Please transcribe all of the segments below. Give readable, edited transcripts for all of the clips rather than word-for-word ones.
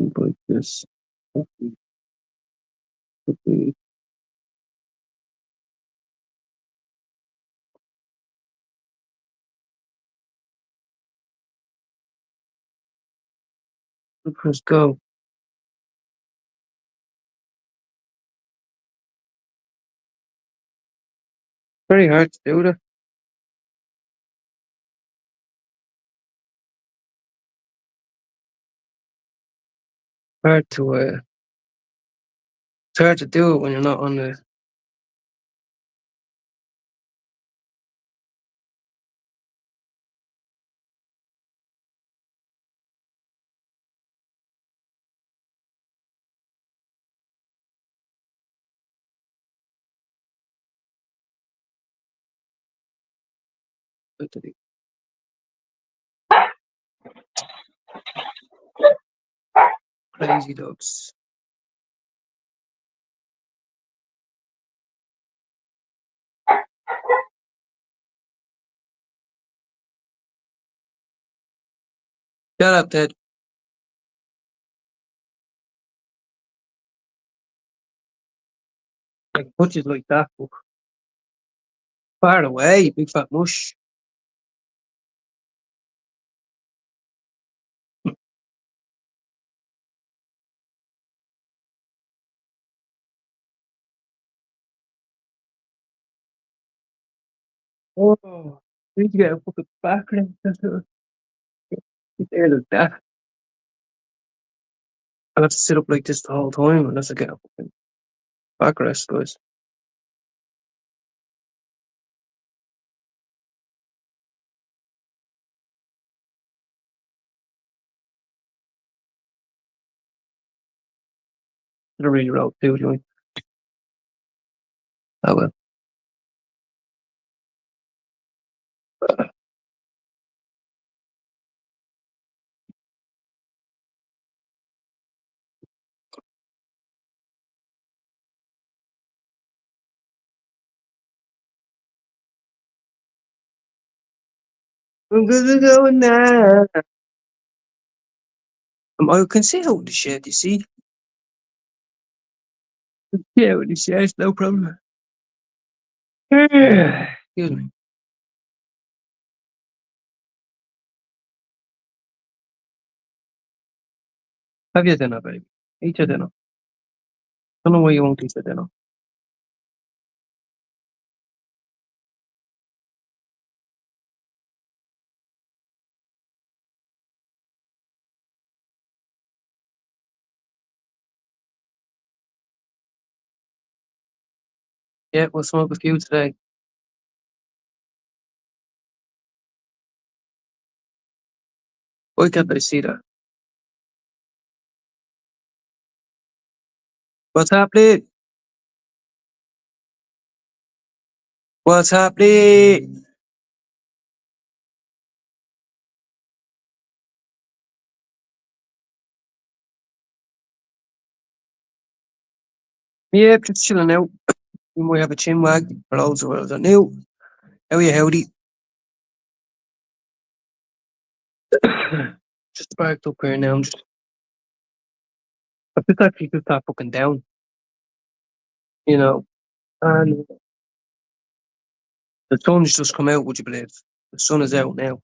something like this. Okay, okay. Let's go. Very hard to do that. Hard to it's hard to do it when you're not on the. Crazy dogs. Shut up, Ted. Like punches like that. But far away, big fat mush. Oh, need to get a fucking backrest. Sit there like that. I'll have to sit up like this the whole time unless I get a fucking backrest, guys. They're really route too, joint. Oh well. I'm gonna go now. I can see out the shed, you see? Yeah, with the shed, no problem. Excuse me. Have your dinner, baby. Eat your dinner. Don't know why you won't eat your dinner. Yeah, we'll smoke a few today. Why can't I see that? What's happening? What's happening? Yeah, just chilling out. We might have a chinwag for those of us that are new. How are you, howdy? Just parked up here now. I just actually just got fucking down, you know. And the sun's just come out, would you believe? The sun is out now,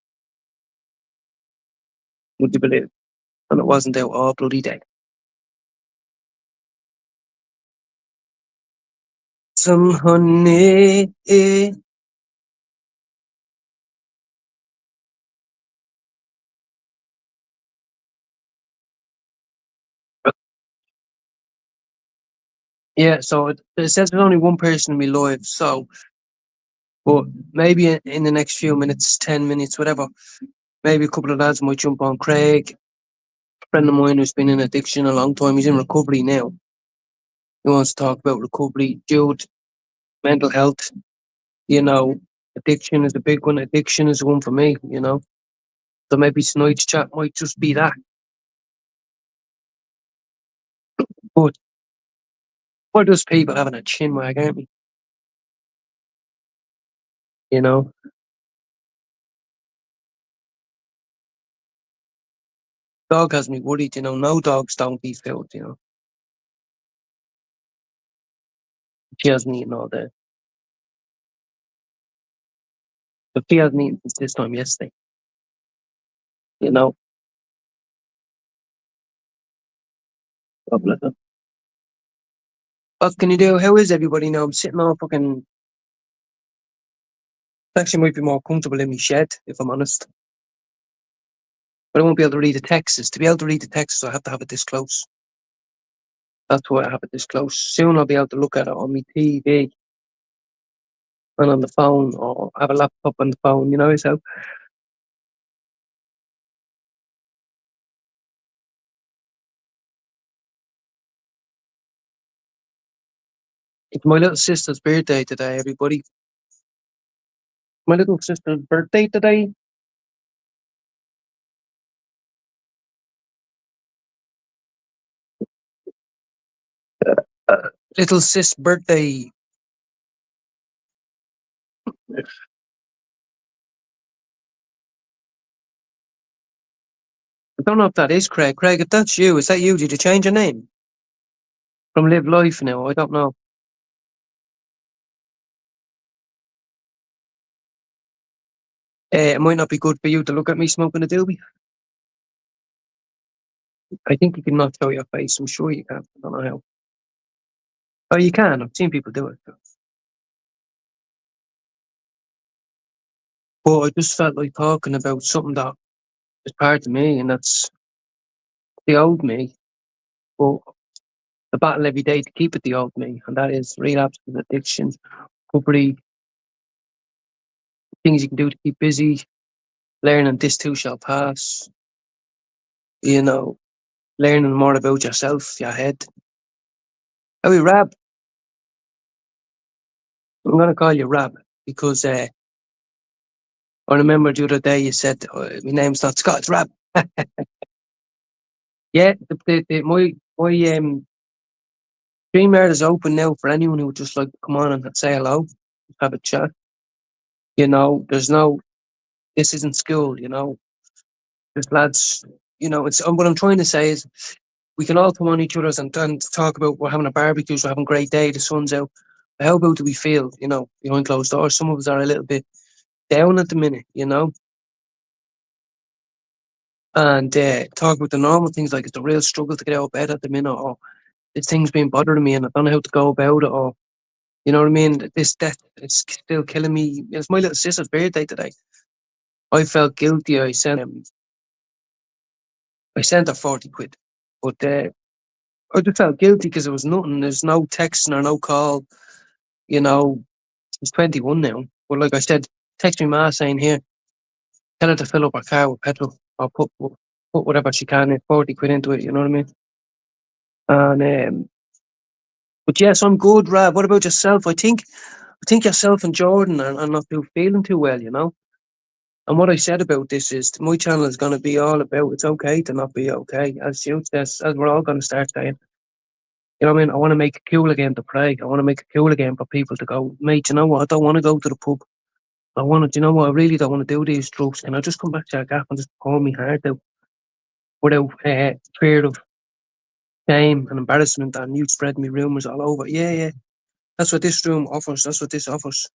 would you believe? And it wasn't out all bloody day. Some honey. Yeah, so it says there's only one person in my live, so, but maybe in the next few minutes, 10 minutes, whatever, maybe a couple of lads might jump on. Craig, a friend of mine who's been in addiction a long time, he's in recovery now. He wants to talk about recovery. Jude, mental health, you know, addiction is a big one. Addiction is one for me, you know. So maybe tonight's chat might just be that. But we're just people having a chin wag, aren't we? You know? Dog has me worried, no dogs don't eat food. She hasn't eaten all day. But she hasn't eaten since this time yesterday, you know. God bless her. What can you do? How is everybody now? I'm sitting all fucking. Actually, might be more comfortable in my shed, if I'm honest. But I won't be able to read the texts. To be able to read the texts, I have to have it this close. That's why I have it this close. Soon I'll be able to look at it on my TV and on the phone, or have a laptop on the phone, so it's my little sister's birthday today, everybody. My little sister's birthday today. Uh, Little sis birthday. I don't know if that is Craig. Craig, if that's you, is that you? Did you change your name from Live Life now? I don't know. It might not be good for you to look at me smoking a doobie. I think you can not show your face. I'm sure you can. I don't know how. Oh, you can. I've seen people do it. But I just felt like talking about something that is part of me, and that's the old me. But the battle every day to keep it the old me, and that is relapses, addiction, recovery, things you can do to keep busy, learning this too shall pass, you know, learning more about yourself, your head. Hey, Rab, I'm going to call you Rab because I remember the other day you said, my name's not Scott, it's Rab. Yeah, my stream area is open now for anyone who would just like to come on and say hello, have a chat. There's no, this isn't school, there's lads, it's what I'm trying to say is we can all come on each other's and talk about we're having a barbecue, we're having a great day, the sun's out. But how about do we feel, behind closed doors? Some of us are a little bit down at the minute, and talk about the normal things like it's a real struggle to get out of bed at the minute, or this thing's been bothering me and I don't know how to go about it, or you know what I mean? This death, it's still killing me. It's my little sister's birthday today. I felt guilty. I sent her 40 quid, but I just felt guilty because it was nothing. There's no texting or no call. She's 21 now. But like I said, text me ma saying here, tell her to fill up her car with petrol or put whatever she can in, 40 quid into it. You know what I mean? And but yes, I'm good, Rab. What about yourself? I think yourself and Jordan are not feeling too well. And what I said about this is my channel is going to be all about it's okay to not be okay, as you says, as we're all going to start saying. You know what I mean? I want to make it cool again to pray. I want to make it cool again for people to go, mate, you know what? I don't want to go to the pub. I want to, you know what? I really don't want to do these drugs. Can I just come back to a gap and just pour my heart out without fear of shame and embarrassment and you spread me rumours all over? Yeah, yeah. That's what this room offers. That's what this offers.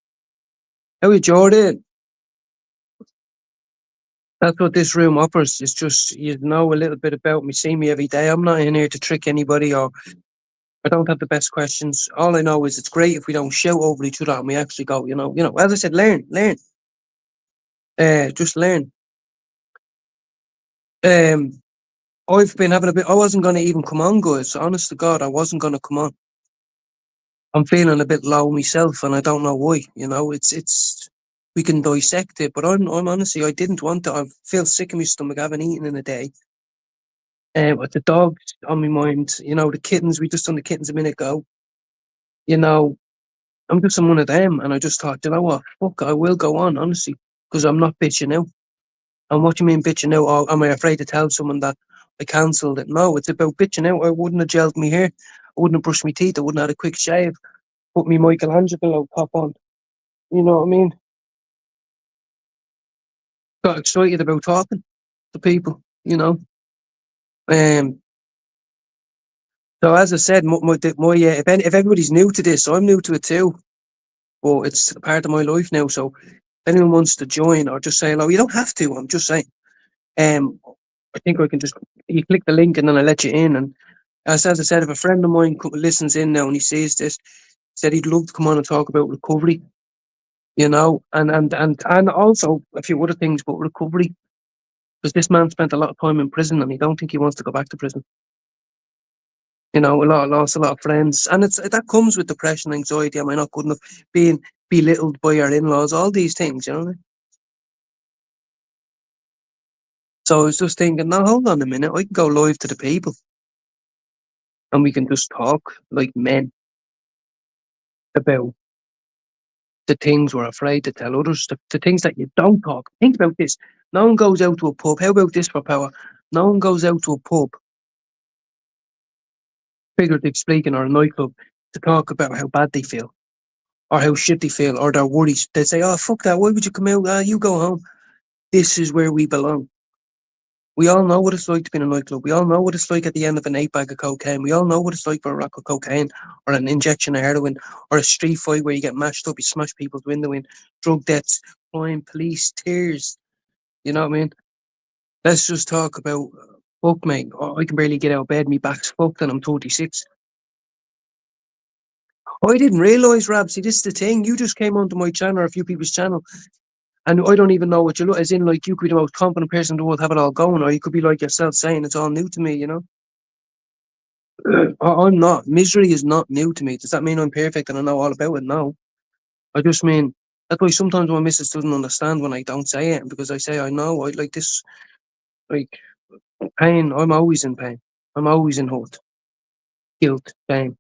How are you, Jordan? That's what this room offers. It's just, you know a little bit about me, see me every day. I'm not in here to trick anybody or I don't have the best questions. All I know is it's great if we don't shout over each other and we actually go, as I said, learn. Just learn. Um, I've been having a bit, I wasn't going to even come on, guys. Honest to God, I wasn't going to come on. I'm feeling a bit low myself and I don't know why, we can dissect it, but I'm honestly, I didn't want to. I feel sick in my stomach. I haven't eaten in a day. With the dogs on my mind, the kittens, we just done the kittens a minute ago. You know, I'm just on one of them, and I just thought, you know what, fuck, I will go on, honestly, because I'm not bitching out. And what do you mean bitching out? Or am I afraid to tell someone that I cancelled it? No, it's about bitching out. I wouldn't have gelled me hair. I wouldn't have brushed my teeth. I wouldn't have had a quick shave. Put me Michelangelo top on. You know what I mean? Got excited about talking to people, Um, so as I said, if everybody's new to this, I'm new to it too. But it's a part of my life now. So if anyone wants to join or just say hello, you don't have to. I'm just saying. Um, I think I can just you click the link and then I let you in. And as I said, if a friend of mine listens in now and he sees this, said he'd love to come on and talk about recovery. And also a few other things, but recovery because this man spent a lot of time in prison and he don't think he wants to go back to prison. Lost a lot of friends, and it's that comes with depression, anxiety. Am I not good enough? Being belittled by your in-laws, all these things, you know. So I was just thinking, now hold on a minute, I can go live to the people, and we can just talk like men about the things we're afraid to tell others, the things that you don't talk. Think about this: no one goes out to a pub. How about this for power? No one goes out to a pub, figuratively speaking, or a nightclub to talk about how bad they feel or how shit they feel or their worries. They say, "Oh, fuck that! Why would you come out? You go home." This is where we belong. We all know what it's like to be in a nightclub. We all know what it's like at the end of an 8 bag of cocaine. We all know what it's like for a rack of cocaine or an injection of heroin or a street fight where you get mashed up, you smash people's window in, drug deaths, crime, police, tears. You know what I mean? Let's just talk about, fuck mate, oh, I can barely get out of bed. My back's fucked and I'm 36. I didn't realise, Rab, see, this is the thing. You just came onto my channel or a few people's channel and I don't even know what you look, as in, like, you could be the most confident person in the world, have it all going, or you could be like yourself saying it's all new to me, you know? I'm not. Misery is not new to me. Does that mean I'm perfect and I know all about it? No. I just mean, that's why sometimes my missus doesn't understand when I don't say it, because I say, I know, I like this, like, pain. I'm always in pain. I'm always in hurt, guilt, shame.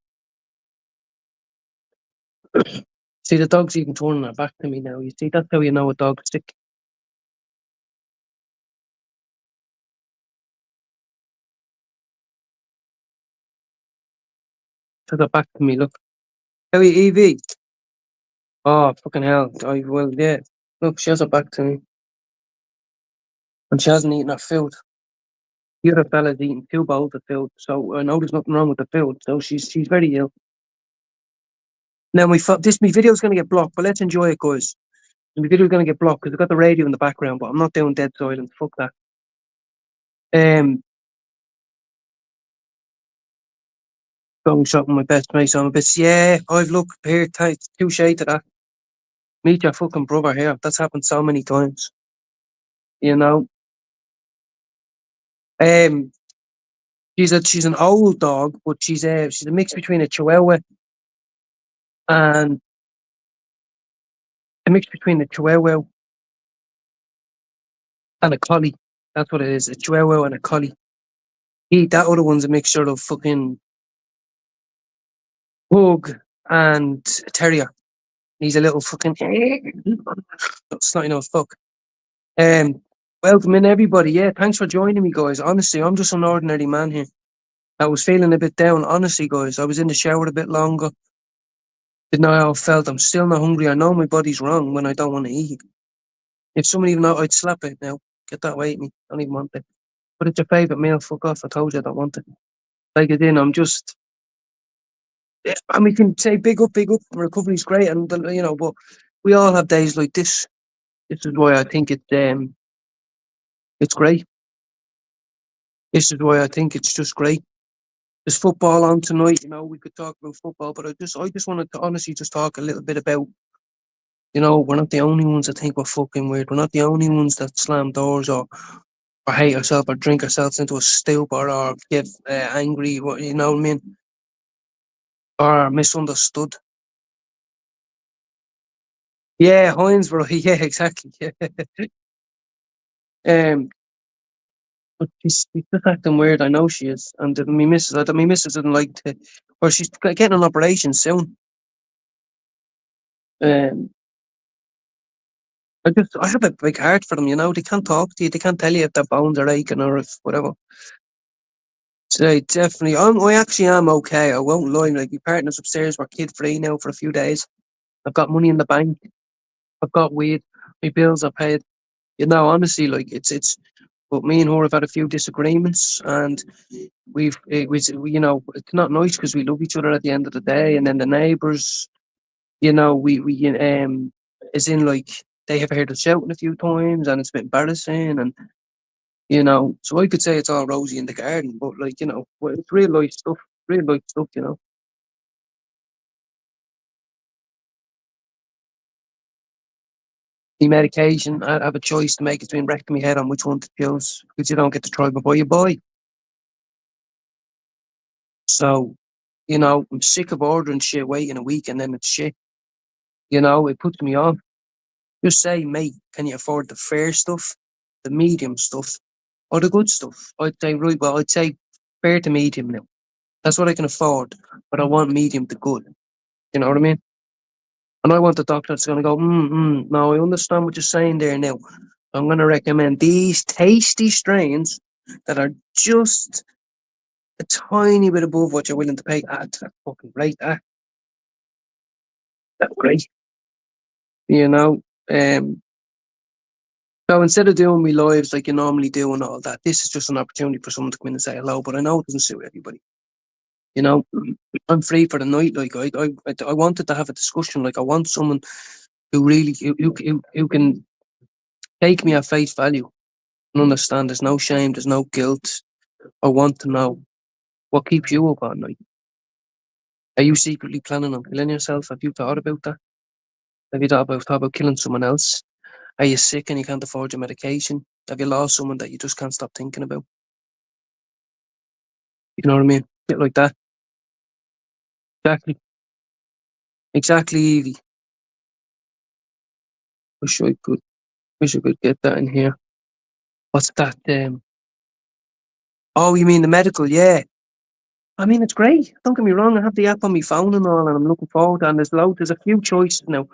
See, the dog's even turning her back to me now. You see, that's how you know a dog's sick. To her back to me, look. How are you, Evie? Oh, fucking hell. Well, yeah. Look, she has her back to me. And she hasn't eaten her food. The other fella's eating 2 bowls of food. So I know there's nothing wrong with the food. So she's very ill. Now, my video's going to get blocked, but let's enjoy it, guys. My video's going to get blocked because I've got the radio in the background, but I'm not doing dead silence. Fuck that. Going shopping with my best mate on a bit. Yeah, I've looked here, touche to that. Meet your fucking brother here. That's happened so many times. You know. Um, she's an old dog, but she's a mix between a Chihuahua and a mix between a Chihuahua and a Collie. That's what it is. A Chihuahua and a Collie. That other one's a mixture of fucking Pug and a Terrier. He's a little fucking snotty nose fuck. Um, Welcome in everybody. Yeah, thanks for joining me, guys. Honestly, I'm just an ordinary man here. I was feeling a bit down. Honestly, guys, I was in the shower a bit longer. Didn't know how I felt. I'm still not hungry. I know my body's wrong when I don't want to eat. If someone even out, I'd slap it now. Get that away at me. Don't even want it. But it's your favourite meal. Fuck off. I told you I don't want it. Like it in. I'm just. And we can say big up. Recovery's great, and but we all have days like this. This is why I think it's great. This is why I think it's just great. There's football on tonight. We could talk about football, but I just wanted to honestly just talk a little bit about. We're not the only ones that think we're fucking weird. We're not the only ones that slam doors or hate ourselves or drink ourselves into a stupor or get angry. You know what I mean? Or misunderstood. Yeah, Heinz, yeah, exactly. Yeah. Um, but she's just acting weird. I know she is, and my missus didn't like to, or she's getting an operation soon. Um, I have a big heart for them. They can't talk to you. They can't tell you if their bones are aching or if whatever. So definitely, I actually am okay. I won't lie. Like my partner's upstairs. We're kid free now for a few days. I've got money in the bank. I've got weed. My bills are paid. Honestly, like it's but me and her have had a few disagreements, and it's not nice because we love each other at the end of the day, and then the neighbours, as in like they have heard us shouting a few times, and it's a bit embarrassing, and so I could say it's all rosy in the garden, but well, it's real life stuff. The medication, I have a choice to make between wrecking my head on which one to choose because you don't get to try before you buy. So, I'm sick of ordering shit, waiting a week, and then it's shit. It puts me off. Just say, mate, can you afford the fair stuff, the medium stuff, or the good stuff? I'd say fair to medium now. That's what I can afford, but I want medium to good. You know what I mean? And I want the doctor that's going to go, no, I understand what you're saying there now. I'm going to recommend these tasty strains that are just a tiny bit above what you're willing to pay. That's fucking great. That's great. You know, um, so instead of doing me lives like you normally do and all that, this is just an opportunity for someone to come in and say hello. But I know it doesn't suit everybody. You know, I'm free for the night. Like I wanted to have a discussion. Like I want someone who really who can take me at face value and understand. There's no shame. There's no guilt. I want to know what keeps you up at night. Are you secretly planning on killing yourself? Have you thought about that? Have you thought about killing someone else? Are you sick and you can't afford your medication? Have you lost someone that you just can't stop thinking about? You know what I mean? Bit like that. Exactly. Exactly, Evie. Wish I could. Wish I could get that in here. What's that? Oh, you mean the medical? Yeah. I mean, it's great. Don't get me wrong. I have the app on my phone and all, and I'm looking forward to it. And there's a few choices now,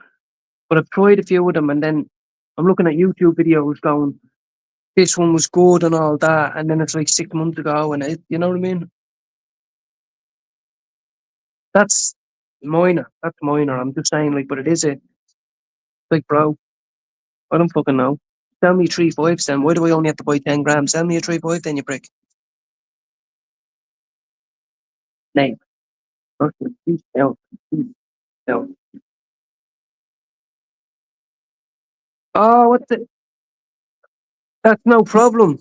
but I've tried a few of them, and then I'm looking at YouTube videos going, this one was good and all that, and then it's like 6 months ago, and you know what I mean? That's minor. That's minor. I'm just saying, like, but it is like, bro, I don't fucking know. Sell me 3 5s then. Why do I only have to buy 10 grams? Sell me a 3 5 then, you prick. Name. Okay. No. No. Oh, what the? That's no problem.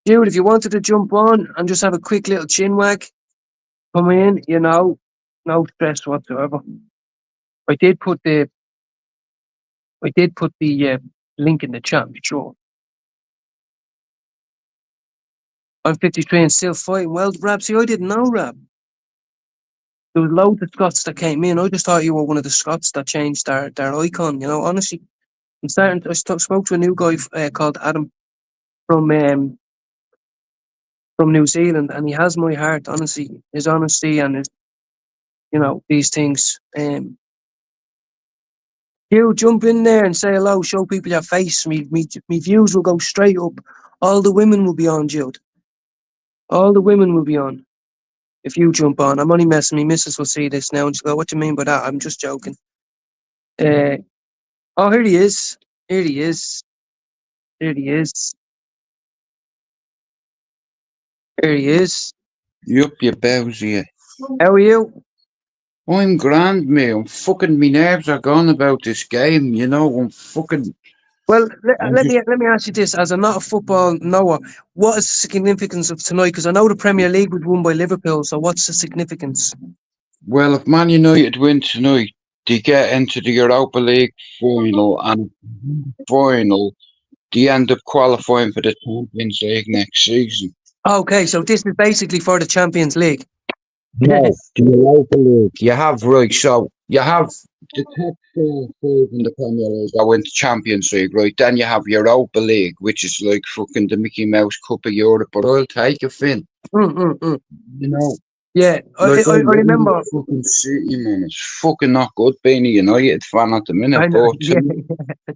Dude, if you wanted to jump on and just have a quick little chinwag, come in, no stress whatsoever. I did put the link in the chat, sure. I'm 53 and still fighting. Well, Rab, see, I didn't know, Rab. There was loads of Scots that came in. I just thought you were one of the Scots that changed their icon. Honestly, spoke to a new guy called Adam from New Zealand, and he has my heart. Honestly, his honesty and these things. You jump in there and say hello, show people your face. Me views will go straight up. All the women will be on, Jude. All the women will be on. If you jump on, I'm only messing. Me missus will see this now and she'll go, "What do you mean by that?" I'm just joking. Oh, here he is. Here he is. Here he is. Here he is. Yup, you bowsy. How are you? I'm grand, mate. I'm fucking, me nerves are gone about this game, I'm fucking, Well, I'm just, let me ask you this: as I'm not a football knower, what is the significance of tonight? Because I know the Premier League was won by Liverpool, so what's the significance? well, if Man United win tonight, they get into the Europa League final, and final, they end up qualifying for the Champions League next season. Okay, so this is basically for the Champions League. No, the Europa League. You have, right, so you have the top four teams in the Premier League that win the Champions League, right? Then you have Europa League, which is like fucking the Mickey Mouse Cup of Europe, but I'll take it, Finn. Mm. You know, Yeah, like I I'm living in remember. fucking City, man. It's fucking not good being a United fan at the minute, I know. but Yeah,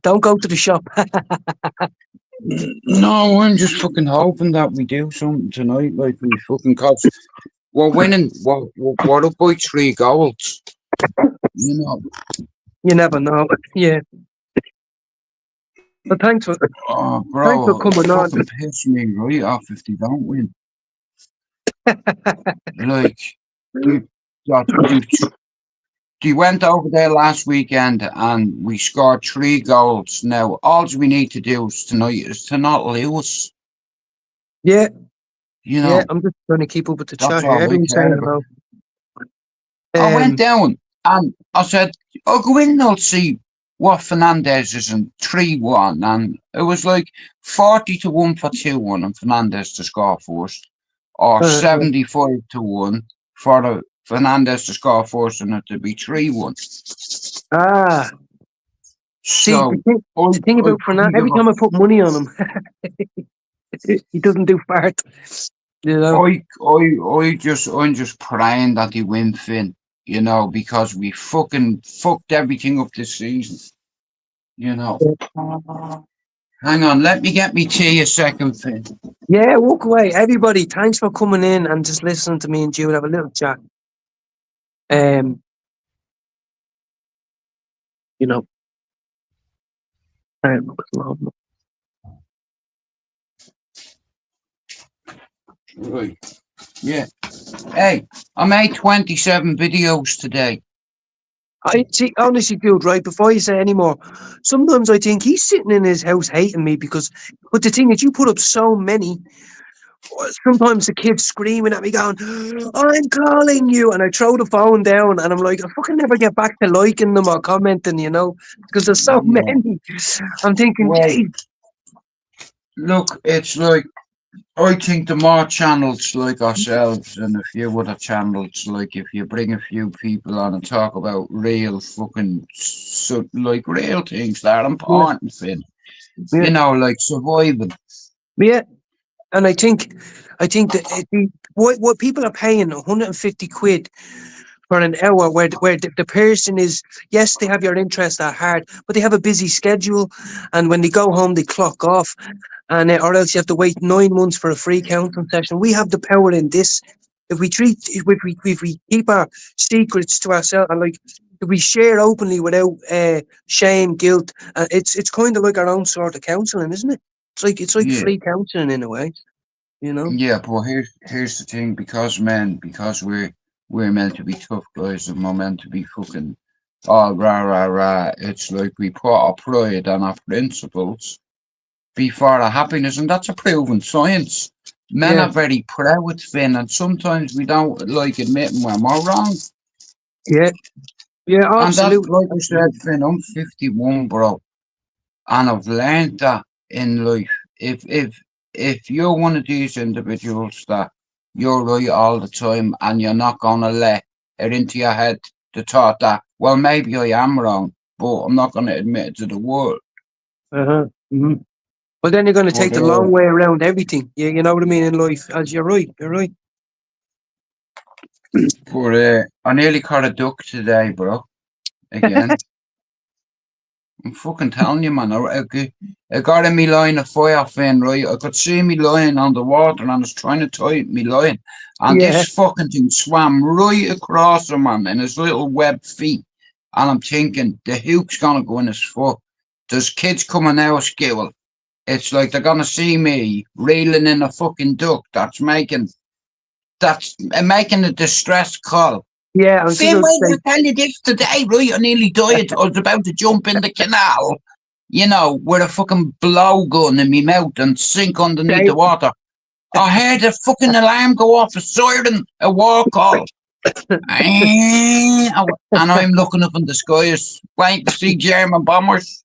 don't go to the shop. no, I'm just fucking hoping that we do something tonight, like we fucking, cause we're winning, we're up by 3 goals, you know. You never know. Yeah. But Oh, thanks for bro, it coming on. fucking piss me right off if they don't win. Like, they, that, they went over there last weekend and we scored 3 goals. Now, all we need to do is tonight is to not lose. Yeah, You yeah. know, I'm just trying to keep up with the that's chat here. all we Everyone's care saying about. hello. I went down and I said, I'll go in and I'll see what Fernandez is in 3-1. And it was like 40-1 for 2-1 and Fernandez to score first, or Yeah. 75-1 for Fernandez to score first and it to be 3-1. Ah, see, So the thing I about Fernand, couldn't give every a time I put money on him, he doesn't do fart. You know. I'm just praying that he win, Finn, you know, because we fucking fucked everything up this season, you know. Hang on, let me get me tea a second, Finn. Yeah, walk away. Everybody, thanks for coming in and just listening to me and Jude have a little chat. You know. Right. Yeah. Hey, I made 27 videos today. I see, honestly, Jude, right, before you say any more, sometimes I think he's sitting in his house hating me because, but the thing is, you put up so many. Sometimes the kids screaming at me, going, "I'm calling you," and I throw the phone down, and I'm like, I fucking never get back to liking them or commenting, you know, because there's so Yeah. many. I'm thinking, Well, gee, look, it's like, I think the more channels like ourselves and a few other channels, like if you bring a few people on and talk about real fucking, so, like real things that are yeah, important, Finn, yeah, you know, like surviving. yeah. And I think that what people are paying 150 quid for an hour where the person is, yes, they have your interest at heart, but they have a busy schedule, and when they go home they clock off, and or else you have to wait 9 months for a free counseling session. We have the power in this. If we keep our secrets to ourselves, and like if we share openly without shame, guilt, it's kind of like our own sort of counseling, isn't it? It's like Yeah. free counseling in a way, you know. Yeah, but here's the thing, because men, because we're meant to be tough guys and we're meant to be fucking all rah rah rah. It's like we put our pride and our principles before our happiness, and that's a proven science. Men Yeah, are very proud, Finn, and sometimes we don't like admitting when we're wrong. yeah, yeah, And that's absolutely, like I said, absolutely. Finn, I'm 51, bro. And I've learned that in life, if you're one of these individuals that you're right all the time and you're not gonna let it into your head the thought that, well, maybe I am wrong, but I'm not gonna admit it to the world. Uh-huh. But then you're going to But take the long way around everything. You know what I mean in life. As you're right, you're right. I nearly caught a duck today, bro. Again. I'm fucking telling you, man. I got in me line of fire, Finn, right? I could see me line on the water and I was trying to tie me line. And Yeah, this fucking thing swam right across him, man, in his little web feet. And I'm thinking, the hook's gonna go in his foot. There's kids coming out of school. It's like they're gonna see me reeling in a fucking duck that's making a distress call. yeah. I was just Finn, going to wait, say, I'll tell you this today, right? I nearly died. I was about to jump in the canal, you know, with a fucking blowgun in my mouth and sink underneath the water. I heard a fucking alarm go off, a siren, a war call. And I'm looking up in the skies, waiting to see German bombers.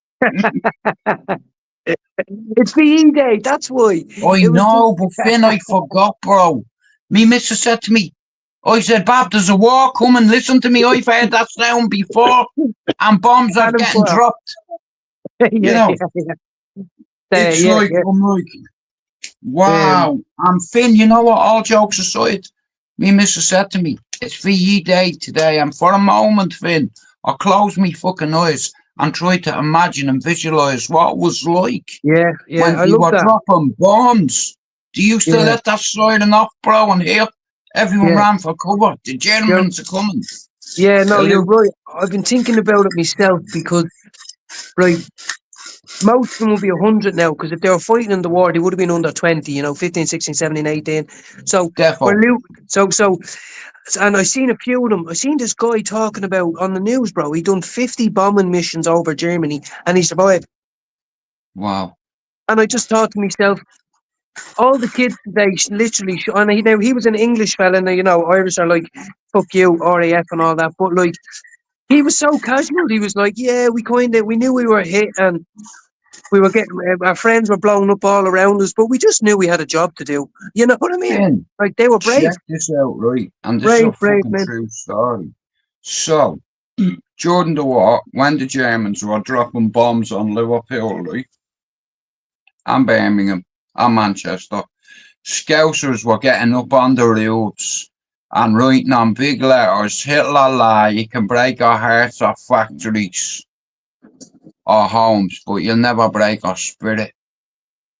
it's PE day. That's why I it was. know, but Finn, I forgot, bro. Me missus said to me, I said, Bob, there's a war coming. Listen to me. I've heard that sound before, and bombs are getting Cannonball. dropped. You Yeah, know, yeah, yeah. it's Yeah, like, yeah. I'm like, Um, wow. And Finn, you know what? All jokes aside, me missus said to me, it's VE Day today. And for a moment, Finn, I closed me fucking eyes and tried to imagine and visualize what it was like yeah, yeah. when I they love were that. dropping bombs. They used to Yeah, let that siren off, bro, and here everyone yeah. ran for cover. The You're, Germans are coming. yeah, no, you're Salute. right. I've been thinking about it myself because, right, most of them would be 100 now, because if they were fighting in the war, they would have been under 20, 15, 16, 17, 18. So Defo. and I seen a few of them. I seen this guy talking about on the news, bro. He done 50 bombing missions over Germany and he survived. Wow. And I just thought to myself, all the kids today literally, and he was an English fella, and Irish are like, fuck you, RAF and all that. But like, he was so casual. He was like, yeah, we knew we were hit and we were getting, our friends were blowing up all around us, but we just knew we had a job to do. You know what I mean? Finn, Like, they were brave. check this out, right? And this is a Brave, fucking man. true story. So, during the war, when the Germans were dropping bombs on Liverpool, right, and Birmingham, and Manchester, Scousers were getting up on the roofs and writing on big letters, Hitler lie, you can break our hearts or factories or homes, but you'll never break our spirit.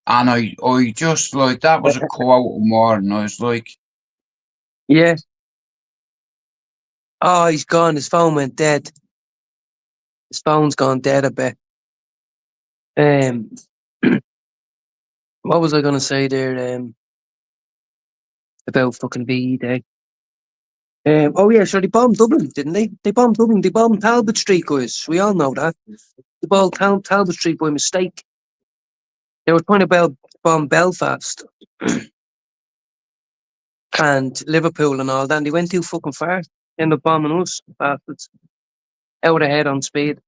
And I just like, that was a quote of more, and I was like, Yeah. Oh, he's gone. His phone went dead. His phone's gone dead a bit. What was I going to say there? About fucking VE Day. Oh yeah, sure. They bombed Dublin, didn't they? They bombed Dublin. They bombed Talbot Street, guys. We all know that. They bombed Talbot Street by mistake. They were trying to bomb Belfast and Liverpool and all that. And they went too fucking far. Ended up bombing us, bastards. Out ahead on speed.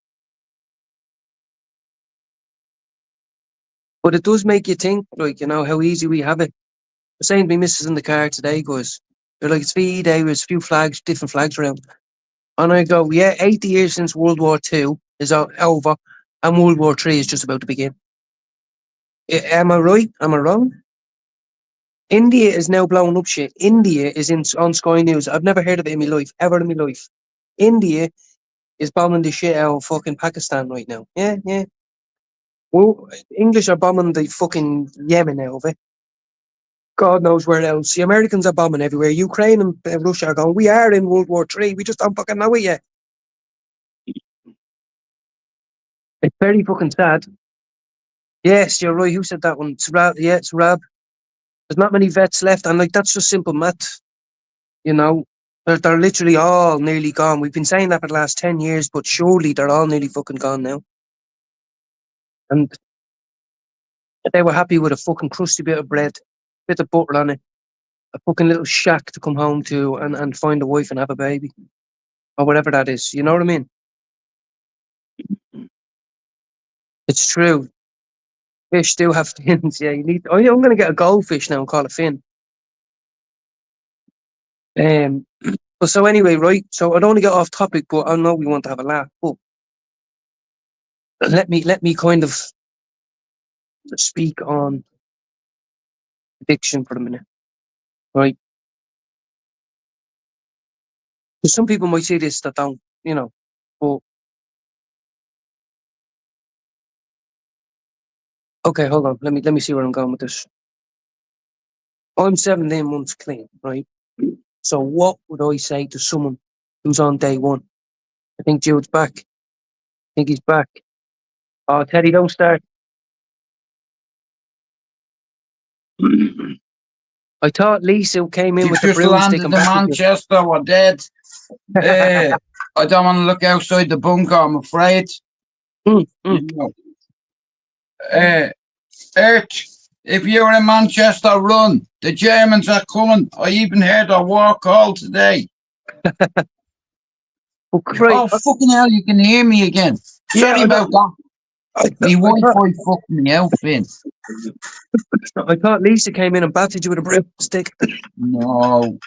But it does make you think, like, how easy we have it. I was saying to my missus in the car today, guys. They're like, it's VE Day, there's a few flags, different flags around. And I go, yeah, 80 years since World War II is over, and World War III is just about to begin. Am I right? Am I wrong? India is now blowing up shit. India is on Sky News. I've never heard of it in my life, ever in my life. India is bombing the shit out of fucking Pakistan right now. Yeah, yeah. Well, English are bombing the fucking Yemen out of it. God knows where else. The Americans are bombing everywhere. Ukraine and Russia are going, we are in World War III. We just don't fucking know it yet. It's very fucking sad. Yes, you're right. Who said that one? It's Rab. Yeah, it's Rab. There's not many vets left. And like, that's just simple math. They're literally all nearly gone. We've been saying that for the last 10 years, but surely they're all nearly fucking gone now. And they were happy with a fucking crusty bit of bread, bit of butter on it, a fucking little shack to come home to and find a wife and have a baby. Or whatever that is. You know what I mean? It's true. Fish do have fins. Yeah, I'm going to get a goldfish now and call it fin. But so anyway, right? So I don't want to get off topic, but I know we want to have a laugh. But let me kind of speak on addiction for a minute, right? Because some people might say this that don't, But okay, hold on. Let me see where I'm going with this. I'm 17 months clean, right? So what would I say to someone who's on day one? I think Jude's back. I think he's back. Oh, Teddy, don't start. I thought Lisa came in you've with the just broomstick landed and in battered you. Manchester, we're dead. I don't want to look outside the bunker, I'm afraid. Mm. Earth, if you're in Manchester, run. The Germans are coming. I even heard a war call today. Oh, fucking hell, you can hear me again. Sorry about that. The Wi-Fi fucked me out, Finn. I thought Lisa came in and battered you with a broomstick. No.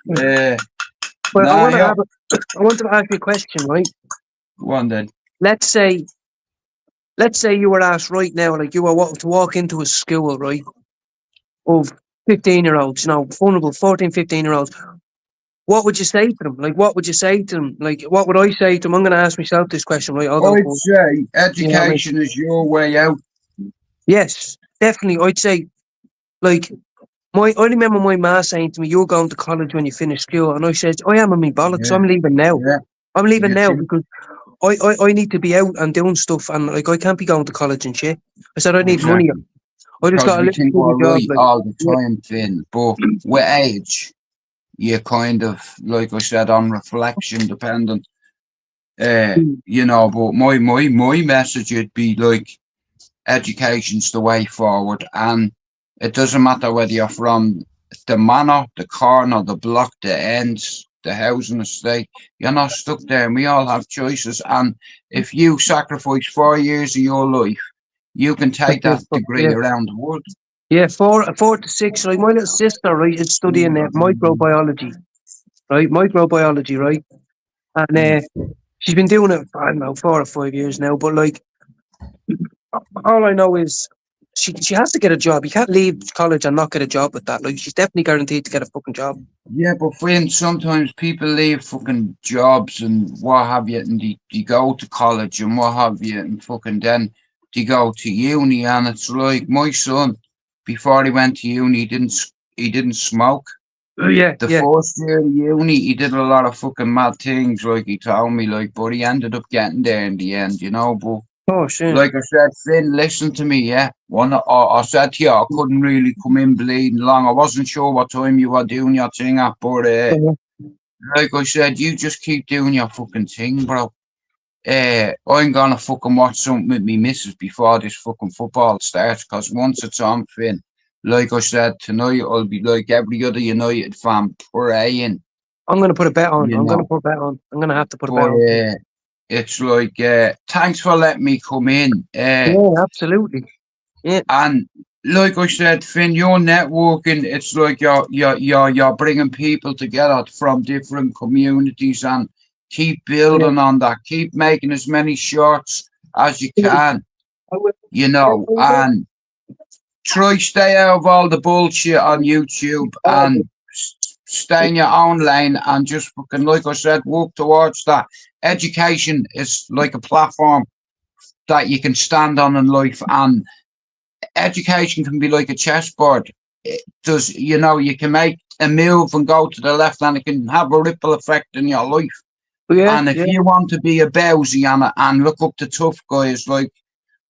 But I want to ask you a question, right? Go on then. Let's say you were asked right now, like you were to walk into a school, right, of 15-year-olds, vulnerable 14, 15-year-olds. What would you say to them? Like, what would you say to them? Like, what would I say to them? I'm going to ask myself this question, right? I'd say education is your way out. Yes, definitely. I'd say, like, I remember my ma saying to me, you're going to college when you finish school. And I said, I am in my bollocks. Yeah. I'm leaving now. Yeah. I'm leaving now because I need to be out and doing stuff, and like I can't be going to college and shit. I said I need money. Exactly. I just Because got a we little think bloody we're job, right like all the yeah, time, Finn. But with age, you kind of, like I said, on reflection dependent. mm, But my message would be like education's the way forward, and it doesn't matter whether you're from the manor, the corner, the block, the ends, the housing estate. You're not stuck there, and we all have choices. And if you sacrifice 4 years of your life, you can that's take it, that fuck, degree yeah, around the world. yeah, 4 to 6. Like my little sister, right, is studying microbiology, right, microbiology, right, and she's been doing it for, I don't know, 4 or 5 years now. But like, all I know is she has to get a job. You can't leave college and not get a job with that. Like, she's definitely guaranteed to get a fucking job. Yeah, but friend, sometimes people leave fucking jobs and what have you, and they go to college and what have you, and fucking then they go to uni, and it's like my son, before he went to uni, he didn't smoke. Oh, yeah, The yeah, first year of uni, he did a lot of fucking mad things, like he told me, like, but he ended up getting there in the end, But oh shit, like I said, Finn, listen to me, yeah. I said to you, I couldn't really come in bleeding long. I wasn't sure what time you were doing your thing at, but uh-huh. like I said, you just keep doing your fucking thing, bro. I'm gonna fucking watch something with me missus before this fucking football starts, cause once it's on, Finn, like I said, tonight I'll be like every other United fan praying, I'm gonna put a bet on. you I'm gonna know. put a bet on. I'm gonna have to put a bet But on. it's like, thanks for letting me come in. Yeah, absolutely. Yeah, And like I said, Finn, you're networking. It's like you're bringing people together from different communities, and keep yeah. building on that. Keep making as many shorts as you I can, will. I will. and try stay out of all the bullshit on YouTube, Oh, and stay in your own lane, and just fucking, like I said, work towards that. Education is like a platform that you can stand on in life, and education can be like a chessboard. It does, you can make a move and go to the left, and it can have a ripple effect in your life. yeah, And if yeah, you want to be a bowsy and look up to tough guys, like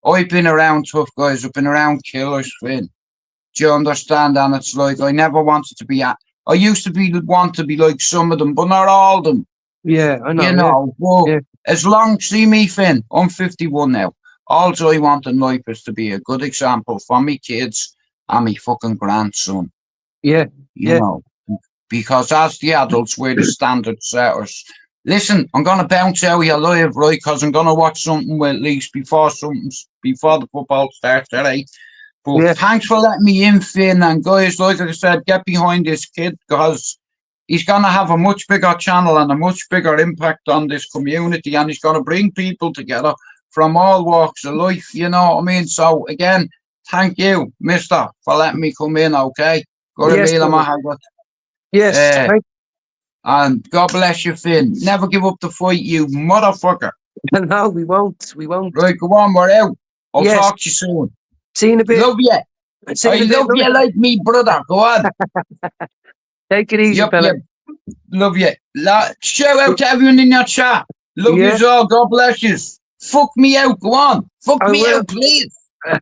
I've been around tough guys, I've been around killers, Finn. Do you understand? And it's like I never wanted to be. I used to want to be like some of them, but not all of them. yeah. I know. Yeah, But yeah, as long, see me, Finn, I'm 51 now. All I want in life is to be a good example for me kids and me fucking grandson, yeah, you yeah. know, because as the adults, we're the standard setters. Listen, I'm gonna bounce out of your live, right? Because I'm gonna watch something well, at least before the football starts, alright? But Yeah. thanks for letting me in, Finn. And guys, like I said, get behind this kid because he's going to have a much bigger channel and a much bigger impact on this community. And he's going to bring people together from all walks of life. You know what I mean? So, again, thank you, mister, for letting me come in, okay? Got a Yes, meal of brother. my Yes. uh, and God bless you, Finn. Never give up the fight, you motherfucker. No, we won't. We won't. Right, go on, we're out. I'll Yes. talk to you soon. See you in a bit. Love you. See you I in a bit. love you like me, brother. Go on. Take it easy, Yep, fella. yep. Love you. Shout out to everyone in your chat. Love Yeah, yous all. God bless yous. Fuck me out. Go on. Fuck I me will. out, please.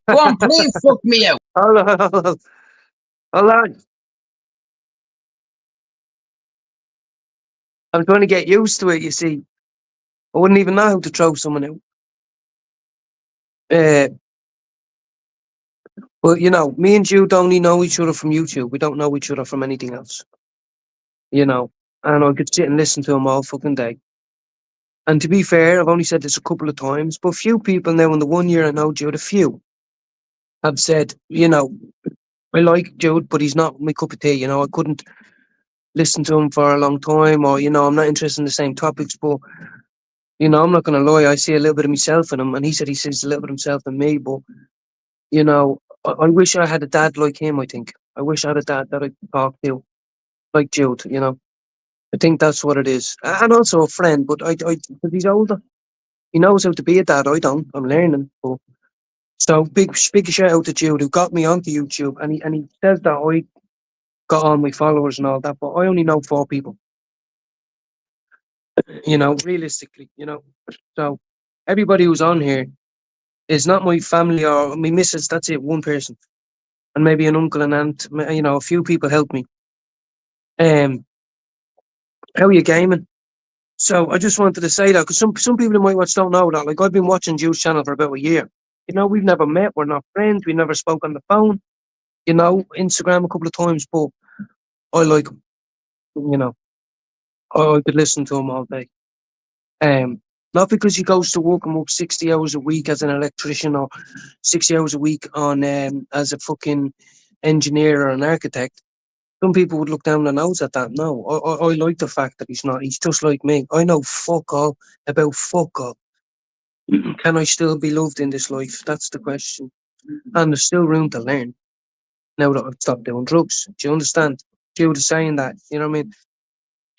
Go on, please fuck me out. Hold on, hold on. Hold on. I'm trying to get used to it, you see. I wouldn't even know how to throw someone out. Uh, but, me and Jude only know each other from YouTube. We don't know each other from anything else, you know. And I could sit and listen to him all fucking day. And to be fair, I've only said this a couple of times, but few people now in the 1 year I know Jude, a few have said, I like Jude, but he's not my cup of tea. I couldn't listen to him for a long time, or, I'm not interested in the same topics, but, I'm not going to lie, I see a little bit of myself in him. And he said he sees a little bit of himself in me, but, I wish I had a dad like him, I think. I wish I had a dad that I could talk to, like Jude. I think that's what it is. And also a friend, but because he's older. He knows how to be a dad. I don't. I'm learning. But so big shout out to Jude who got me onto YouTube, and he says that I got all my followers and all that, but I only know 4 people. Realistically. So everybody who's on here is not my family or my missus. That's it, one person, and maybe an uncle and aunt. A few people help me. Um, how are you gaming? So I just wanted to say that because some people in my watch don't know that. Like I've been watching Juice channel for about a year. We've never met. We're not friends. We never spoke on the phone. Instagram a couple of times, but I like him. You know, I could listen to him all day. Not because he goes to work and works 60 hours a week as an electrician or 60 hours a week on as a fucking engineer or an architect. Some people would look down their nose at that. No, I like the fact that he's not. He's just like me. I know fuck all about fuck all. Can I still be loved in this life? That's the question. And there's still room to learn now that I've stopped doing drugs. Do you understand? Jude is saying that. You know what I mean?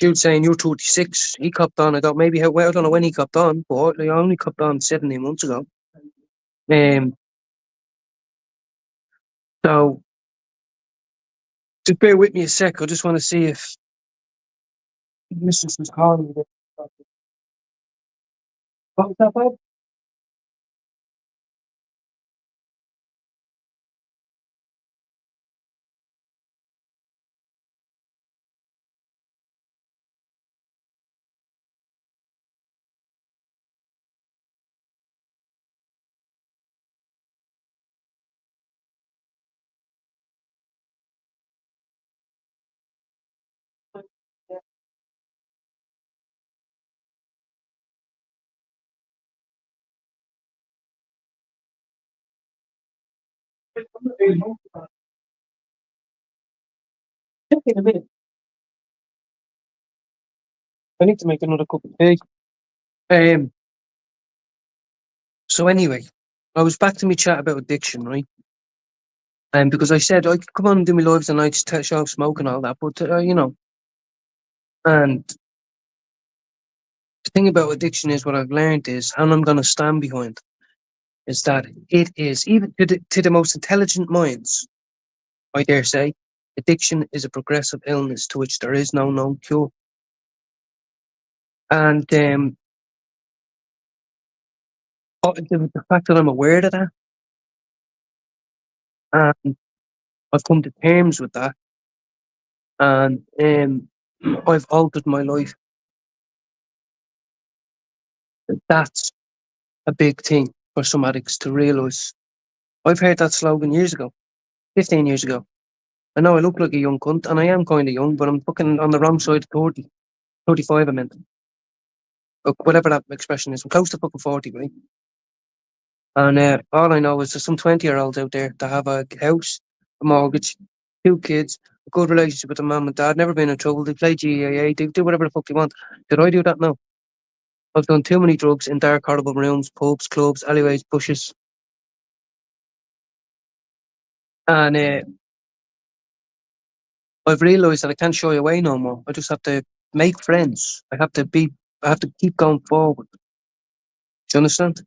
Jude saying you're 26. He copped on. I thought maybe I don't know when he copped on, but I only copped on 17 months ago. Um, so just bear with me a sec. I just want to see if Mrs. was calling me. What was that, Bob? Check in a minute. I need to make another cup of tea. Um, so anyway, I was back to me chat about addiction, right? And because I said I could come on and do my lives and I'd show smoke and all that, but and the thing about addiction is what I've learned is, and I'm going to stand behind, is that it is even to the most intelligent minds, I dare say, addiction is a progressive illness to which there is no known cure. And the fact that I'm aware of that, and I've come to terms with that, and I've altered my life. That's a big thing for some addicts to realise. I've heard that slogan years ago, 15 years ago. I know I look like a young cunt, and I am kind of young, but I'm fucking on the wrong side of 30, 35, I meant. Whatever that expression is. I'm close to fucking 40, right? And all I know is there's some 20-year-olds out there that have a house, a mortgage, two kids, a good relationship with their mum and dad, never been in trouble. They play GAA, they do whatever the fuck they want. Did I do that? No. I've done too many drugs in dark, horrible rooms, pubs, clubs, alleyways, bushes. And I've realised that I can't shy away no more. I just have to make friends. I have to keep going forward. Do you understand?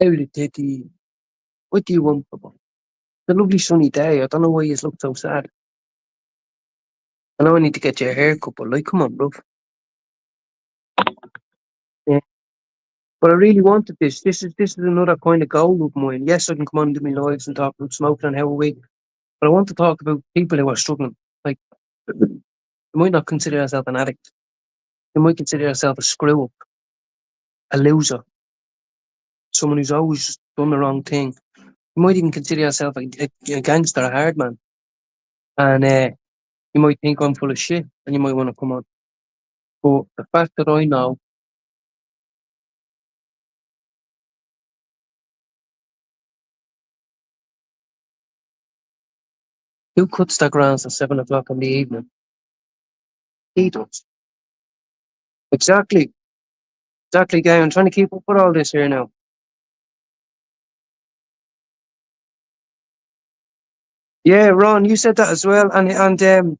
Howdy, Titty. What do you want, Papa? It's a lovely sunny day. I don't know why you look so sad. I know I need to get you a haircut, but like, come on, bro. Yeah. But I really wanted this. This is another kind of goal of mine. Yes, I can come on and do my lives and talk about smoking and how we. But I want to talk about people who are struggling. Like, you might not consider yourself an addict. You might consider yourself a screw up, a loser, someone who's always done the wrong thing. You might even consider yourself a gangster, a hard man. And you might think I'm full of shit and you might want to come on. But the fact that I know who cuts their grass at 7 o'clock in the evening, he does. Exactly. Exactly, guy. I'm trying to keep up with all this here now. Yeah, Ron, you said that as well. And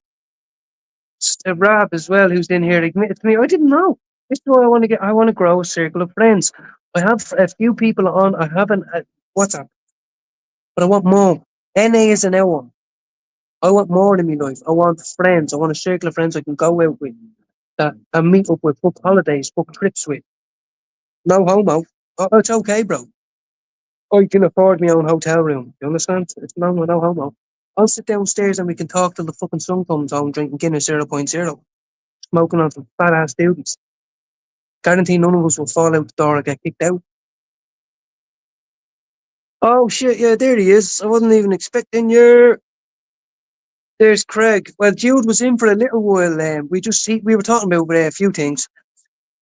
Rab as well, who's in here, admitted to me, I didn't know. This is why I want to grow a circle of friends. I have a few people on, I haven't WhatsApp, but I want more. NA is an hour. I want more in my life. I want friends. I want a circle of friends I can go out with, that and meet up with, book holidays, book trips with. No homo. It's okay, bro. I can afford my own hotel room. You understand? It's no homo. I'll sit downstairs and we can talk till the fucking sun comes home, drinking Guinness 0.0, smoking on some fat ass duties. Guarantee none of us will fall out the door or get kicked out. Oh shit, yeah, there he is. I wasn't even expecting you. There's Craig. Well, Jude was in for a little while. We were talking about a few things,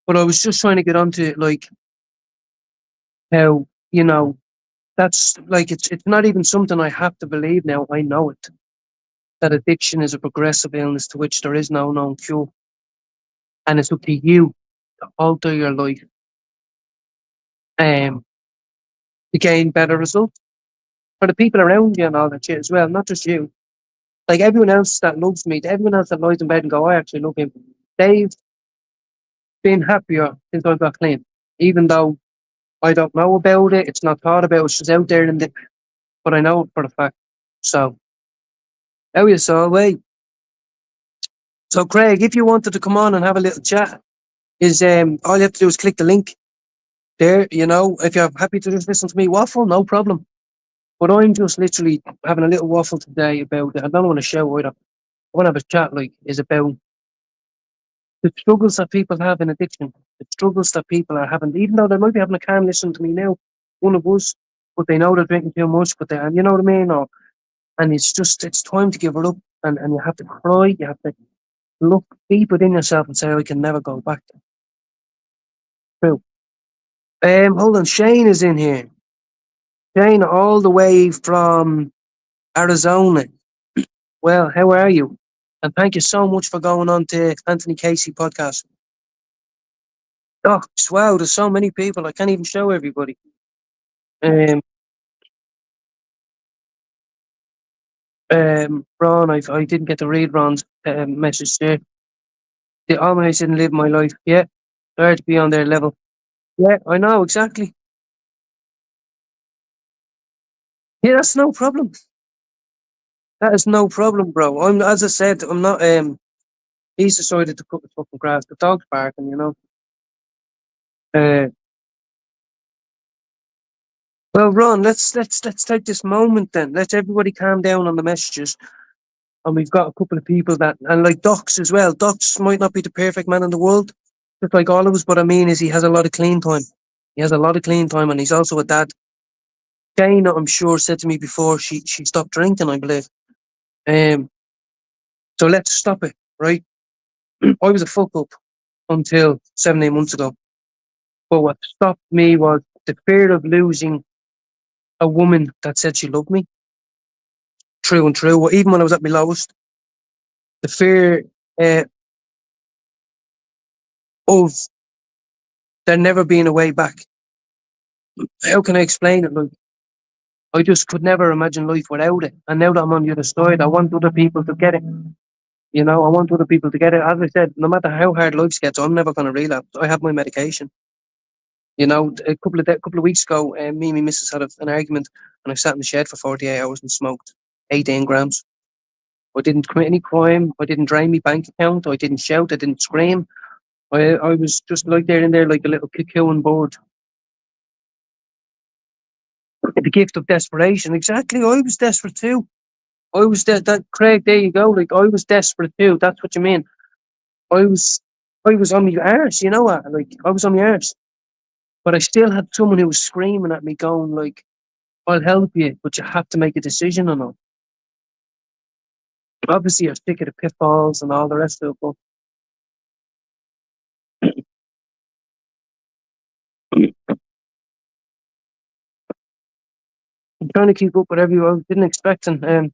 but I was just trying to get onto like how that's like it's not even something I have to believe now. I know it, that addiction is a progressive illness to which there is no known cure, and it's up to you to alter your life um to gain better results for the people around you and all that shit as well, not just you. Like everyone else that loves me, everyone else that lies in bed and go, I actually love him. They've been happier since I got clean, even though I don't know about it. It's not thought about. It's just out there, but I know it for a fact. So, how you saw way. So, Craig, if you wanted to come on and have a little chat, is all you have to do is click the link there. If you're happy to just listen to me waffle, no problem. But I'm just literally having a little waffle today about it. I don't want to show either. I want to have a chat is about the struggles that people have in addiction, the struggles that people are having, even though they might be having a calm listen to me now, one of us, but they know they're drinking too much, but and you know what I mean? And it's time to give it up, and you have to cry, you have to look deep within yourself and say, I can never go back to true. Hold on, Shane is in here. Shane, all the way from Arizona. Well, how are you? And thank you so much for going on to Anthony Casey podcast. Oh, wow, there's so many people. I can't even show everybody. Ron, I didn't get to read Ron's message there. The always didn't live my life. Yeah, hard to be on their level. Yeah, I know exactly. Yeah, that's no problem. That is no problem, bro. As I said, I'm not. He's decided to cut the fucking grass. The dog's barking, Uh, well, Ron, let's take this moment then. Let everybody calm down on the messages. And we've got a couple of people and like Docs as well. Docs might not be the perfect man in the world, just like all of us. But I mean, is he has a lot of clean time. He has a lot of clean time, and he's also a dad. Dana, I'm sure, said to me before she stopped drinking, I believe. Um, so let's stop it, right? I was a fuck up until 7 8 months ago. But what stopped me was the fear of losing a woman that said she loved me, true and true. Even when I was at my lowest, the fear of there never being a way back. How can I explain it? Like, I just could never imagine life without it. And now that I'm on the other side, I want other people to get it. I want other people to get it. As I said, no matter how hard life gets, I'm never going to relapse. I have my medication. A couple of weeks ago, me and my missus had an argument, and I sat in the shed for 48 hours and smoked 18 grams. I didn't commit any crime. I didn't drain my bank account. I didn't shout. I didn't scream. I was just like there and there, like a little cocoon bird. The gift of desperation. Exactly. I was desperate too. I was that Craig. There you go. Like I was desperate too. That's what you mean. I was, I was on my arse. You know what? Like I was on my arse, but I still had someone who was screaming at me, going like, "I'll help you, but you have to make a decision on it." Obviously, you're sick of the pitfalls and all the rest of it. But I'm trying to keep up with everyone. I didn't expect it.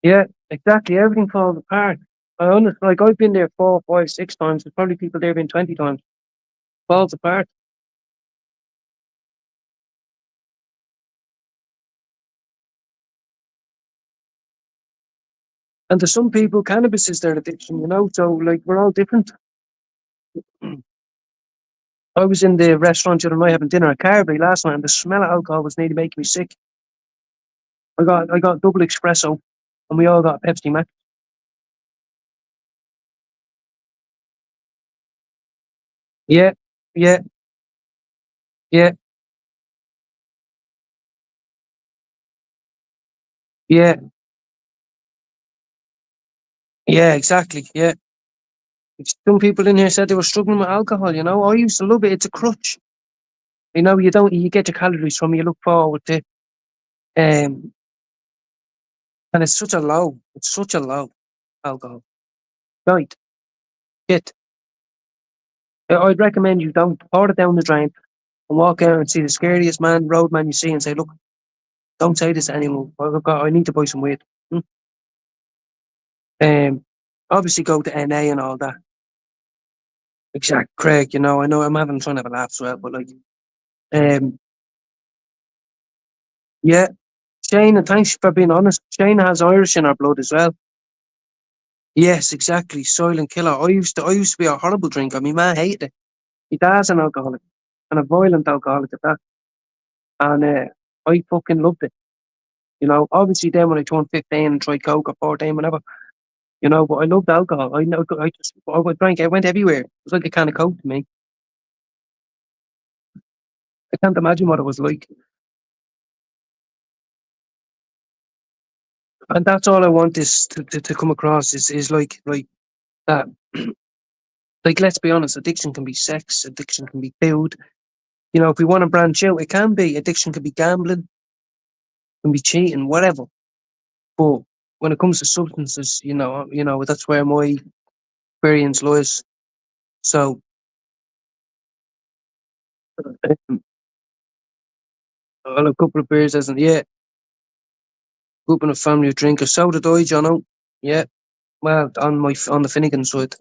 Yeah, exactly. Everything falls apart. I honestly, like I've been there 4 5 6 times. There's probably people there been 20 times. Falls apart. And to some people, cannabis is their addiction, So, like, we're all different. I was in the restaurant the other night having dinner at Carberry last night, and the smell of alcohol was nearly making me sick. I got double espresso, and we all got a Pepsi Max. Yeah, yeah, yeah, yeah, yeah, exactly. Yeah. Some people in here said they were struggling with alcohol, you know. I used to love it. It's a crutch. You know, you get your calories from it, you look forward to. Um, and it's such a low alcohol. Right. Shit. I'd recommend you don't pour it down the drain and walk out and see the scariest road man you see and say, look, don't say this to anyone. I need to buy some weed. Hmm? Obviously go to NA and all that. Exact, Craig, you know I'm having trying to have a laugh as well, but like, um, yeah, Shane, and thanks for being honest. Shane has Irish in our blood as well. Yes, exactly. Silent killer. I used to be a horrible drinker. My man hated it. My dad's an alcoholic and a violent alcoholic at that. And I fucking loved it. You know, obviously then when I turned 15 and tried coke or 14, whatever, you know, but I loved alcohol. I drank, I went everywhere. It was like a can of coke to me. I can't imagine what it was like. And that's all I want is to come across is like that. Like, let's be honest, addiction can be sex, addiction can be food. You know, if we want to branch out, it can be. Addiction can be gambling, can be cheating, whatever. But when it comes to substances, that's where my experience lies. So, um, well, a couple of beers isn't, yeah, grew up in a family of drinkers. So did I, Jono. Yeah, well, on the Finnegan side,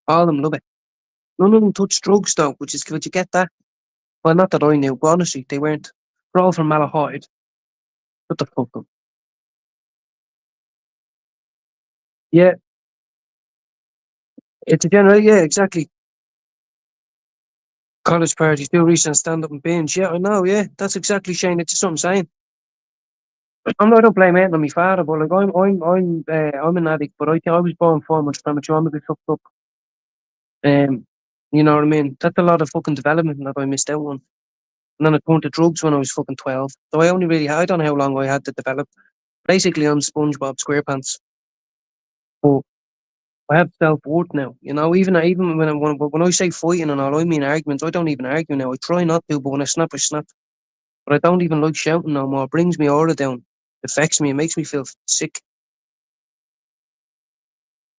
all of them love it. None of them touch drugs though, which is good. You get that? Well, not that I knew, but honestly, they weren't. They're all from Malahide. What the fuck up? Yeah, it's a general. Yeah, exactly. College parties, do recent stand up and binge. Yeah, I know. Yeah, that's exactly Shane. It's just what I'm saying. I don't blame it on my father, but like I'm an addict, but I think I was born 4 months premature. I'm a bit fucked up. Um, you know what I mean? That's a lot of fucking development that I missed out on. And then I turned to drugs when I was fucking 12. So I don't know how long I had to develop. Basically, I'm SpongeBob SquarePants. But I have self worth now. You know, even when I say fighting and all, I mean arguments. I don't even argue now. I try not to, but when I snap, I snap. But I don't even like shouting no more. It brings me aura down. It affects me. It makes me feel sick.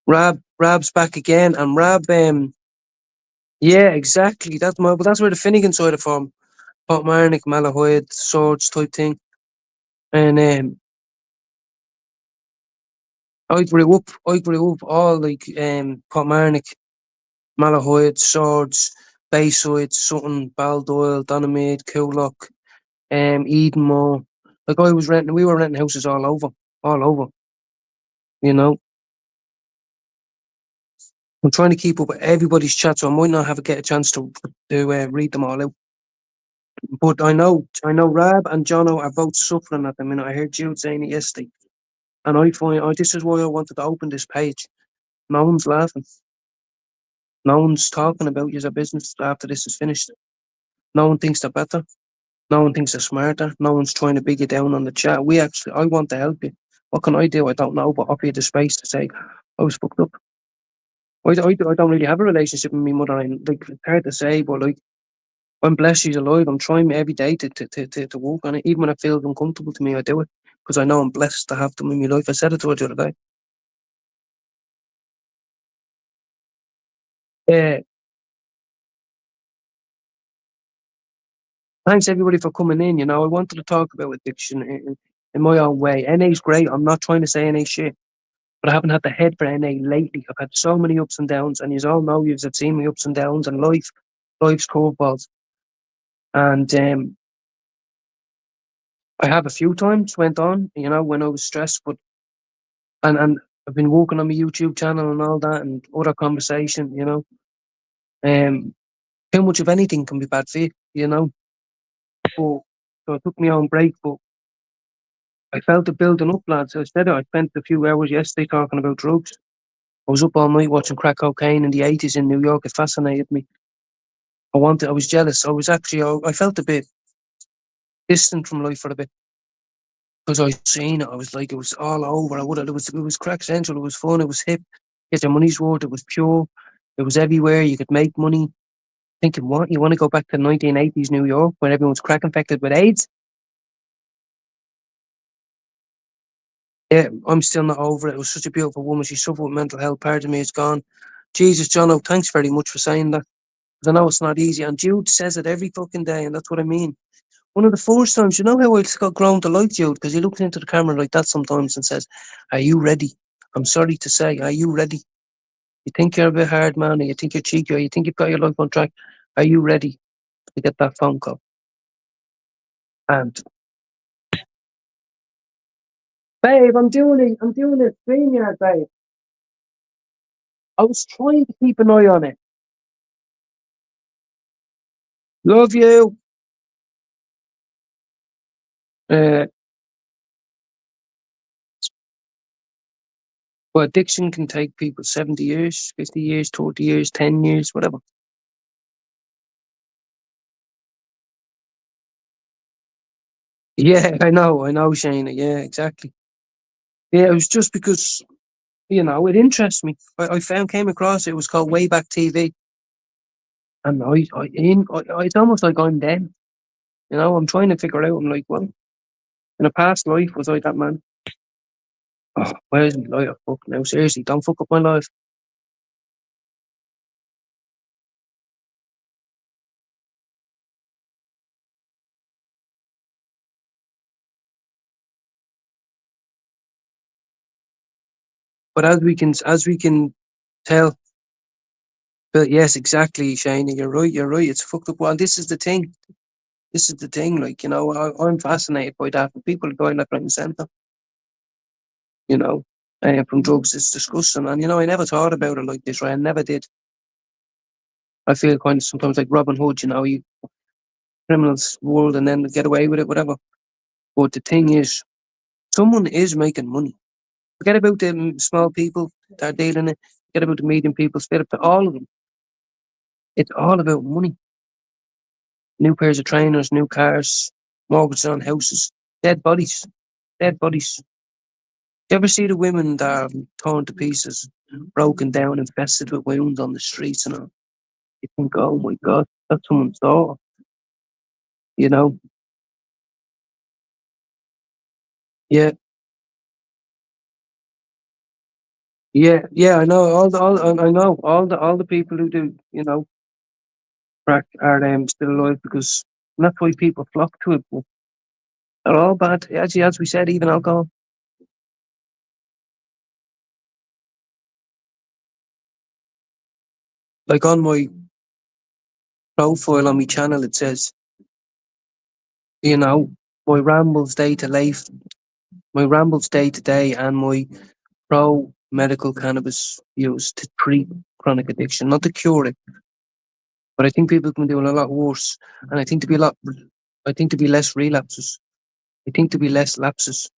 Rab's back again, and Rab, yeah, exactly. That's where the Finnegan side of from. Potmarnock, Malahide, swords type thing. And I grew up all like Potmarnock, Malahide, swords, Bayside, Sutton, Baldoyle, Donaghmede, Coolock, Edenmore. Like we were renting houses all over. You know, I'm trying to keep up with everybody's chat, so I might not get a chance to read them all out. But I know Rab and Jono are both suffering at the minute. I heard Jude saying it yesterday, and this is why I wanted to open this page. No one's laughing. No one's talking about your business after this is finished. No one thinks they're better. No one thinks they're smarter. No one's trying to big you down on the chat. I want to help you. What can I do? I don't know, but offer you the space to say I was fucked up. I don't really have a relationship with my mother. Like, it's hard to say, but like, I'm blessed she's alive. I'm trying every day to work on it. Even when it feels uncomfortable to me, I do it because I know I'm blessed to have them in my life. I said it to her the other day. Uh, Thanks everybody for coming in. You know, I wanted to talk about addiction in my own way. NA's great. I'm not trying to say NA shit, but I haven't had the head for NA lately. I've had so many ups and downs, and you all know you've seen me ups and downs and life's curveballs. And I have a few times went on, you know, when I was stressed, but and I've been working on my YouTube channel and all that and other conversation, you know. Um, too much of anything can be bad for you, you know. But so I took my own break, but I felt it building up, lads. I said it. I spent a few hours yesterday talking about drugs. I was up all night watching crack cocaine in the 80s in New York. It fascinated me. I was jealous. I was actually, I felt a bit distant from life for a bit because I seen it. I was like, it was all over. It was crack central. It was fun. It was hip. Get your money's worth. It was pure. It was everywhere. You could make money. Thinking, what? You want to go back to 1980s New York when everyone's crack infected with AIDS? Yeah, I'm still not over it. It was such a beautiful woman. She suffered with mental health. Part of me is gone. Jesus, Jono, thanks very much for saying that. 'Cause I know it's not easy. And Jude says it every fucking day, and that's what I mean. One of the first times, you know how I got grown to like Jude? Because he looks into the camera like that sometimes and says, "Are you ready? I'm sorry to say, are you ready? You think you're a bit hard, man, or you think you're cheeky, or you think you've got your life on track. Are you ready to get that phone call?" And, babe, I'm doing it. StreamYard, babe. I was trying to keep an eye on it. Love you. Uh, but addiction can take people 70 years, 50 years, 30 years, 10 years, whatever. Yeah, I know, Shayna. Yeah, exactly. Yeah, it was just because, it interests me. Came across it. It was called Wayback TV. And it's almost like I'm them. I'm trying to figure out. I'm like, well, in a past life, was I that man? Oh, where's my life? Fuck now, seriously, don't fuck up my life. But as we can tell, but yes, exactly, Shane. You're right. You're right. It's fucked up. Well, this is the thing. This is the thing. Like, I'm fascinated by that. But people are going left, right, and centre. You know, from drugs, it's disgusting. And I never thought about it like this. Right, I never did. I feel kind of sometimes like Robin Hood. You criminals world, and then get away with it, whatever. But the thing is, someone is making money. Forget about the small people that are dealing it. Forget about the medium people. Forget about all of them. It's all about money. New pairs of trainers, new cars, mortgages on houses, dead bodies, dead bodies. Do you ever see the women that are torn to pieces, broken down, infested with wounds on the streets and all? You think, oh my God, that's someone's daughter, you know? Yeah, yeah. I know I know all the people who do, crack are still alive because and that's why people flock to it. But they're all bad. As we said, even alcohol. Like on my profile on my channel, it says, you know, my rambles day to life, my rambles day to day, and my pro medical cannabis use to treat chronic addiction, not to cure it. But I think people can do a lot worse, and I think to be less relapses. I think to be less lapses.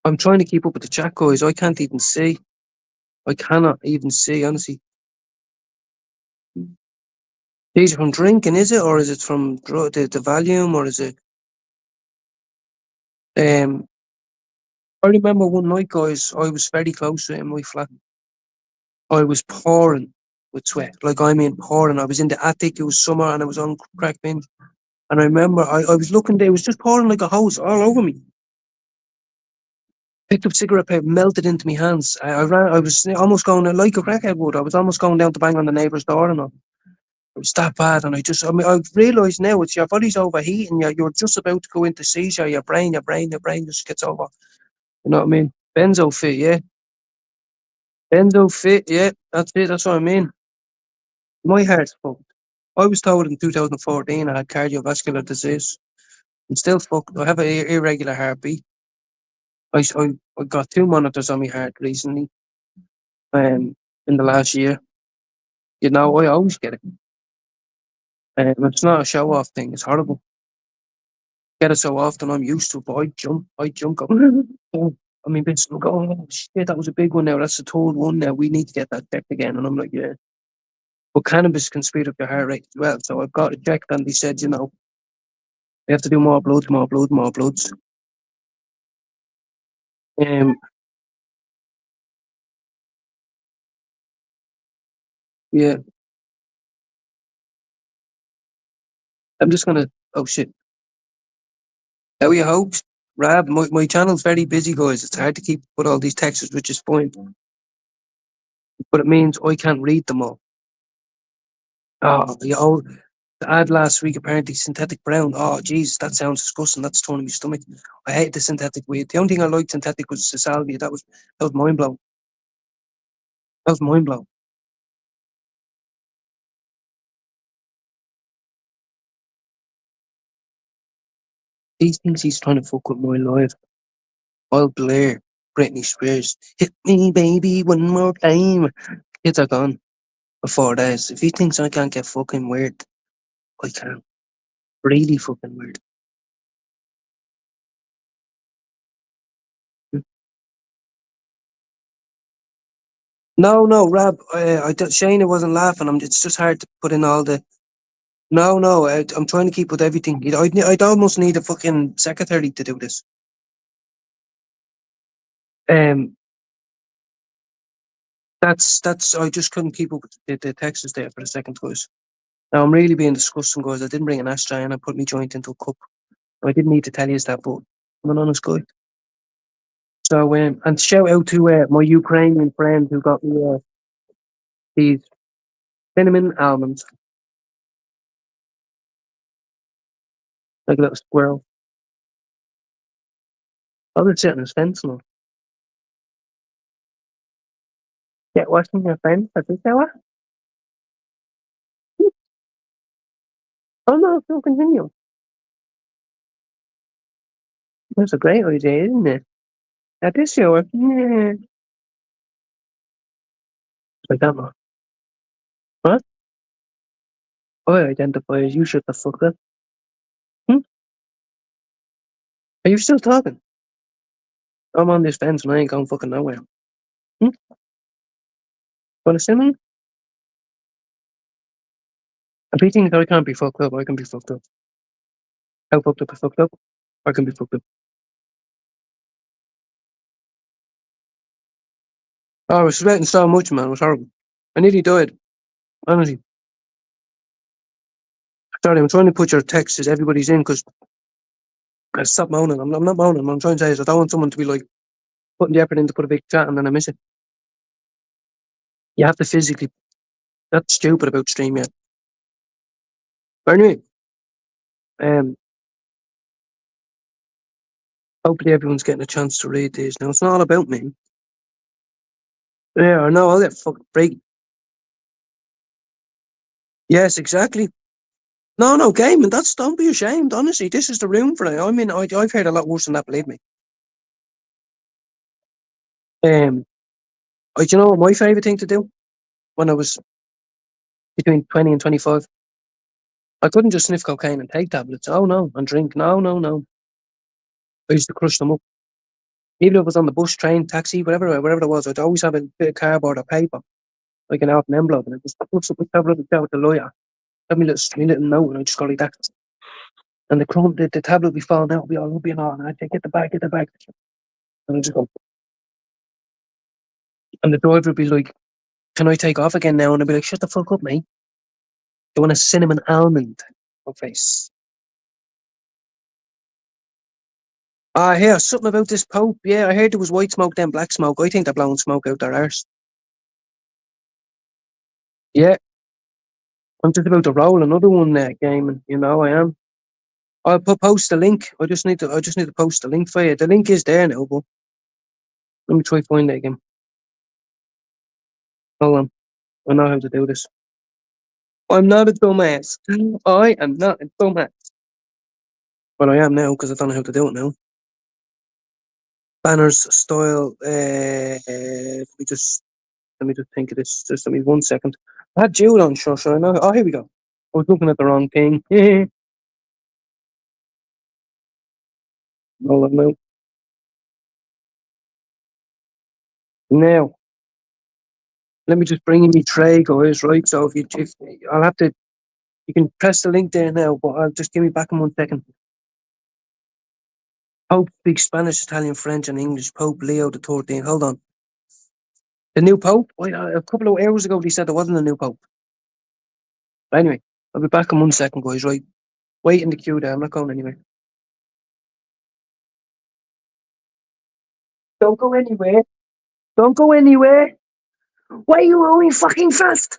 I'm trying to keep up with the chat, guys. I can't even see. I cannot even see, honestly. These are from drinking, is it, or is it from the volume, or is it? Um, I remember one night, guys. I was very close to it in my flat. I was pouring with sweat, like I mean pouring. I was in the attic. It was summer, and I was on crack binge. And I remember I was looking there. It was just pouring like a hose all over me. Picked up cigarette paper, melted into my hands. I ran. I was almost going like a crackhead would. I was almost going down to bang on the neighbour's door and all. It was that bad, and I realise now it's your body's overheating. You're just about to go into seizure. Your brain just gets over. You know what I mean? Benzo fit, yeah. Benzo fit, yeah. That's it. That's what I mean. My heart's fucked. I was told in 2014 I had cardiovascular disease. I'm still fucked. I have an irregular heartbeat. I got two monitors on my heart recently. In the last year. I always get it. It's not a show off thing. It's horrible. get it so often, I'm used to it, but I jump, go, oh, I mean, bitch, I'm going, oh, shit, that was a big one now. That's the third one now. We need to get that checked again. And I'm like, yeah. But cannabis can speed up your heart rate as well. So I've got it checked, and they said, they have to do more bloods, more blood, more bloods. Um, yeah, I'm just gonna, oh shit. How are your hopes? Rab, my channel's very busy, guys. It's hard to keep with all these texts, which is fine. But it means I can't read them all. Oh, the ad last week, apparently synthetic brown. Oh, Jesus, that sounds disgusting. That's turning my stomach. I hate the synthetic weed. The only thing I liked synthetic was the salvia. That was mind blowing. That was mind blowing. He thinks he's trying to fuck with my life. I'll Blair, Britney Spears. Hit me, baby, one more time. Kids are gone before this. If he thinks I can't get fucking weird, I can. Really fucking weird. No, no, Rab. Shayna wasn't laughing. It's just hard to put in all the. No, no. I'm trying to keep with everything. I'd almost need a fucking secretary to do this. Um, that's. I just couldn't keep up with the texts there for the second, guys. Now I'm really being disgusting, guys. I didn't bring an ashtray and I put my joint into a cup. I didn't need to tell you that, but I'm an honest guy. So, and shout out to my Ukrainian friend who got me these cinnamon almonds, like a little squirrel. I was sitting on his fence now. Get watching your friends at this hour? Oh no, still continue. That's a great idea, isn't it? At this hour, yeah. Like that, man. What? I identify as you shut the fuck up. Hmm? Are you still talking? I'm on this fence and I ain't going fucking nowhere. Hmm? Wanna see me? If he thinks I can't be fucked up, I can be fucked up. How fucked up is fucked up? I can be fucked up. Oh, I was sweating so much, man. It was horrible. I nearly died. Honestly. Sorry, I'm trying to put your text as everybody's in because stop moaning. I'm not moaning. What I'm trying to say is I don't want someone to be like putting the effort in to put a big chat and then I miss it. You have to physically. That's stupid about StreamYard. But anyway, um, hopefully everyone's getting a chance to read these. Now, it's not all about me. Yeah, I know. I'll get fucking break. Yes, exactly. No, no, gaming. Don't be ashamed. Honestly, this is the room for it. I mean, I've heard a lot worse than that. Believe me. Um, you know what my favorite thing to do when I was between 20 and 25? I couldn't just sniff cocaine and take tablets. Oh no, and drink. No, no, no. I used to crush them up. Even if it was on the bus, train, taxi, whatever it was, I'd always have a bit of cardboard or paper, like an open envelope, and I just put some tablet down with the lawyer. Have me little note, and I just go like that. And the tablet would be falling out, would be all up and all, and I'd say, get the bag. And I just go, and the driver would be like, can I take off again now? And I'd be like, shut the fuck up, mate. You want a cinnamon almond? Oh, face. Ah, here, something about this Pope. Yeah, I heard there was white smoke, then black smoke. I think they're blowing smoke out their arse. Yeah, I'm just about to roll another one gaming. I am. I'll post the link. I just need to post the link for you. The link is there now, but let me try find it again. Hold on. I know how to do this. I'm not a dumbass. I am not a dumbass. But I am now because I don't know how to do it now. Banners, style. Let me just think of this. Just give me 1 second. I had Jude on, sure. I know. Oh, here we go. I was looking at the wrong thing. Hold on now. Now, let me just bring in my tray, guys, right? So if I'll have to, you can press the link there now, but I'll just give me back in 1 second. Pope speaks Spanish, Italian, French, and English. Pope Leo the 13th. Hold on. The new Pope? Wait, a couple of hours ago, they said there wasn't a new Pope. But anyway, I'll be back in 1 second, guys, right? Wait in the queue there. I'm not going anywhere. Don't go anywhere. Don't go anywhere. Why are you going fucking fast?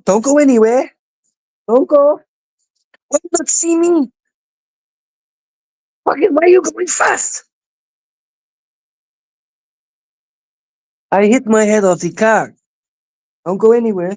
Don't go anywhere. Don't go. Why you not see me? Fucking, why are you going fast? I hit my head off the car. Don't go anywhere.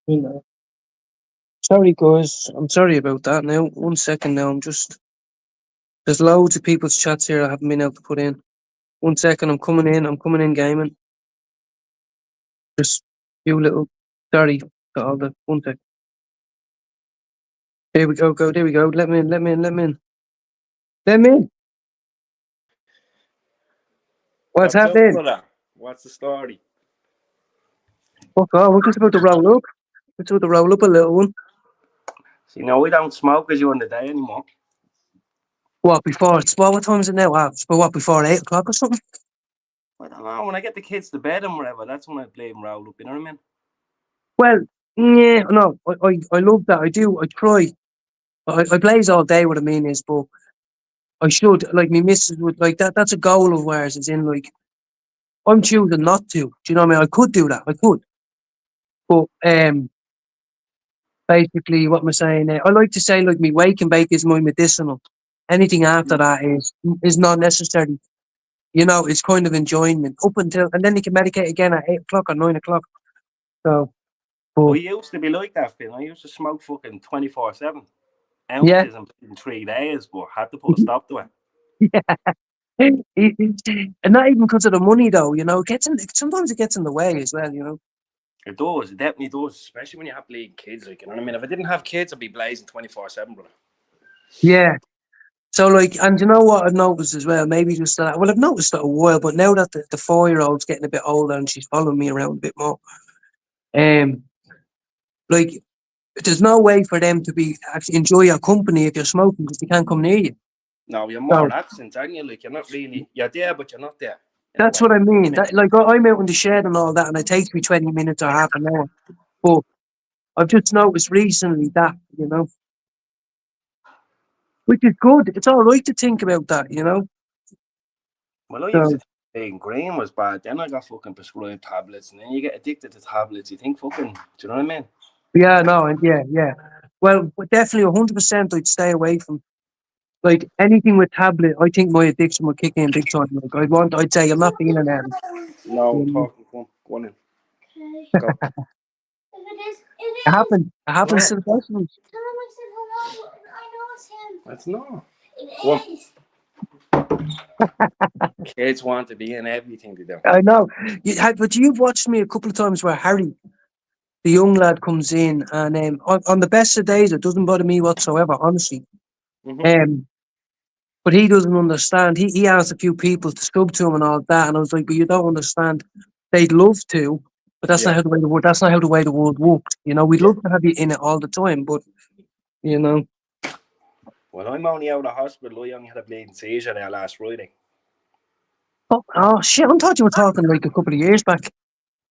You know. Sorry, guys. I'm sorry about that. Now, 1 second. Now, there's loads of people's chats here I haven't been able to put in. 1 second. I'm coming in. I'm coming in gaming. Just few little. Sorry to all the 1 second. There we go. There we go. Let me in. Let me in. Let me in. Let me in. What's What's up, happening? brother? What's the story? Fuck off. We're just about to roll up. We're just about to roll up a little one. See, no, we don't smoke as you on the day anymore. What, before? What time is it now? What, before 8 o'clock or something? I don't know. When I get the kids to bed and whatever, that's when I play and roll up. You know what I mean? Well, yeah, no. I love that. I do. I try. I plays all day, what I mean is, but I should. Like, me missus would, like, that's a goal of ours, is in, like, I'm choosing not to. Do you know what I mean? I could do that. I could. But, basically, what am I saying? I like to say, like, me wake and bake is my medicinal. Anything after that is not necessary. You know, it's kind of enjoyment up until, and then you can medicate again at 8 o'clock or 9 o'clock. So, I but used to be like that, Finn. I used to smoke fucking 24/7 yeah, ounces in 3 days, but had to put a stop to it. yeah. And not even because of the money, though. You know, sometimes it gets in the way as well. You know. It does. It definitely does. Especially when you have bleeding kids. Like, you know what I mean? If I didn't have kids, I'd be blazing 24/7, brother. Yeah. So, like, and you know what I've noticed as well? Maybe just that. Well, I've noticed that a while, but now that the 4-year-old's getting a bit older and she's following me around a bit more, um, like, there's no way for them to be actually enjoy your company if you're smoking because they can't come near you. No, you're So more absent, aren't you? Like, you're not really. You're there, but you're not there. In a that's way. what I You know what mean. I mean? That, like, I'm out in the shed and all that, and it takes me 20 minutes or half an hour. But I've just noticed recently that, you know, which is good. It's all right to think about that, you know. Well, I used to So think being green was bad. Then I got fucking prescribed tablets, and then you get addicted to tablets. You think fucking, do you know what I mean? yeah, no, and yeah. Well, definitely 100%. I'd stay away from like anything with tablet. I think my addiction would kick in big time. Like I'd say I'm not feeling them. No, You I'm know? talking. Go on in. Go. It happens. It happens What? to the best of us. Tell him I said hello. I know it's him. That's not. It is. Kids want to be in everything they do. I know. But you've watched me a couple of times where Harry, the young lad, comes in, and on the best of days, it doesn't bother me whatsoever, honestly. Mm-hmm. Um, but he doesn't understand. He asked a few people to sub to him and all that, and I was like, "But you don't understand. They'd love to, but that's not Yeah. how the way the world. That's not how the way the world works. You know, we'd Yeah. love to have you in it all the time, but you know." Well, I'm only out of hospital. I only had a bleeding seizure there last Friday. Oh shit! I thought you were talking like a couple of years back.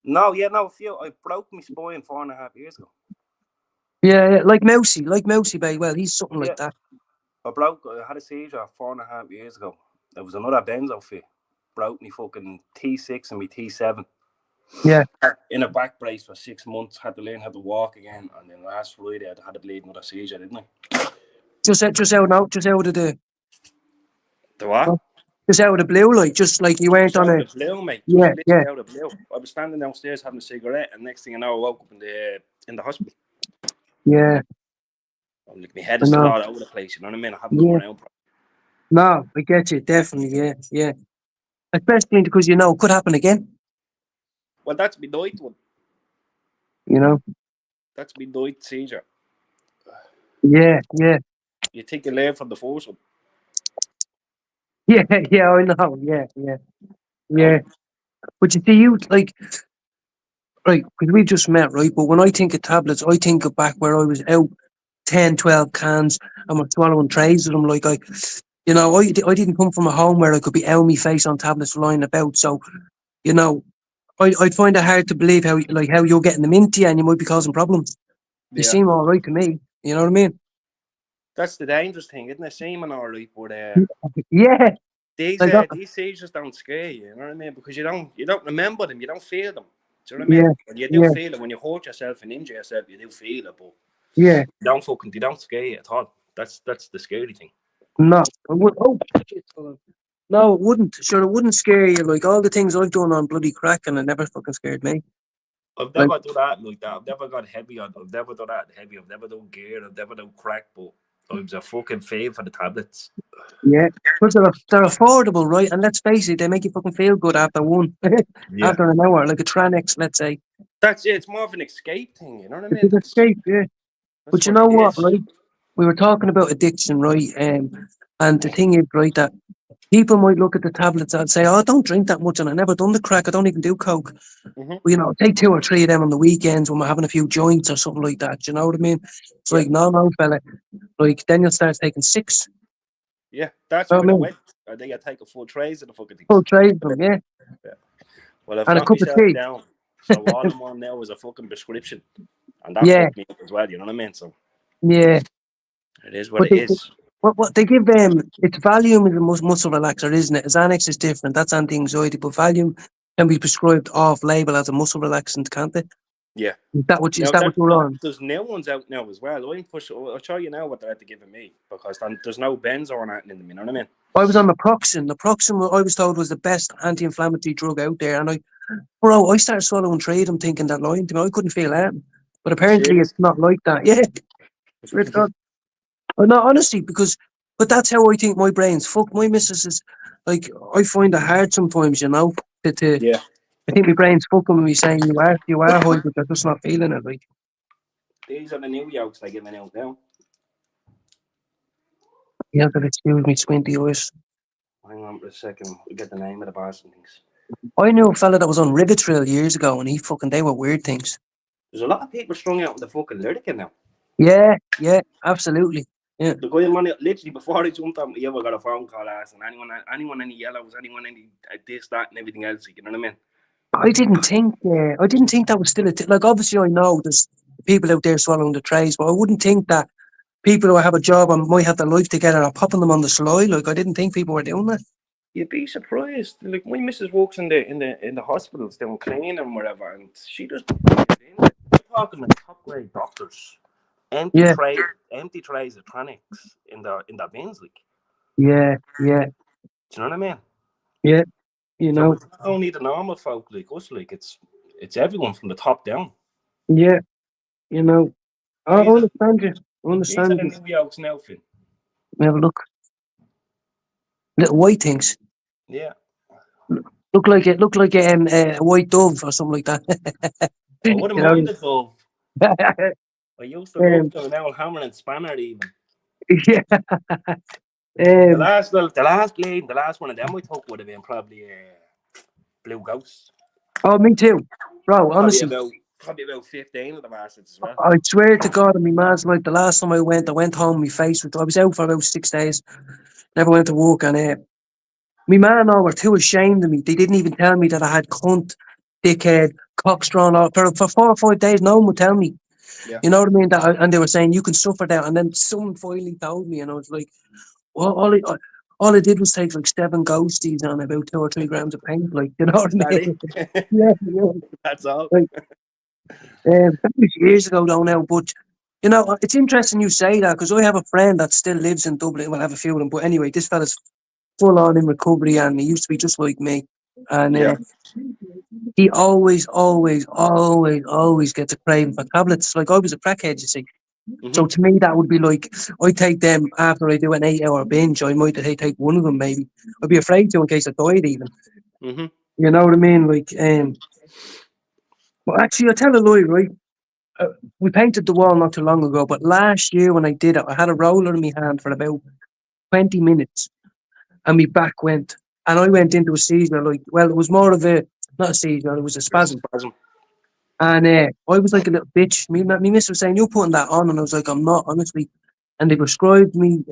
No, yeah, no, few. I broke my spine 4.5 years ago. Yeah, like Mousy Bay. Well, he's something like Yeah. that. I had a seizure 4.5 years ago. There was another benzo fit. Broke me fucking T6 and me T7. Yeah, In a back brace for 6 months. Had to learn how to walk again. And then last Friday, I had a bleed another seizure, didn't I? just out of the, The what? just out of the blue, like just like you weren't Just on out a. of the blue, mate. Just Yeah, yeah, literally out of the blue. I was standing downstairs having a cigarette, and next thing you know, I woke up in the hospital. yeah. Like, my head I is still know. all over the place. You know what I mean? I haven't come Yeah, around. no, I get you definitely. Yeah, yeah. Especially because you know it could happen again. Well, that's my night one. You know. That's my night seizure. Yeah, yeah, You think you learn from the first one? yeah, yeah. I know. Yeah, yeah, No. yeah. But you see, you like right because we just met, right? But when I think of tablets, I think of back where I was out 10, 12 cans and we're swallowing trays of them. Like you know, I didn't come from a home where I could be out my face on tablets lying about. So, you know, I'd find it hard to believe how you're getting them into you and you might be causing problems. You Yeah. seem all right to me. You know what I mean? That's the dangerous thing, isn't it? Seeming all right, but Yeah. these Like, these seizures don't scare you. You know what I mean? Because you don't remember them. You don't feel them. Do you know what I yeah, mean? When you do yeah, feel it, when you hurt yourself and injure yourself, you do feel it, but yeah. they don't scare you at all. That's the scary thing. No. Oh, shit. Hold on. No, it wouldn't. Sure, it wouldn't scare you. Like all the things I've done on bloody crack and it never fucking scared me. I've Like, never done that like that. I've never got heavy on. I've never done that heavy. I've never done gear. I've never done crack. But I was a fucking fave for the tablets. yeah, because they're affordable, right? And let's face it, they make you fucking feel good after one, Yeah, after an hour, like a Tranex, let's say. that's it. It's more of an escape thing. You know what I It's mean? an escape, yeah. That's But you what know it what, is. right? We were talking about addiction, right? And the thing is, right, that people might look at the tablets and say, "Oh, I don't drink that much, and I never done the crack. I don't even do coke." Hmm. Well, take 2 or 3 of them on the weekends when we're having a few joints or something like that. You know what I mean? It's Yeah, like, no, fella. Like, then you'll start taking 6. yeah. That's You know where what I I mean? went. I think I take a full trays of the fucking Full things. trade of them, yeah. Yeah. Well, I've And a got cup of myself tea. down. So all I'm on now is a fucking prescription, and that Yeah, fucked me up as well. You know what I mean? So yeah. it is what But it is. what they give them, it's Valium is a muscle relaxer, isn't it? Xanax is different. That's anti-anxiety, but Valium can be prescribed off label as a muscle relaxant, can't it? Yeah. Is Now that what you're on? there's new ones out now as well. I'll show you now what they're at to giving me because there's no benzo or anything in them. You know what I mean? I was on naproxen. Naproxen, I was told, was the best anti-inflammatory drug out there, and I started swallowing 3 of them, thinking that lying to me. I couldn't feel that, but apparently it's Serious. not like that. Yeah, swear to God. No, honestly, but that's how I think my brain's fucked. My missus is like, I find it hard sometimes, to Yeah. I think my brain's fucking with me saying you are high, but you're just not feeling it. Like, These are the new yolks they give me out now. you have to excuse me, squinty eyes. Hang on for a second. We'll get the name of the bars and things. I knew a fella that was on Rivotril years ago, and they were weird things. There's a lot of people strung out with the fucking lyric now. Yeah, absolutely. Yeah. The guy money literally before I jumped on, you ever got a phone call asking anyone any yellows, anyone any this, that, and everything else. You know what I mean? I didn't think that was still like, obviously I know there's people out there swallowing the trays, but I wouldn't think that people who have a job and might have their life together are popping them on the sly. Like, I didn't think people were doing that. You'd be surprised. Like my missus works in the hospitals doing cleaning and whatever, and she just we're talking to top grade doctors. Empty Yeah, trays, empty trays of Tronics in the bins, like. yeah, Do you know what I mean? yeah. So it's not only the normal folk like us, like it's everyone from the top down. Yeah, you know. I These are understand you. I these are understand the you. new yolks now, Finn. Let me have a look. Little white things. Yeah. Look like a white dove or something like that. I wouldn't you mind know. it though. I used to love um, going out hammer and spanner even. yeah. The Um, last well, the last one of them I took would have been probably Blue Ghost. oh, me too, bro. Probably Honestly, about probably about 15 of the bastards as well. I swear to God, and my man's like, the last time I went home. My face was. I was out for about 6 days. Never went to work, and my man and all were too ashamed of me. They didn't even tell me that I had cunt, dickhead, cockstrawn. For 4 or 5 days, no one would tell me. Yeah. You know what I mean? And they were saying you can suffer that. And then someone finally told me, and I was like, well, all I did was take like 7 ghosties on about 2 or 3 grams of paint. Like, you know what Is I that mean? it? Yeah. That's all. Like, that was years ago though now. But it's interesting you say that, because I have a friend that still lives in Dublin. Well, I have a few of them, but anyway, this fella's full on in recovery, and he used to be just like me. And Yeah. he always gets a craving for tablets. Like, I was a crackhead, you see. Hmm. So to me, that would be like, I take them after I do an 8-hour binge. I might take one of them, maybe. I'd be afraid to in case I died even. Hmm. You know what I mean? Like, well, actually, I'll tell a lie, right? We painted the wall not too long ago, but last year when I did it, I had a roller in my hand for about 20 minutes, and my back went. And I went into a seizure. Like, well, it was more of not a seizure, it was a It's a spasm. spasm. And I was like a little bitch. Me miss was saying, "You're putting that on," and I was like, "I'm not, honestly." And they prescribed me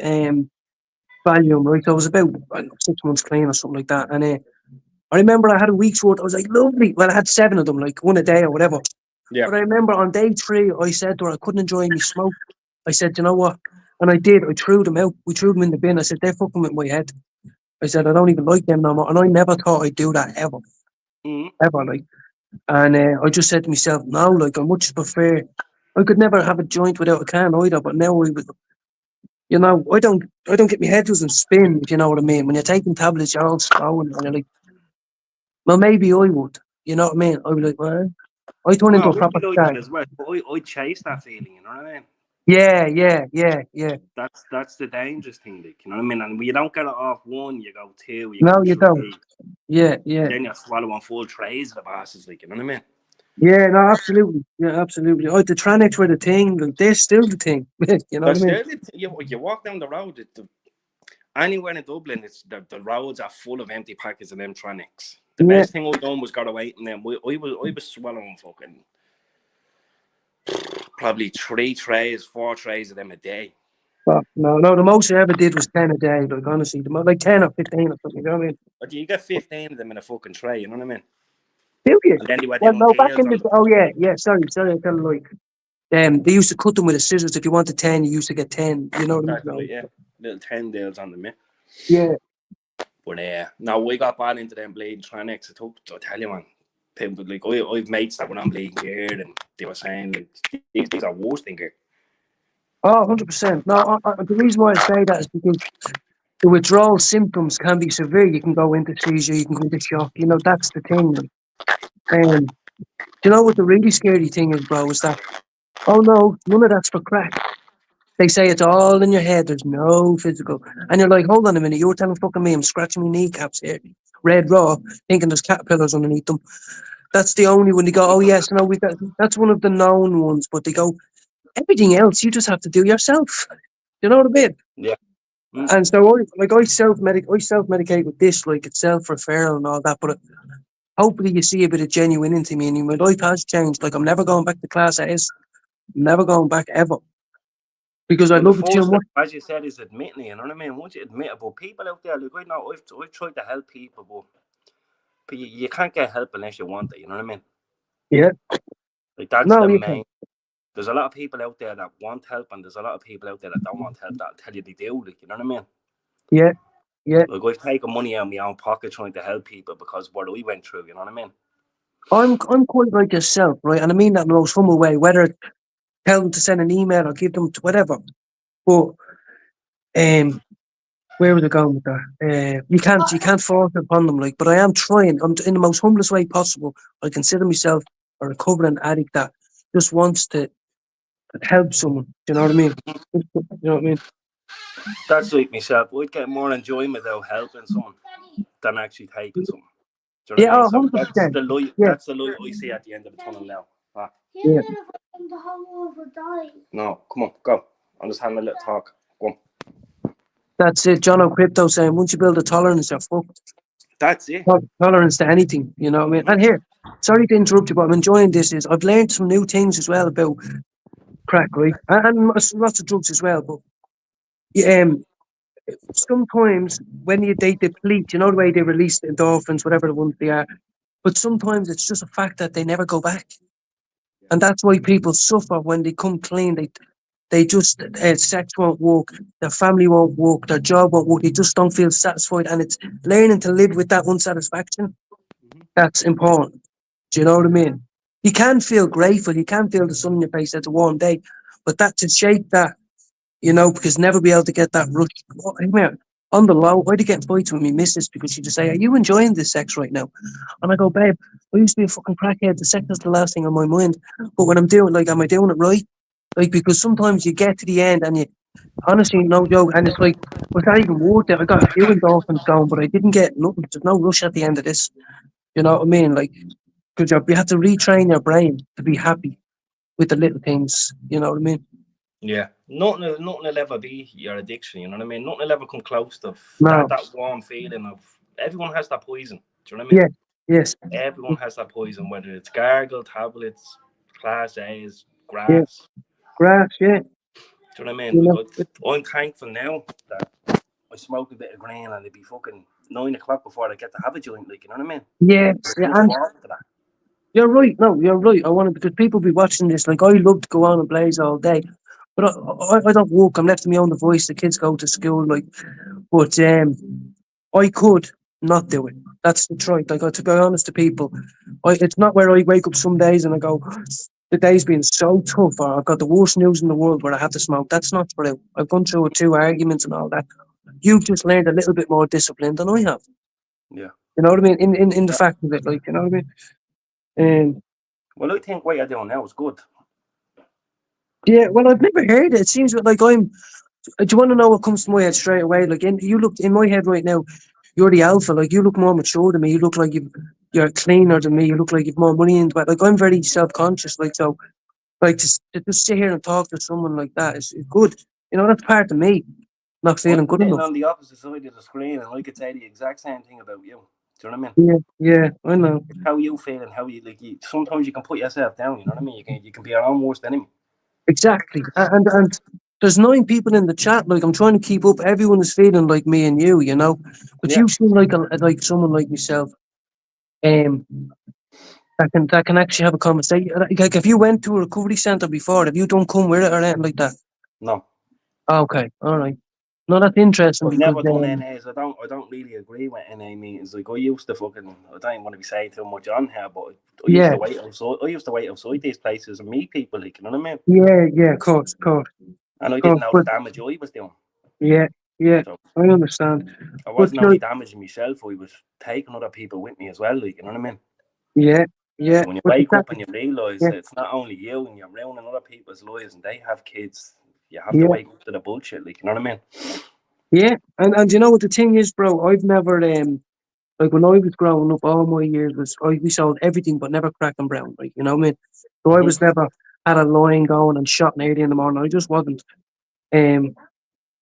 Valium, right? So I was about, I don't know, 6 months clean or something like that. And I remember I had a week's worth. I was like, lovely. Well, I had 7 of them, like one a day or whatever. Yeah. But I remember on day 3, I said to her, I couldn't enjoy me smoke. I said, you know what? And I did. I threw them out. We threw them in the bin. I said, they're fucking with my head. I said, I don't even like them no more. And I never thought I'd do that ever, Hmm. ever. Like, and I just said to myself, no, like, I much prefer. I could never have a joint without a can either. But now I would, I don't get my head doesn't spin, if you know what I mean. When you're taking tablets, you're all scrolling, and you're like, well, maybe I would. You know what I mean? I'd be like, well. I turn into No, a it would proper be like that stag. as well. But I chase that feeling, you know what I mean? Yeah, yeah, yeah, yeah. That's the dangerous thing, like, you know what I mean? And when you don't get it off one, you go two, you No, go you don't. three, Yeah, yeah. then you're swallowing full trays of the bastards, like, you know what I mean? Yeah, no, absolutely. Yeah, absolutely. Oh, the Tranix were the thing. Like, they're still the thing. You know what I That's mean? the you walk down the road, anywhere in Dublin, it's the roads are full of empty packets of them Tronics. The Yeah. best thing I done was got away from them. I was swallowing fucking probably 3 trays, 4 trays of them a day. Fuck, no, no. The most I ever did was 10 a day. Like, honestly, like 10 or 15 or something. You know what I mean? But you get 15 of them in a fucking tray, you know what I mean? Do you? And then you were Well, doing no, back deals in on the. Oh, yeah, yeah. Sorry. I tell you, like, they used to cut them with the scissors. If you wanted 10, you used to get 10. You know what I mean? that, right, yeah, little 10 deals on them, yeah. Yeah. But now we got bad into them bleeding Tronics. I tell you, man, people like I've mates that were on bleeding gear, and they were saying like these are worse than gear. Oh, 100%. No, the reason why I say that is because the withdrawal symptoms can be severe. You can go into seizure, you can go into shock. You know, that's the thing. Like, do you know what the really scary thing is, bro? Is that, oh no, none of that's for crack. They say it's all in your head. There's no physical. And you're like, hold on a minute. You were telling fucking me I'm scratching my kneecaps here, red raw, thinking there's caterpillars underneath them. That's the only one. They go, oh yes, no, we got. That's one of the known ones. But they go, everything else you just have to do yourself. You know what I mean? Yeah. And so, I self medicate with this, like it's self referral and all that. But hopefully, you see a bit of genuine into me, and my life has changed. Like I'm never going back to class A's. I'm never going back ever because I Well, the love it too first step, much. as you said, is admitting it. You know what I mean? Once you admit it, but people out there, like I know, I've tried to help people, but you can't get help unless you want it. You know what I mean? Yeah, Like that's no, the you main. can. There's a lot of people out there that want help, and there's a lot of people out there that don't want help. That tell you they do. Like, you know what I mean? Yeah, yeah. Like I've taken money out of my own pocket trying to help people because what we went through. You know what I mean? I'm quite like yourself, right? And I mean that in the most humble way. Whether tell them to send an email or give them to whatever. But where was I going with that? You can't force it upon them, like. But I am trying. I'm in the most humblest way possible. I consider myself a recovering addict that just wants to help someone. Do you know what I mean? You know what I mean? That's like myself. I'd get more enjoyment out helping someone than actually taking something. Do you know what Yeah, I mean? oh, So 100%. That's Yeah, the light I see at the end of the tunnel now. Ah. yeah. No, come on, go. I'm just having a little talk. Go on. That's it. John O'Crypto saying once you build a tolerance, you're fucked. That's it. Tolerance to anything. You know what I mean? And here, sorry to interrupt you, but I'm enjoying this. Is I've learned some new things as well about crack, right? And lots of drugs as well. But yeah, sometimes when they deplete, you know the way they release the endorphins, whatever the ones they are. But sometimes it's just a fact that they never go back, and that's why people suffer when they come clean. They just sex won't work, their family won't work, their job won't work. They just don't feel satisfied, and it's learning to live with that unsatisfaction that's important. Do you know what I mean? You can feel grateful, you can feel the sun in your face. It's a warm day, but that to shake that, because never be able to get that rush. Oh, hey, man, on the low, I'd get fights with me missus because she'd just say, "Are you enjoying this sex right now?" And I go, "Babe, I used to be a fucking crackhead. The sex is the last thing on my mind. But when I'm doing, like, am I doing it right? Like, because sometimes you get to the end and you, honestly, no joke, and it's like, was that even worth it? I got a few endorphins going, but I didn't get nothing. There's no rush at the end of this. You know what I mean? Like, because you have to retrain your brain to be happy with the little things. You know what I mean? Yeah. Nothing will ever be your addiction, you know what I mean? Nothing will ever come close to No. that warm feeling of everyone has that poison. Do you know what I mean? Yeah. Yes. Everyone has that poison, whether it's gargle, tablets, class A's, Yeah. grass. Grass. Yeah. Do you know what I mean? You know. Like, I'm thankful now that I smoke a bit of green and it'd be fucking 9 o'clock before I get to have a joint, like, you know what I mean? Yes. Yeah. Look And forward to that. you're right. No, you're right. I want to because people be watching this. Like I love to go on and blaze all day, but I don't work. I'm left to my own device. The kids go to school. Like, but I could not do it. That's the truth. Like, to be honest to people, it's not where I wake up some days and I go, the day's been so tough, or I've got the worst news in the world where I have to smoke. That's not true. I've gone through 2 arguments and all that. You've just learned a little bit more discipline than I have. Yeah. You know what I mean? In the fact of it, like, you know what I mean? Well, I think what you're doing now is good. Yeah, well, I've never heard it. It seems like I'm. Do you want to know what comes to my head straight away? Like, you look in my head right now. You're the alpha. Like, you look more mature than me. You look like you're cleaner than me. You look like you've more money into it. Like, I'm very self conscious. Like, so, like to just sit here and talk to someone like that is good. You know, that's part of me not I'm feeling good sitting enough. on the opposite side of the screen, and I could say the exact same thing about you. Do you know what I mean? Yeah, yeah, I know. It's how you feel and how you like. Sometimes you can put yourself down. You know what I mean? You can be your own worst enemy. Exactly. And there's 9 people in the chat. Like, I'm trying to keep up. Everyone is feeling like me and you. You know, but Yeah. you seem like someone like myself. Um, that can actually have a conversation. Like, if you went to a recovery centre before, have you done come with it or anything like that? No. Okay, all right. No, that's interesting I've because never done NAs. I don't really agree with NA meetings. Like I used to fucking. I don't even want to be saying too much on here, but I used yeah, to wait outside. I used to wait outside these places and meet people. Like, you know what I mean? yeah, And I of course, didn't know the but damage I was doing. yeah, yeah, So I understand. I But wasn't only damaging myself. I was taking other people with me as well. Like, you know what I mean? yeah, yeah, So when you but wake that, up and you realise yeah, that it's not only you and you're ruining other people's lives and they have kids, you have to yeah, wake up to the bullshit. Like, you know what I mean? yeah, and you know what the thing is, bro? I've never like when I was growing up, all my years we sold everything but never crack and brown, like, you know what I mean? So I was Mm-hmm. never had a line going and shot an 80 in the morning. I just wasn't. Um,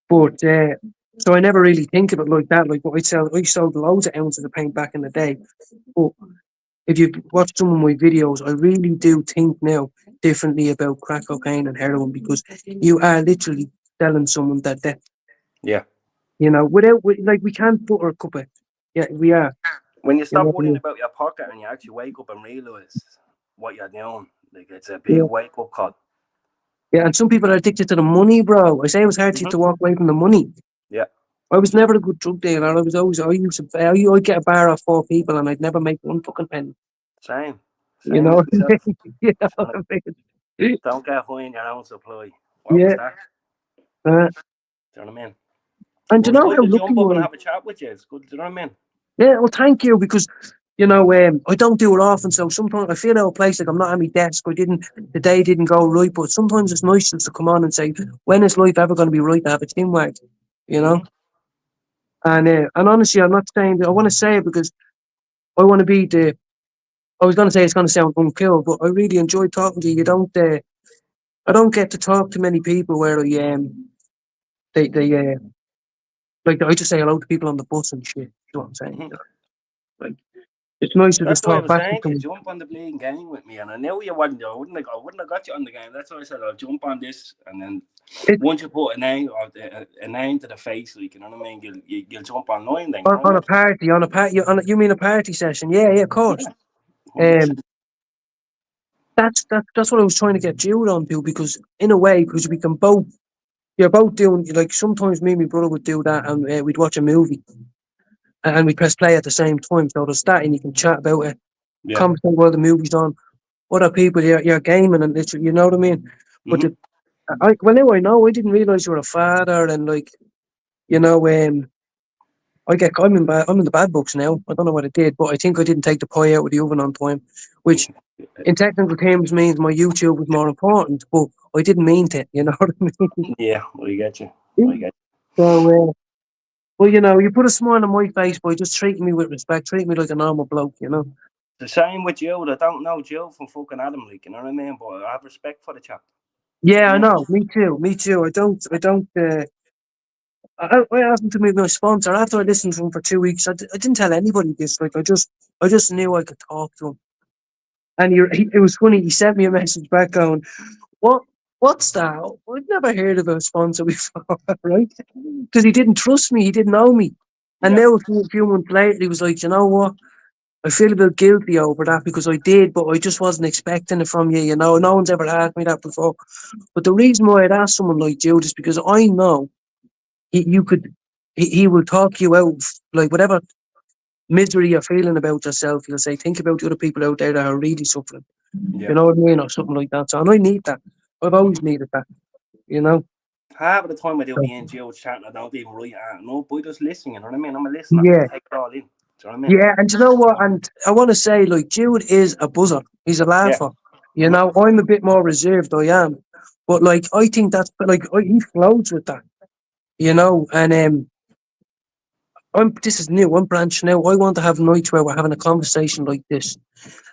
but so I never really think of it like that. Like what I sold loads of ounces of paint back in the day. But if you watch some of my videos, I really do think now differently about crack cocaine and heroin because you are literally selling someone that death. Yeah. You know, like we can't put our cup of. Yeah, we are. When you You know stop what I worrying mean? about your pocket and you actually wake up and realise what you're doing, like it's a big Yeah, wake up call. yeah. And some people are addicted to the money, bro. I say it was hard to Mm-hmm. walk away from the money. Yeah. I was never a good drug dealer. I'd get a bar off 4 people and I'd never make one fucking penny. Same. You Same know as what I myself. mean? You know what I mean? Don't get high in your own supply. What was Yeah. that? Uh, Do you know what I mean? and But you it's know good how to lucky jump I up and am. have a chat with you. It's good. Do you know what I mean? Yeah, well, thank you because I don't do it often. So sometimes I feel out of place, like I'm not at my desk. The day didn't go right. But sometimes it's nice just to come on and say, when is life ever going to be right to have a Chinwag? You know. Mm-hmm. And honestly, I'm not saying that. I want to say it because I want to be the. I was going to say it's going to sound unkill, but I really enjoy talking to you. You don't. I don't get to talk to many people where they like I just say hello to people on the bus and shit. You know what I'm saying? Mm-hmm. Like it's nice to That's just why I talk was back to saying to you, someone. jump on the bleeding game with me. And I knew you wouldn't. I wouldn't have got you on the game. That's why I said I'll jump on this. And then It, once you put a name to the face, like, you know what I mean, you'll jump online then, you know what on I a mean? party, you mean a party session? Yeah, yeah, of course. Yeah, 100%. Um, that's what I was trying to get Jude on to because in a way, because you're both doing like sometimes me and my brother would do that and we'd watch a movie and we'd press play at the same time. So there's that and you can chat about it, Yeah. conversate while the movie's on. Other people, you're gaming and literally, you know what I mean? But Mm-hmm. well, now I know, I didn't realize you were a father and like, you know, I'm in the bad books now. I don't know what I did, but I think I didn't take the pie out of the oven on time, which in technical terms means my YouTube was more important, but I didn't mean to, you know what I mean? Yeah, I get you. I get So, well, you put a smile on my face by just treating me with respect, treat me like a normal bloke, you know? the same with you. I don't know Joe from fucking Adam, like, you know what I mean? But I have respect for the chap. You Yeah, know I what I mean? know. Me too. I asked him to meet my sponsor after I listened to him for 2 weeks. I didn't tell anybody this. Like, I just knew I could talk to him. And it was funny. He sent me a message back going, "What? What's that? I've never heard of a sponsor before, right?" Because he didn't trust me. He didn't know me. And Yeah. now a few months later, he was like, "You know what? I feel a bit guilty over that because I did, but I just wasn't expecting it from you. You know, no one's ever asked me that before. But the reason why I'd ask someone like Jude is because I know you could. He will talk you out of, like whatever misery you're feeling about yourself. He'll say, think about the other people out there that are really suffering. Yeah. You know what I mean, or something like that. So, and I need that. I've always needed that. You know. Half of the time I do So, be in Joe's chatting, I don't even write it. No, but I just listening, you know what I mean? I'm a listener. I yeah, take it all in. Do you know what I mean? yeah. And you know what? And I want to say, like, Jude is a buzzer. He's a Yeah. laugher. You know, I'm a bit more reserved. I am, but like I think that's like he flows with that. You know, and I'm this is new. I'm branching out. I want to have nights where we're having a conversation like this,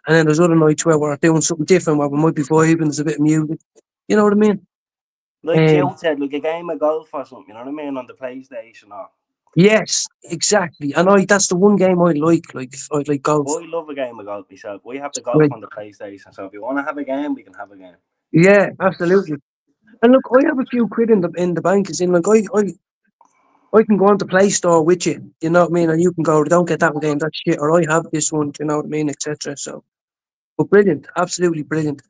and then there's other nights where we're doing something different, where we might be vibing. There's a bit of music. You know what I mean? Like Um, Jill said, like a game of golf or something. You know what I mean on the PlayStation or. yes, exactly. And that's the one game I like. Like I like golf. I love a game of golf myself. We have the golf Right. on the PlayStation, so if you want to have a game, we can have a game. Yeah, absolutely. And look, I have a few quid in the bank. Is in like I can go on the Play Store with you. You know what I mean? And you can go, don't get that game, that shit, or I have this one. You know what I mean, etc. So, but brilliant, absolutely brilliant.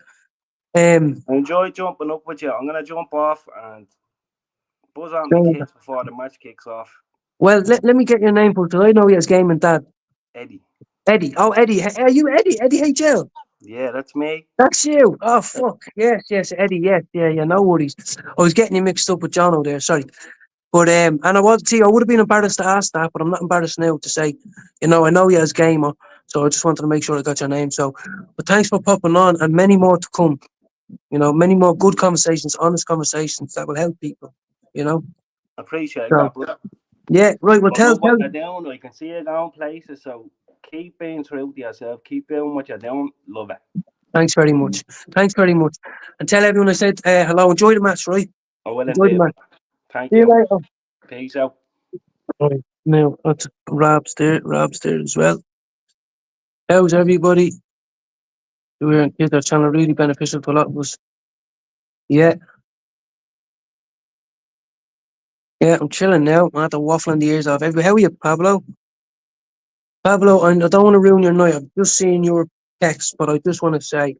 I enjoy jumping up with you. I'm gonna jump off and buzz on my So, kids before the match kicks off. well, let me get your name for because I know he has game and dad. Eddie. Eddie. Oh, Eddie. Are you Eddie? Eddie HL. Yeah, that's me. That's you. Oh, fuck. Yes, yes, Eddie. Yes, yeah, yeah. No worries. I was getting you mixed up with Jono there. Sorry. But, and I would have been embarrassed to ask that, but I'm not embarrassed now to say, I know you as gamer. So I just wanted to make sure I got your name. So, but thanks for popping on and many more to come. Many more good conversations, honest conversations that will help people, you know? Appreciate So, that, brother. yeah, right. Well, I tell, love what tell. you're doing. I can see you going places, so keep being true to yourself. Keep doing what you're doing. Love it. Thanks very much. Thanks very much. And tell everyone I said hello. Enjoy the match, right? I will Enjoy the indeed. match. Thank See you you. later. Peace out. Right. Now, that's Rob's there. Rob's there as well. How's everybody? We're on Kids Channel, really beneficial to a lot of us. Yeah. Yeah, I'm chilling now. I'm at the waffling the ears off everybody. How are you, Pablo? Pablo, I don't want to ruin your night. I've just seen your text, but I just want to say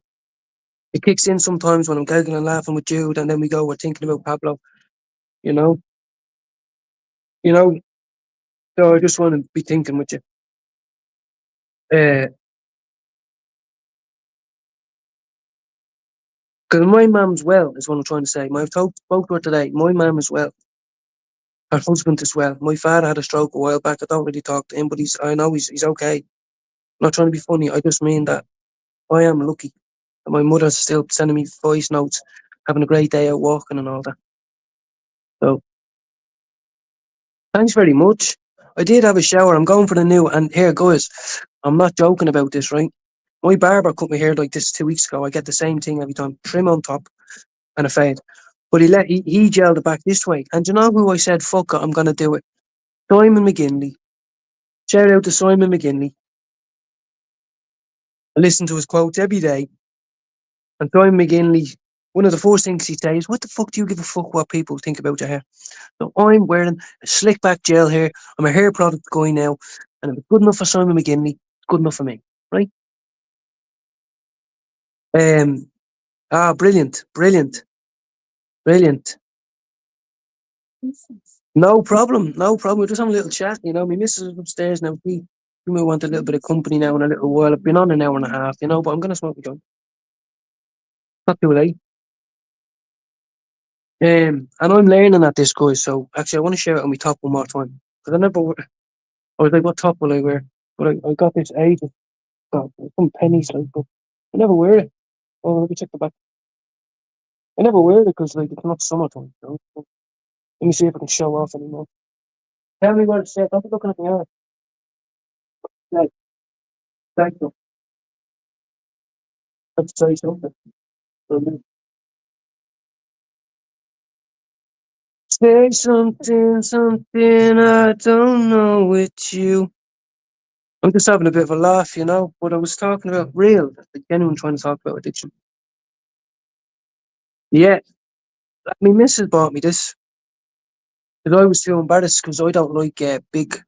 it kicks in sometimes when I'm giggling and laughing with Jude, and then we're thinking about Pablo, you know? You know, so I just want to be thinking with you. Because my mum's well, is what I'm trying to say. Spoke to her today. My mum is well. Her husband as well. My father had a stroke a while back. I don't really talk to him, but I know he's okay. I'm not trying to be funny. I just mean that I am lucky. And my mother's still sending me voice notes, having a great day out walking and all that. So thanks very much. I did have a shower. I'm going for the new. And here, guys, I'm not joking about this, right? My barber cut my hair like this 2 weeks ago. I get the same thing every time: trim on top and a fade. But he gelled it back this way. And do you know who I said, fuck it, I'm gonna do it? Simon McGinley. Shout out to Simon McGinley. I listen to his quotes every day. And Simon McGinley, one of the first things he says, what the fuck do you give a fuck what people think about your hair? So I'm wearing a slick back gel hair. I'm a hair product guy now. And if it's good enough for Simon McGinley, it's good enough for me. Right? Brilliant, brilliant, brilliant. No problem, no problem. We're just having a little chat, My missus is upstairs now. We may want a little bit of company now in a little while. I've been on an hour and a half, but I'm gonna smoke a joint. Not too late. And I'm learning at this, guys. So actually, I want to share it on my top one more time because I was like, what top will I wear? But I got this ages. God, some pennies like, but I never wear it. Oh, let me check the back. I never wear it because like it's not summertime. So let me see if I can show off anymore. Tell me what it said. Don't be looking at me. Like, thank you. Let's say something. Say something, something I don't know with you. I'm just having a bit of a laugh, But I was talking about real, like anyone trying to talk about addiction. Yeah, my missus bought me this because I was too embarrassed because I don't like big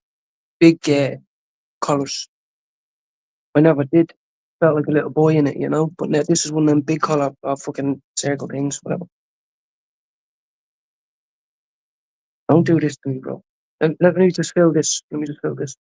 collars. I never did. Felt like a little boy in it. But now this is one of them big collar fucking circle things, whatever. Don't do this to me, bro. Let me just fill this. Let me just fill this.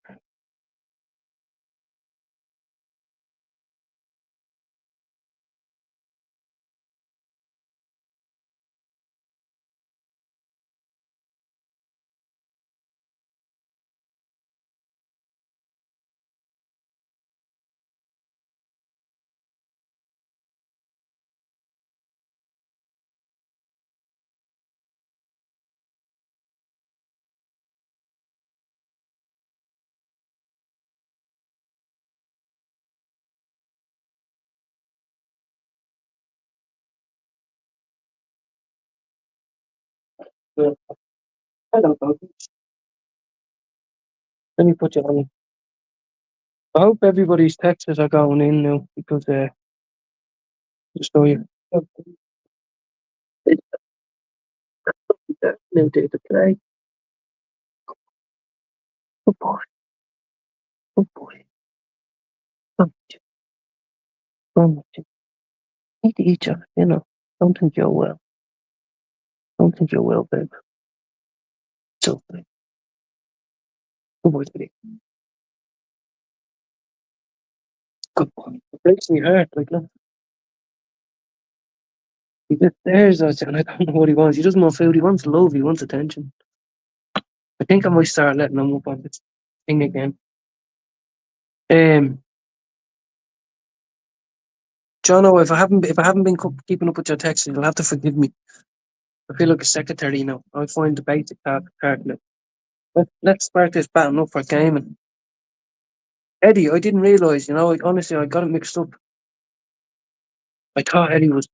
Yeah. I don't know. Let me put you on. I hope everybody's texts are going in now because just so you it's no day to play. Good boy, good boy. Come, come, eat each other, you know. Don't think you're well. Don't think you're well, babe. It's okay. Good boy, sweetie. Good boy. It breaks my heart, like look. He just stares at you and I don't know what he wants. He doesn't want food, he wants love, he wants attention. I think I might start letting him up on this thing again. Jono, if I haven't been keeping up with your texts, you'll have to forgive me. I feel like a secretary now. I find the basic task hard now. Let's spark this battle up for gaming. Eddie, I didn't realise, honestly, I got it mixed up. I thought Eddie was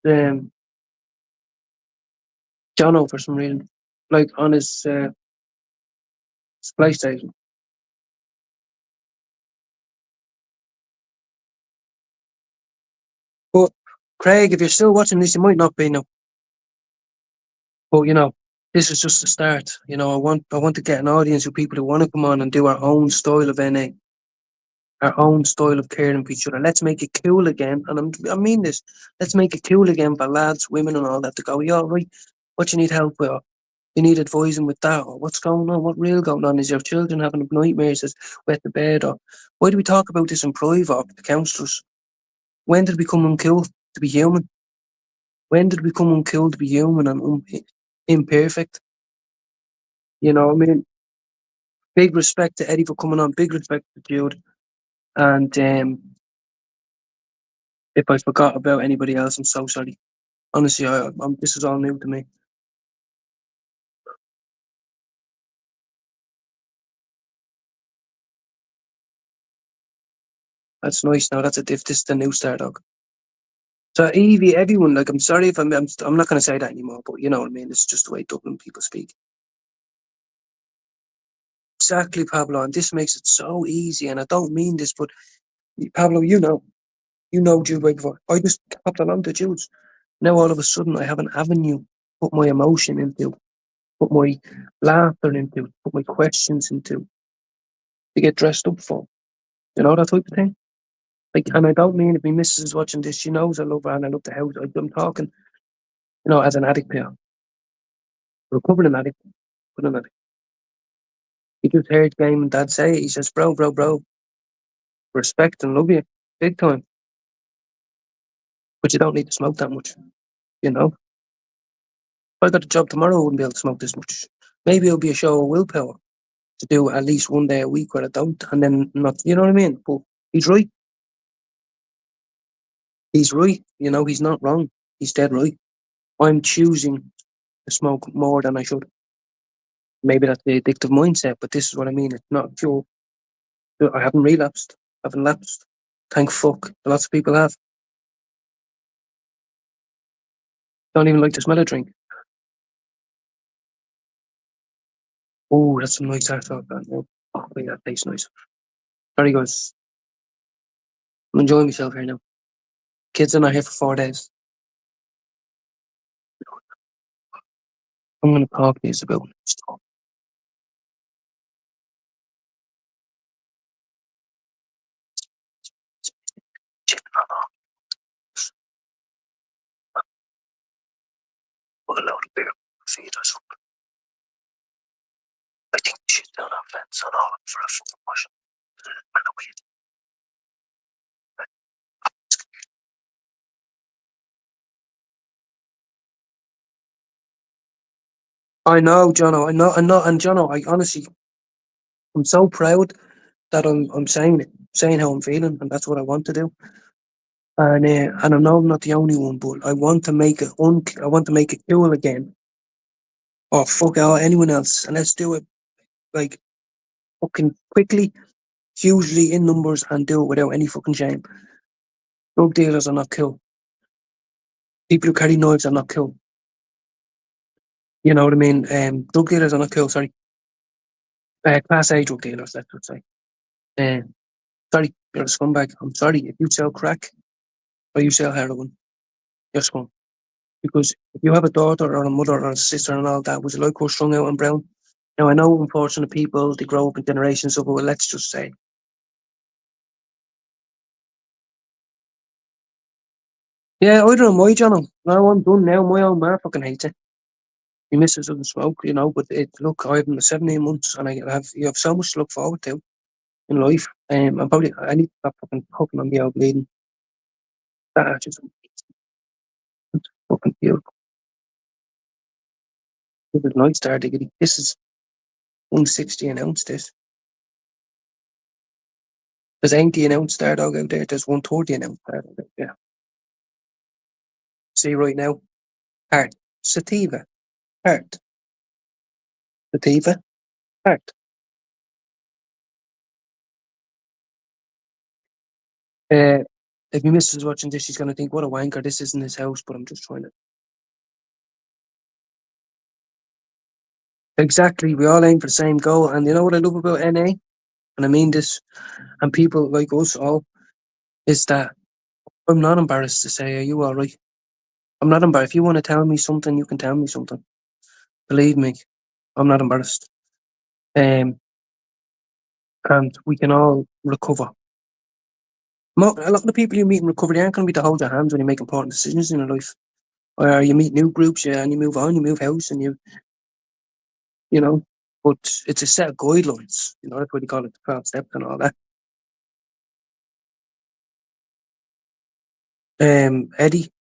Jono for some reason, like on his PlayStation. But Craig, if you're still watching this, you might not be now. But this is just the start. I want to get an audience of people who want to come on and do our own style of NA, our own style of caring for each other. Let's make it cool again. And I mean this. Let's make it cool again for lads, women, and all that to go. Yeah, right. What you need help with? Or you need advising with that? Or what's going on? What real going on? Is your children having nightmares as wet the bed? Or why do we talk about this in private? Or the counsellors? When did we become uncool to be human? When did we become uncool to be human and imperfect? I mean, big respect to Eddie for coming on. Big respect to Jude. And if I forgot about anybody else, I'm so sorry. Honestly, this is all new to me. That's nice. Now that's this is the new start, dog. So Evie, everyone, like, I'm sorry if I'm not going to say that anymore, but you know what I mean. It's just the way Dublin people speak. Exactly, Pablo, and this makes it so easy. And I don't mean this, but Pablo, Jude right before. I just hopped along to Jude's. Now all of a sudden I have an avenue to put my emotion into, put my laughter into, put my questions into, to get dressed up for. That type of thing. Like, and I don't mean if my missus is watching this, she knows I love her and I love the house. I'm talking, as an addict here. Recovering addict, but an addict. He just heard game and dad say it. He says, bro, respect and love you. Big time. But you don't need to smoke that much. If I got a job tomorrow, I wouldn't be able to smoke this much. Maybe it'll be a show of willpower to do at least one day a week where I don't, and then not, you know what I mean? But he's right. He's right. He's not wrong. He's dead right. I'm choosing to smoke more than I should. Maybe that's the addictive mindset, but this is what I mean. It's not pure. I haven't relapsed. I haven't lapsed. Thank fuck. Lots of people have. Don't even like the smell of drink. Oh, that's some nice ass. Oh, wait, that tastes nice. Sorry, guys. I'm enjoying myself here now. Kids are not here for 4 days. I'm going to talk to you about stuff. Put a load of beer feed or something. I think she's down our fence on all for a full wash. I know, Jono. I know, and Jono, I honestly, I'm so proud that I'm saying it, saying how I'm feeling, and that's what I want to do. And I know I'm not the only one, but I want to make it I want to make it cool again. Or fuck out anyone else, and let's do it like fucking quickly, hugely in numbers, and do it without any fucking shame. Drug dealers are not cool. People who carry knives are not cool. You know what I mean? Drug dealers are not cool. Sorry, class A drug dealers. That's what I say. Sorry, you're a scumbag. I'm sorry if you sell crack or you sell heroin, you're scum. Because if you have a daughter or a mother or a sister and all that, would you like her strung out and brown? Now I know unfortunate people they grow up in generations of, well, let's just say. Yeah, I don't know my John. No, I'm done now. My old man fucking hates it. My missus doesn't smoke, you know, but look, I've been 17 months and you have so much to look forward to in life. I need to stop fucking hooking on the old bleeding. That just fucking beautiful. This is nice there, diggity. This is 160 an ounce, this. There's 80 an ounce there, dog, out there. There's 130 an ounce there, dog, yeah. See right now, heart, sativa, heart, sativa, heart. Uh, if my missus is watching this, she's going to think, what a wanker, this isn't his house, but I'm just trying to. Exactly, we all aim for the same goal. And you know what I love about NA? And I mean this, and people like us all, is that I'm not embarrassed to say, are you alright? I'm not embarrassed. If you want to tell me something, you can tell me something. Believe me, I'm not embarrassed. And we can all recover. A lot of the people you meet in recovery aren't going to be to hold your hands when you make important decisions in your life. Or you meet new groups, yeah, and you move on, you move house, and you know, but it's a set of guidelines. You know, that's what they call it, the 12 steps and all that. Eddie.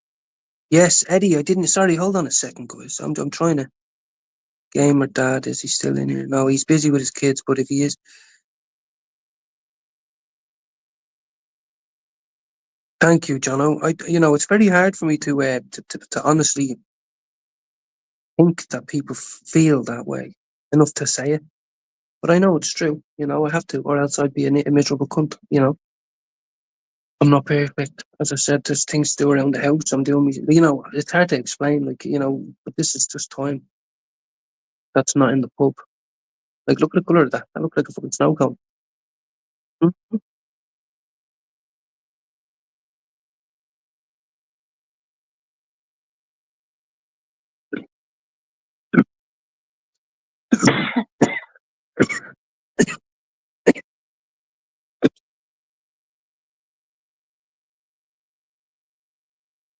Yes, Eddie, I didn't, sorry, hold on a second, guys. I'm trying to, gamer dad, is he still in here? No, he's busy with his kids, but if he is, thank you, Jono. It's very hard for me to honestly think that people feel that way enough to say it. But I know it's true. I have to, or else I'd be a miserable cunt. I'm not perfect. As I said, there's things to do around the house. I'm doing, it's hard to explain, but this is just time. That's not in the pub. Like, look at the colour of that. That looks like a fucking snow cone. Hmm?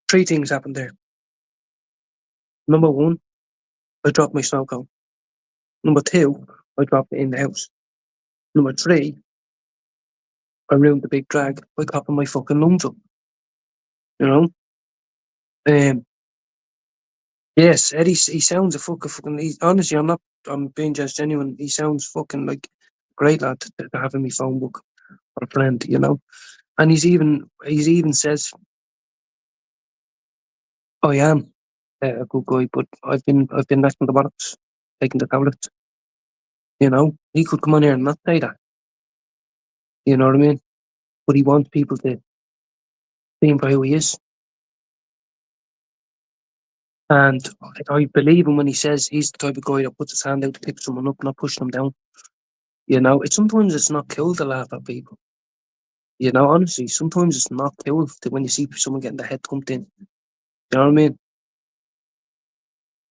Three things happened there. Number one, I dropped my snow cone. Number two, I dropped it in the house. Number three, I ruined the big drag by coughing my fucking lungs up. You know? Um, yes, Eddie, he sounds a fucking, honestly, I'm being just genuine. He sounds fucking like a great lad to have in my phone book or a friend, And he's even says, I am a good guy, but I've been left in the bollocks, taking the tablets. He could come on here and not say that. You know what I mean? But he wants people to see him for who he is. And I believe him when he says he's the type of guy that puts his hand out to pick someone up, not pushing them down. Sometimes it's not cool to laugh at people. Honestly, sometimes it's not cool when you see someone getting their head thumped in. You know what I mean?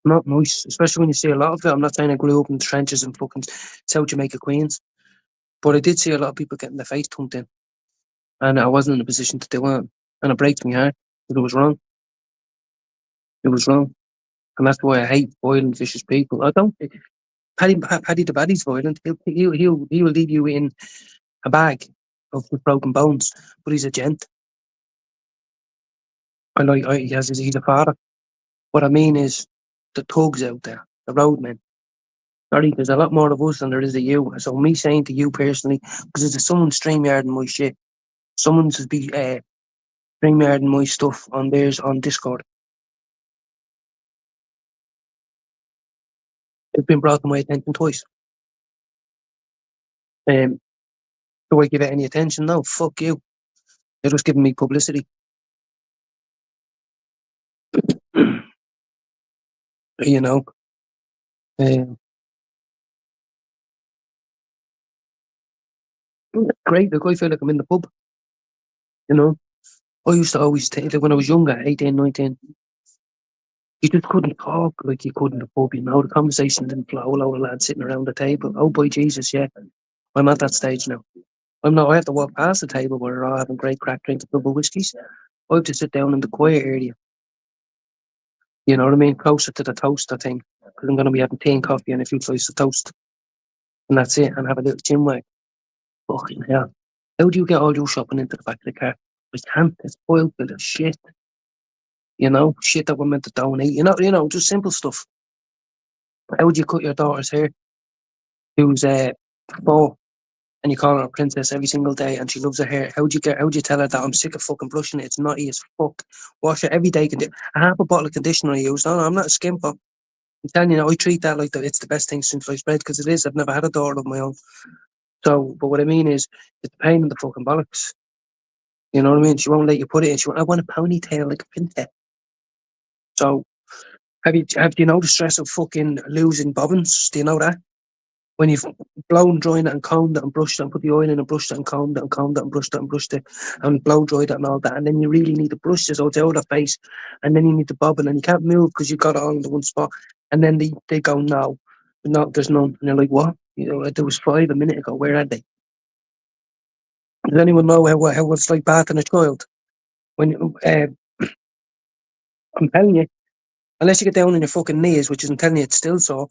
Not nice, especially when you see a lot of it. I'm not saying I grew up in the trenches in fucking South Jamaica, Queens, but I did see a lot of people getting their face thumped in, and I wasn't in a position to do it, and it breaks my heart. But it was wrong. It was wrong, and that's why I hate violent, vicious people. I don't. Paddy the Baddy's violent. He'll leave you in a bag with broken bones, but he's a gent. He's a father. What I mean is the thugs out there, the roadmen. Sorry, there's a lot more of us than there is of you. So me saying to you personally, because there's someone StreamYarding my shit. Someone's be StreamYarding my stuff on theirs on Discord. It's been brought to my attention twice. Do I give it any attention? No, fuck you. You're just giving me publicity. you know. Um, great. Like I feel like I'm in the pub. You know, I used to always take like when I was younger, 18, 19. You just couldn't talk like you could in the pub. You know, the conversation didn't flow. A lot of lads sitting around the table. Oh boy, Jesus, yeah. I'm at that stage now. I'm not. I have to walk past the table where they're all having great crack, drinking double whiskies. I have to sit down in the quiet area. You know what I mean? Closer to the toaster thing, because I'm going to be having tea and coffee and a few slices of toast, and that's it. And have a little Chinwag. Fucking hell! How do you get all your shopping into the back of the car? I can't. It's spoiled with of shit. You know, shit that we're meant to donate. Just simple stuff. How would you cut your daughter's hair? Who's 4, and you call her a princess every single day, and she loves her hair. How'd you tell her that I'm sick of fucking brushing it? It's naughty as fuck. Wash it every day. A half a bottle of conditioner I use. No, I'm not a skimper. I'm telling you, I treat that like it's the best thing since sliced bread because it is. I've never had a daughter of my own. So, but what I mean is, it's a pain in the fucking bollocks. You know what I mean? She won't let you put it in. I want a ponytail like a princess. So, have you know the stress of fucking losing bobbins? Do you know that? When you've blown dried it and combed it and brushed it and put the oil in and brushed it and combed it and combed it and brushed it and brushed it and blow dried it and all that, and then you really need to brush this so it's out of face, and then you need to bobbin and you can't move because you've got it all in the one spot, and then they go no, there's none, and you're like, what? You know, there was 5 a minute ago. Where are they? Does anyone know how it's like bathing a child? When I'm telling you, unless you get down on your fucking knees, which is I'm telling you, it's still so,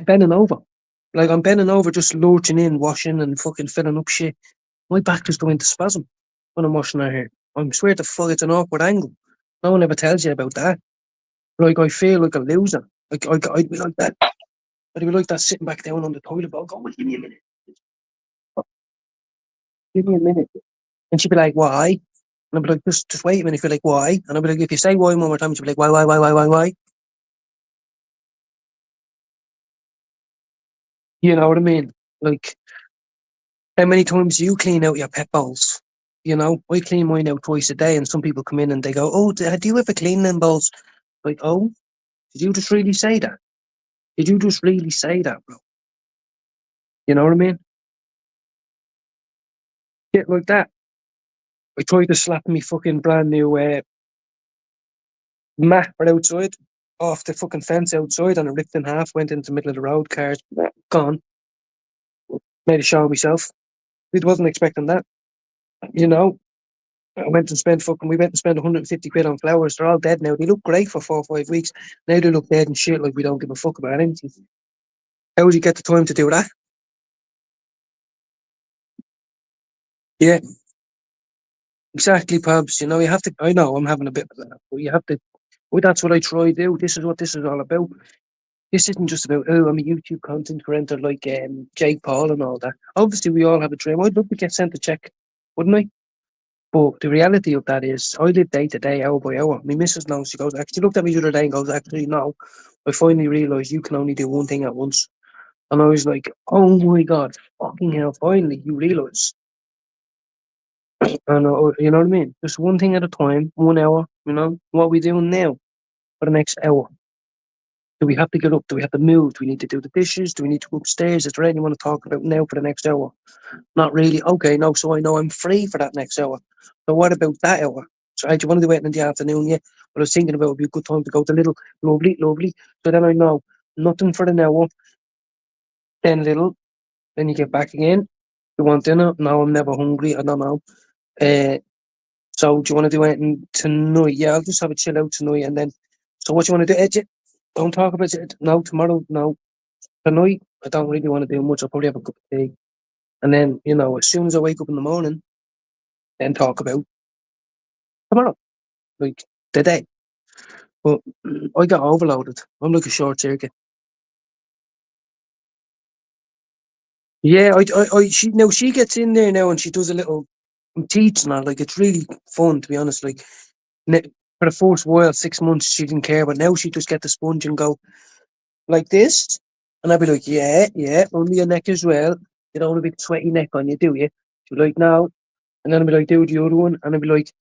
bending over. Like I'm bending over, just lurching in, washing and fucking filling up shit. My back just go into spasm when I'm washing her hair. I swear to fuck, it's an awkward angle. No one ever tells you about that. Like I feel like a loser. I'd be like that. I'd be like that sitting back down on the toilet bowl. Go, give me a minute. Give me a minute. And she'd be like, why? And I'd be like, just wait a minute. If you're like, why? And I'd be like, if you say why one more time, she'd be like, why? You know what I mean? Like, how many times do you clean out your pet bowls? You know, I clean mine out twice a day, and some people come in and they go, "Oh, do you ever clean them bowls?" Like, oh, did you just really say that? Did you just really say that, bro? You know what I mean? Shit like that. I tried to slap me fucking brand new mat for outside off the fucking fence outside, and it ripped in half. Went into the middle of the road. Cars gone. Made a show of myself. We wasn't expecting that. You know, I went and spent fucking. We went and spent 150 quid on flowers. They're all dead now. They look great for 4 or 5 weeks. Now they look dead and shit. Like we don't give a fuck about anything. How would you get the time to do that? Yeah, exactly, Pubs. You know, you have to. I know I'm having a bit of that, but you have to. Well, that's what I try to do. This is what this is all about. This isn't just about, oh, I'm a YouTube content creator like Jake Paul and all that. Obviously, we all have a dream. I'd love to get sent a check, wouldn't I? But the reality of that is, I live day to day, hour by hour. My missus knows. She goes, actually, looked at me the other day and goes, actually, no. I finally realised you can only do one thing at once. And I was like, oh my God, fucking hell, finally, you realise. And you know what I mean? Just one thing at a time, 1 hour, you know? What are we doing now for the next hour? Do we have to get up? Do we have to move? Do we need to do the dishes? Do we need to go upstairs? Is there anything you want to talk about now for the next hour? Not really. Okay, no, so I know I'm free for that next hour. So what about that hour? So do you want to do it in the afternoon? Yeah. But I was thinking about it would be a good time to go to little, lovely. So then I know nothing for an hour, then little, then you get back again. You want dinner? No, I'm never hungry. I don't know. Uh, so do you want to do anything tonight? Yeah, I'll just have a chill out tonight and then. So what do you want to do? Don't talk about it. No, tomorrow. No, tonight. I don't really want to do much. I'll probably have a cup of tea. And then, as soon as I wake up in the morning, then talk about tomorrow, like the day. But I got overloaded. I'm like a short circuit. Yeah, she gets in there now and she does a little teaching her. Like it's really fun to be honest. Like for the first while, 6 months, she didn't care, but now she just get the sponge and go like this, and I'd be like, yeah, under your neck as well. You don't want a big sweaty neck on you, do you? She'd be like, no, and then I'd be like, do the other one, and I'd be like,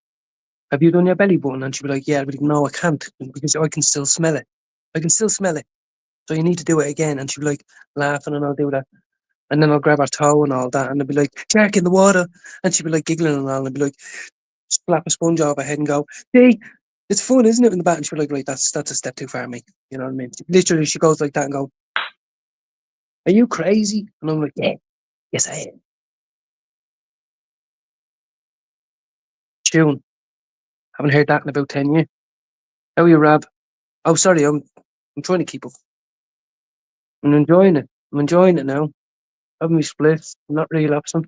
have you done your belly button? And she'd be like, yeah. I'd be like, no, I can't because I can still smell it. I can still smell it. So you need to do it again. And she'd be like laughing and I'll do that. And then I'll grab her toe and all that. And I'll be like, shark in the water. And she'd be like giggling and all. And I'd be like, slap a sponge off her head and go, see, it's fun, isn't it? In the back. And she'd be like, right, that's a step too far, mate. You know what I mean? Literally, she goes like that and go, are you crazy? And I'm like, yeah, yes, I am. Tune. Haven't heard that in about 10 years. How are you, Rob? Oh, sorry, I'm trying to keep up. I'm enjoying it. I'm enjoying it now. Having me splits. I'm not relapsing.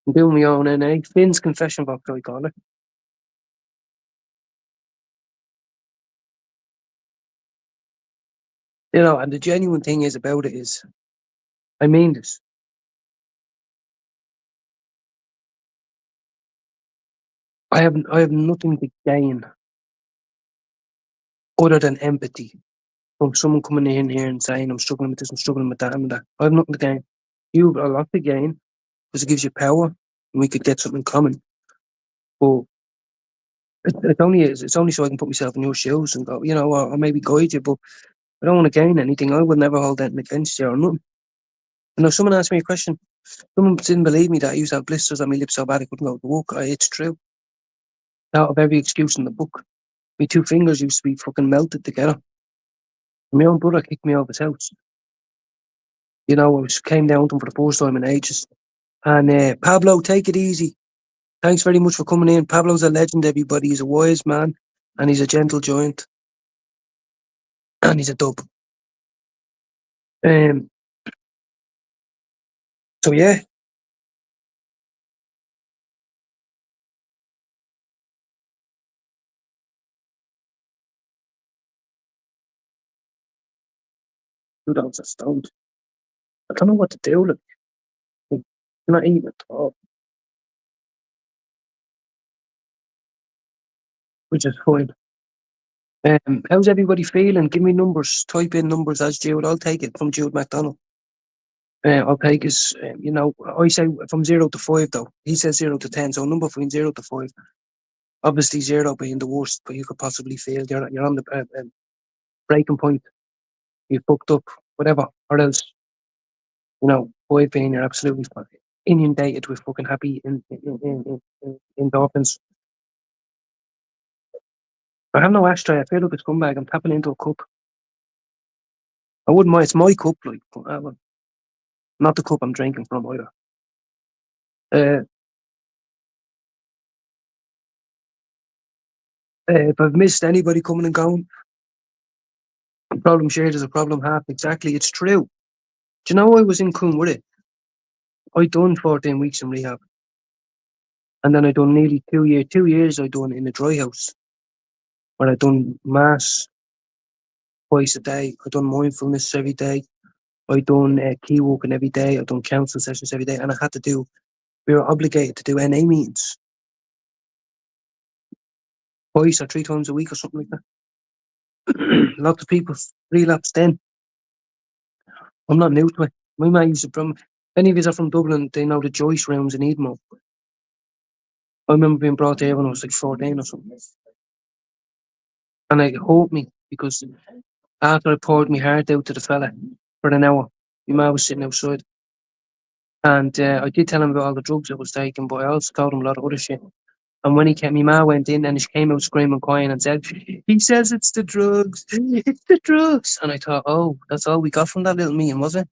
I'm doing my own NA. Finn's confession box, I call it. You know, and the genuine thing is about it is, I mean this. I have nothing to gain other than empathy from someone coming in here and saying, I'm struggling with this, I'm struggling with that, and that. I have nothing to gain. You have a lot to gain because it gives you power and we could get something common. But it's only so I can put myself in your shoes and go, you know, or maybe guide you, but I don't want to gain anything. I would never hold anything against you or nothing. You know, someone asked me a question. Someone didn't believe me that I used to have blisters on my lips so bad I couldn't go to work. It's true. Out of every excuse in the book, my two fingers used to be fucking melted together. My own brother kicked me out of his house. You know, came down to him for the first time in ages. And Pablo, take it easy. Thanks very much for coming in. Pablo's a legend, everybody. He's a wise man and he's a gentle giant. And he's a dub. Um, so yeah. Two dogs are stoned. I don't know what to do. Like, I'm not eating at all, which is fine. How's everybody feeling? Give me numbers. Type in numbers as Jude. I'll take it from Jude McDonald. I'll take his, you know, I say from 0 to 5 though. He says 0 to 10, so a number between 0 to 5. Obviously 0 being the worst, but you could possibly feel you're on the breaking point. You fucked up, whatever, or else, you know, 5 being you're absolutely inundated with fucking happy endorphins. I have no ashtray. I feel like a scumbag. I'm tapping into a cup. I wouldn't mind. It's my cup, like, but, not the cup I'm drinking from either. If I've missed anybody coming and going, a problem shared is a problem half. Exactly, it's true. Do you know I was in Coombe with it? I done 14 weeks in rehab, and then I done nearly 2 years. 2 years I done in a dry house, where I done mass twice a day. I done mindfulness every day. I done key walking every day. I done counselling sessions every day, and I had to do. We were obligated to do NA meetings twice or 3 times a week or something like that. Lots of people relapsed then. I'm not new to it. My man used to from. Any of you are from Dublin, they know the Joyce rooms in Edinburgh. I remember being brought there when I was like 14 or something. And it hurt me because after I poured my heart out to the fella for an hour, my mum was sitting outside. And I did tell him about all the drugs I was taking, but I also told him a lot of other shit. And when he came, my mum went in and she came out screaming, crying and said, he says it's the drugs. It's the drugs. And I thought, oh, that's all we got from that little meeting, was it?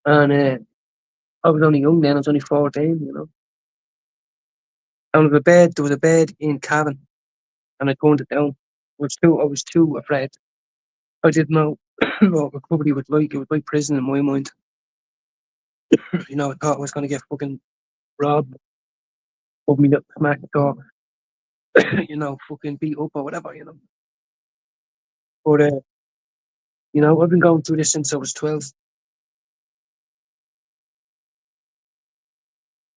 And I was only young then. I was only 14, you know. And there was a bed in cabin and I turned it down. I was too afraid. I didn't know what recovery was like. It was like prison in my mind. You know, I thought I was going to get fucking robbed, of me up, smacked or, you know, fucking beat up or whatever, you know. But, you know, I've been going through this since I was 12.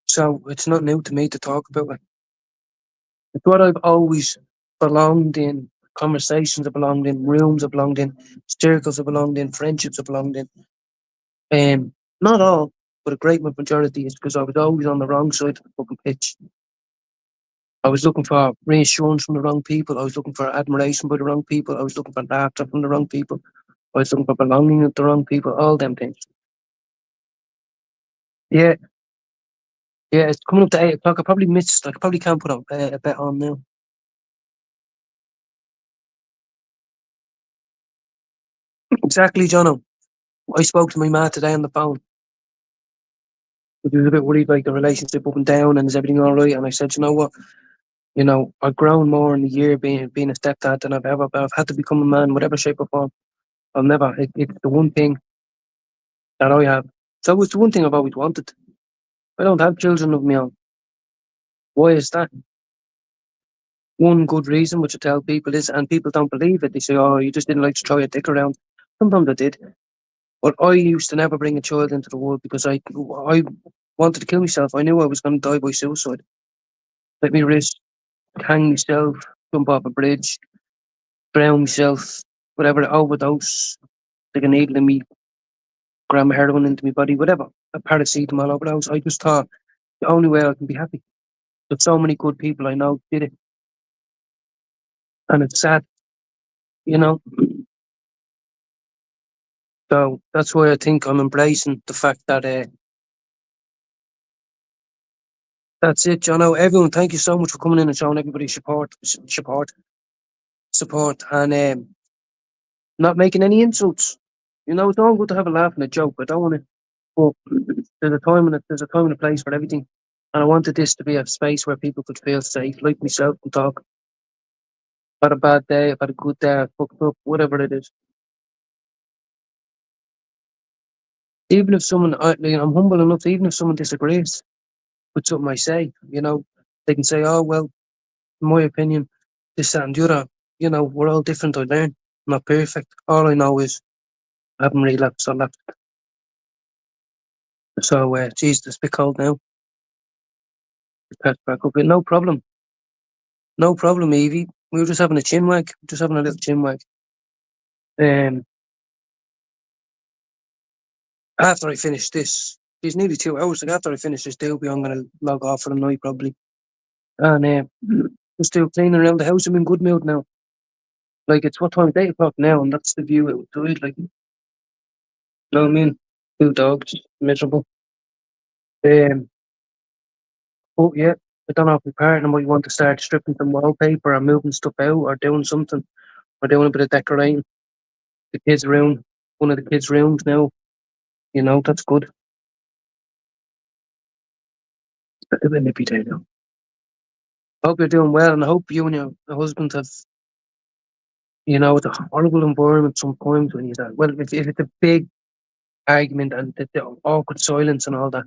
So it's not new to me to talk about it. It's what I've always belonged in. Conversations I belonged in, rooms I belonged in, circles I belonged in, friendships I belonged in. Not all, but a great majority is because I was always on the wrong side of the fucking pitch. I was looking for reassurance from the wrong people. I was looking for admiration by the wrong people. I was looking for laughter from the wrong people. I was looking for belonging with the wrong people, all them things. Yeah, yeah, it's coming up to 8 o'clock. I probably missed, I probably can't put a bet on now. Exactly, Jono. I spoke to my ma today on the phone. He was a bit worried, like the relationship up and down, and is everything all right? And I said, you know what? You know, I've grown more in a year being a stepdad than I've ever. But I've had to become a man, whatever shape or form. I'll never. It's the one thing that I have. So it's the one thing I've always wanted. I don't have children of my own. Why is that? One good reason, which I tell people is, and people don't believe it. They say, "Oh, you just didn't like to throw your dick around." Sometimes I did, but I used to never bring a child into the world because I wanted to kill myself. I knew I was going to die by suicide. Let me risk, hang myself, jump off a bridge, drown myself, whatever, overdose, take a needle in me, gram of heroin into my body, whatever, a paracetamol overdose. I just thought the only way I can be happy. But so many good people I know did it, and it's sad, you know. So that's why I think I'm embracing the fact that that's it, Jono. Everyone, thank you so much for coming in and showing everybody support, and not making any insults. You know, it's all good to have a laugh and a joke. I don't want to, but there's a time and a place for everything. And I wanted this to be a space where people could feel safe, like myself, and talk. I've had a bad day, I've had a good day, I fucked up, whatever it is. Even if I'm humble enough, even if someone disagrees with something I say, you know, they can say, oh, well, in my opinion, this, that, and the other, you know, we're all different. I learn. I'm not perfect. All I know is I haven't relapsed on that. So, geez, it's a bit cold now. Patch back up. No problem. No problem, Evie. We were just having a chinwag. Just having a little chinwag. Um, after I finish this, it's nearly 2 hours. Like after I finish this deal, I'm going to log off for the night probably. And just do cleaning around the house. I'm in good mood now. Like it's what time? It's 8 o'clock now, and that's the view outside. Like, you know what I mean? Two dogs, miserable. Um, but yeah, I don't know if my partner might want to start stripping some wallpaper or moving stuff out or doing something or doing a bit of decorating. The kids' room, one of the kids' rooms now. You know, that's good. A bit nippy day now. Hope you're doing well, and I hope you and your husband have, you know, it's a horrible environment sometimes when you're that. Well, if it's a big argument and the awkward silence and all that.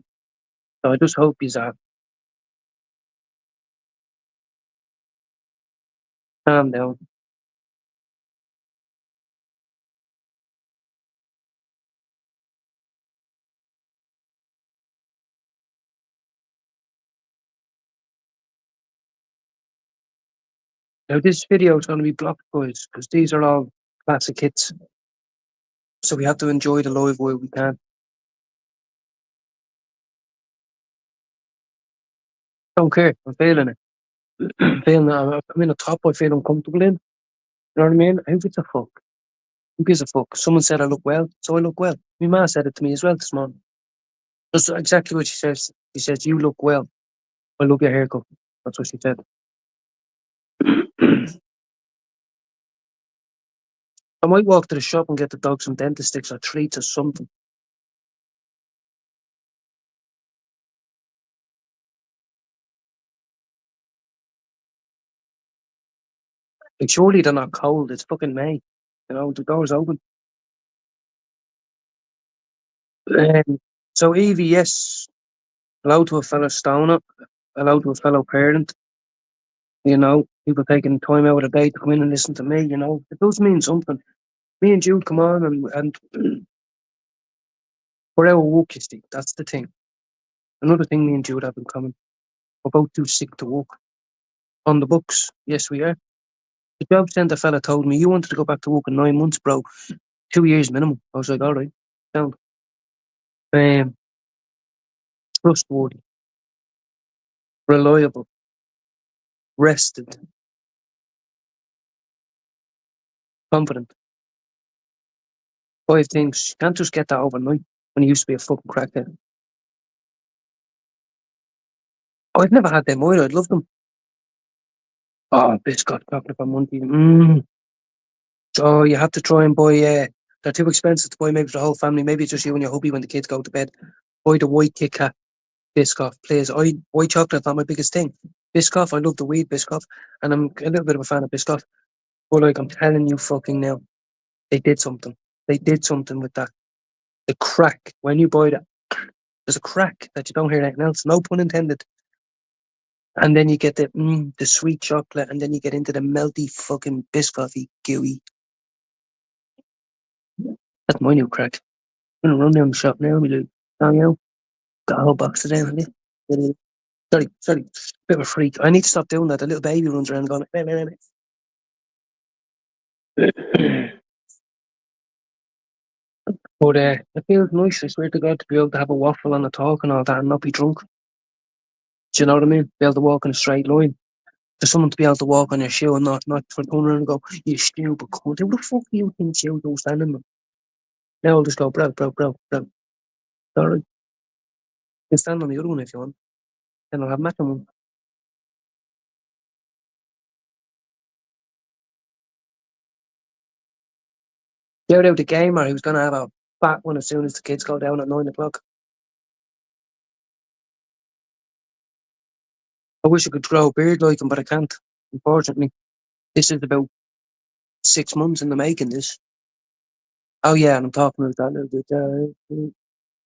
So I just hope he's calm down. Now this video is going to be blocked, guys, because these are all classic hits. So we have to enjoy the live while we can. Don't care. I'm feeling it. I'm feeling it. I'm in a top I feel uncomfortable in. You know what I mean? Who gives a fuck? Who gives a fuck? Someone said I look well, so I look well. My ma said it to me as well this morning. That's exactly what she says. She says, you look well. I love your haircut. That's what she said. I might walk to the shop and get the dog some dentist sticks or treats or something. Like, surely they're not cold. It's fucking May. You know, the door's open. So, Evie, yes, hello to a fellow stoner, hello to a fellow parent. You know, people taking time out of the day to come in and listen to me. You know, it does mean something. Me and Jude come on and we're out of work, you see. That's the thing. Another thing me and Jude have in common. We're both too sick to work. On the books, yes, we are. The job centre fella told me, you wanted to go back to work in 9 months, bro. 2 years minimum. I was like, all right, sound. Um, trustworthy, reliable, rested, confident. 5 things. You can't just get that overnight when you used to be a fucking crackhead. Oh, I've never had them either. I'd love them. Oh, biscuit chocolate for Monday. Oh, you have to try and buy. They're too expensive to buy. Maybe for the whole family. Maybe it's just you and your hubby when the kids go to bed. Buy the white Kit Kat Biscoff, please. White chocolate's not my biggest thing. Biscoff, I love the weed Biscoff, and I'm a little bit of a fan of Biscoff. But like I'm telling you, fucking now, they did something. They did something with that. The crack when you buy that, there's a crack that you don't hear anything else. No pun intended. And then you get the sweet chocolate, and then you get into the melty fucking Biscoffy gooey. That's my new crack. I'm gonna run down the shop now, me dude. Oh, you know, got a whole box of them. Have you? Sorry, bit of a freak. I need to stop doing that. The little baby runs around going. Meh, meh, meh. But it feels nice. I swear to God to be able to have a waffle and a talk and all that and not be drunk. Do you know what I mean? Be able to walk in a straight line. For someone to be able to walk on your shoe and not for turn around and go, you stupid cunt. Who the fuck do you think you go standing there? Now I'll just go, bro. Sorry. You can stand on the other one if you want. Then I'll have matching one. Shout out the gamer who's gonna have a fat one as soon as the kids go down at 9 o'clock. I wish I could grow a beard like him, but I can't. Unfortunately, this is about 6 months in the making. This. Oh yeah, and I'm talking about that a little bit.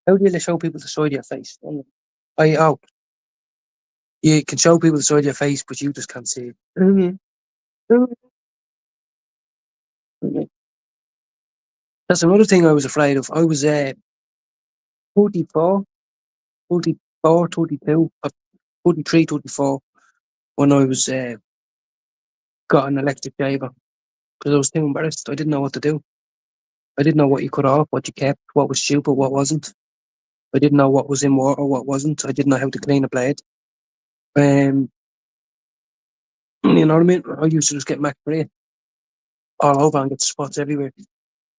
How do you show people the side of your face? Oh, you can show people the side of your face, but you just can't see it. That's another thing I was afraid of. I was 44, 44, 32, 43, 34 when I was got an electric shaver because I was too embarrassed. I didn't know what to do. I didn't know what you cut off, what you kept, what was stupid, what wasn't. I didn't know what was in water, what wasn't. I didn't know how to clean a blade. You know what I mean? I used to just get Mac all over and get spots everywhere.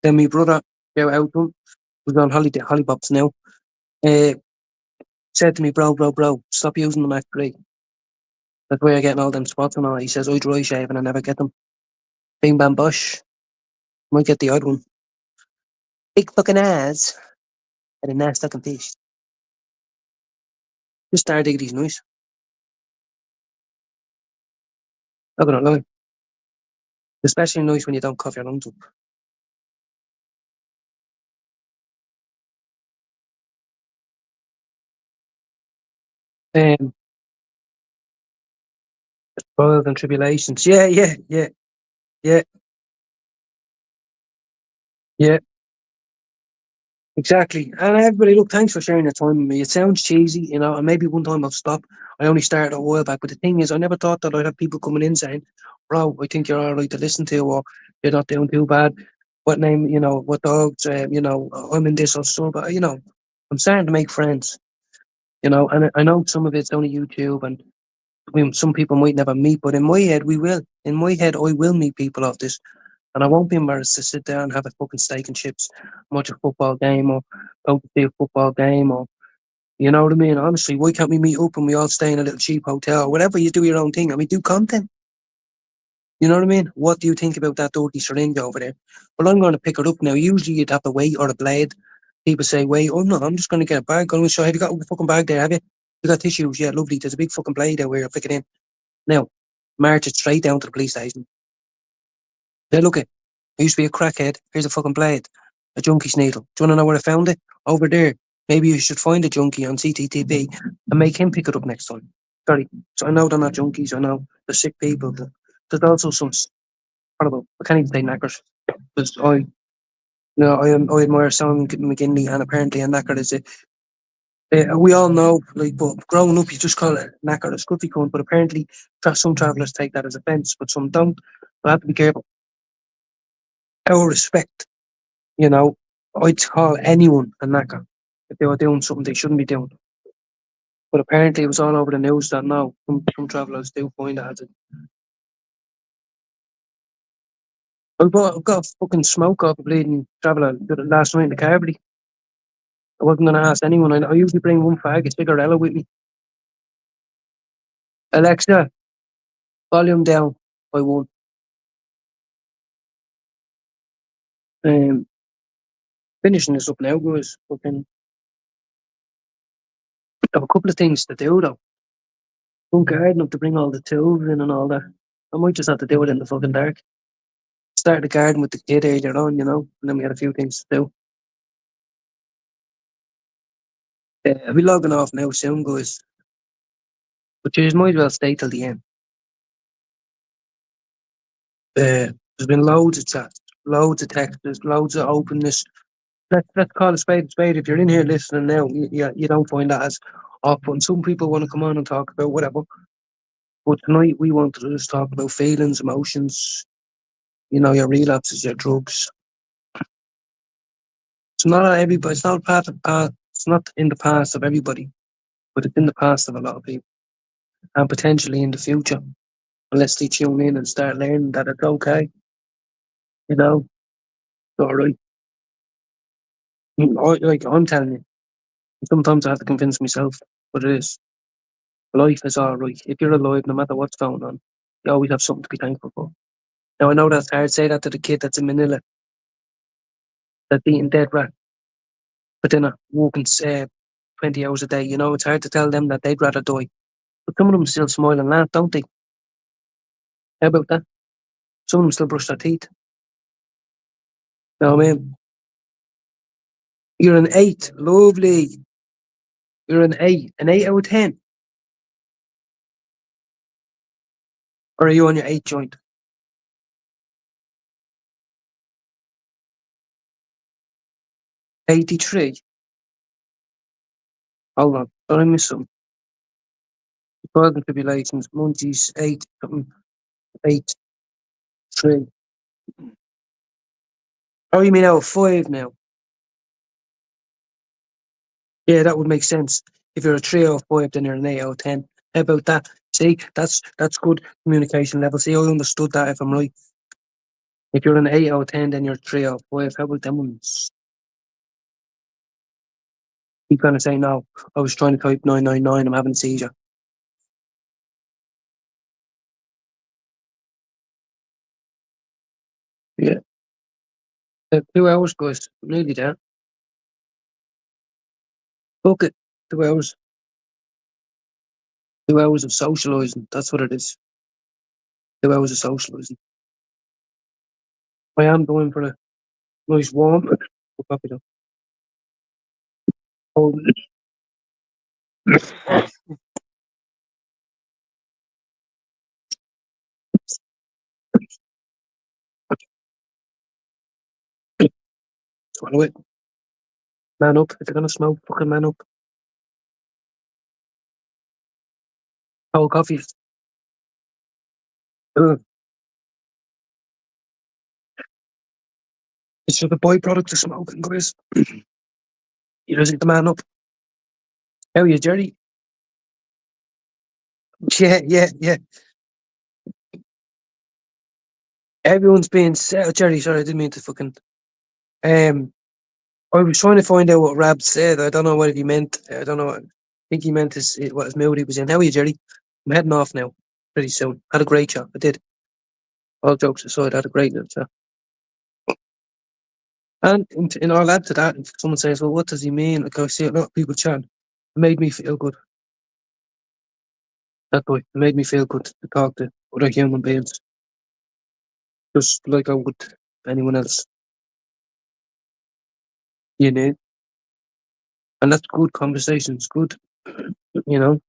Then my brother, out to him, was on holiday, Hollybops now, said to me, bro, stop using the Mac That's why you're getting all them spots and all. He says, I dry shave and I never get them. Bing bam bush. Might get the odd one. Big fucking ass and a nice fucking fish. Just start digging these nice. Not gonna lie. Especially nice when you don't cough your lungs up. Um, Trials and tribulations. Yeah. Yeah, exactly. And everybody, look, thanks for sharing your time with me. It sounds cheesy, and maybe one time I'll stop. I only started a while back, but the thing is, I never thought that I'd have people coming in saying, bro, I think you're all right to listen to, or you're not doing too bad. What name, what dogs, I'm in this or so, but, I'm starting to make friends, and I know some of it's only YouTube, and some people might never meet, but in my head, we will. In my head, I will meet people off this. And I won't be embarrassed to sit down and have a fucking steak and chips, watch a football game, or go to see a football game, or you know what I mean? Honestly, why can't we meet up and we all stay in a little cheap hotel, or whatever? You do your own thing. I mean, do content. You know what I mean? What do you think about that dirty syringe over there? Well, I'm going to pick it up now. Usually, you'd have to wait or a blade. People say, "Wait, oh no, I'm just going to get a bag." I'm going to show. Have you got a fucking bag there? Have you? You got tissues? Yeah, lovely. There's a big fucking blade out where I pick it in. Now, march it straight down to the police station. They look at. I used to be a crackhead. Here's a fucking blade. A junkie's needle. Do you want to know where I found it? Over there. Maybe you should find a junkie on CCTV and make him pick it up next time. Sorry. So I know they're not junkies. I know they're sick people. But there's also some horrible. I can't even say knackers. Because I admire Sam McGinley, and apparently a knacker is it. We all know, like, but growing up, you just call it knacker, a scruffy cunt. But apparently, some travellers take that as offence, but some don't. I have to be careful. Our respect. I'd call anyone a knacker if they were doing something they shouldn't be doing. But apparently it was all over the news that no, some travellers do find it as I've got a fucking smoke off a bleeding traveller last night in the car, buddy. I wasn't going to ask anyone. I usually bring one fag, a cigarella with me. Alexa, volume down by one. Um, Finishing this up now, guys. Fucking, I have a couple of things to do, though. One garden up to bring all the tools in and all that. I might just have to do it in the fucking dark. Start the garden with the kid earlier on, and then we had a few things to do. I'll be logging off now soon, guys. But you might as well stay till the end. There's been loads of chats, loads of texts, loads of openness. Let's call a spade a spade. If you're in here listening now, you don't find that as off-putting. Some people want to come on and talk about whatever. But tonight we want to just talk about feelings, emotions, your relapses, your drugs. It's not everybody. It's not part of past. It's not in the past of everybody, but it's in the past of a lot of people, and potentially in the future, unless they tune in and start learning that it's okay. It's all right. I'm telling you, sometimes I have to convince myself, but it is. Life is all right. If you're alive, no matter what's going on, you always have something to be thankful for. Now I know that's hard to say that to the kid that's in Manila, that's eating dead rat, but then walking 20 hours a day. It's hard to tell them that they'd rather die. But some of them still smile and laugh, don't they? How about that? Some of them still brush their teeth. No, man. You're an 8. Lovely. You're an 8. An 8 out of 10. Or are you on your 8 joint? 83. Hold on. Did I miss some? Trials and tribulations. Monkeys. 8. Something. 8. 3. Oh, you mean out of 5 now? Yeah, that would make sense. If you're a 3 out of 5, then you're an 8 out of 10. How about that? See, that's good communication level. See, I understood that if I'm right. If you're an 8 out of 10, then you're 3 out of 5. How about them ones? You kind of say, no, I was trying to type 999, I'm having a seizure. Yeah. 2 hours, guys. Nearly there. Book it. 2 hours. 2 hours of socialising. That's what it is. 2 hours of socialising. I am going for a nice warm. Coffee though. Oh, swallow it. Man up. If you're gonna smoke, fucking man up. Cold coffee. Ugh. It's just a byproduct of smoking, guys. You just need the man up. How are you, Jerry? Yeah, yeah, yeah. Everyone's being set. Jerry, sorry, I didn't mean to fucking. Um, I was trying to find out what Rab said. I don't know what he meant. I don't know. I think he meant what his mood he was in. How are you, Jerry? I'm heading off now. Pretty soon. Had a great chat. I did. All jokes aside, I had a great little chat. And I'll add to that. If someone says, "Well, what does he mean?" Like I see a lot of people chat. It made me feel good. That boy. It made me feel good to talk to other human beings, just like I would anyone else. You know, and that's good conversations. Good. You know,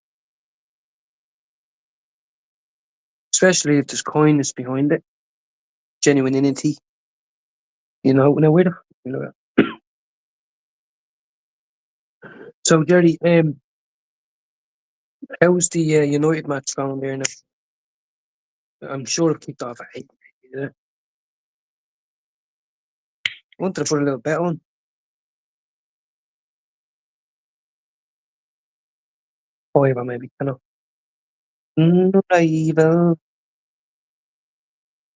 especially if there's kindness behind it, genuinity. Now where the you know. So Jerry, how's the United match going there now? I'm sure it kicked off at 8. Yeah. Wanted to put a little bet on. 5 or maybe. I know. Rival.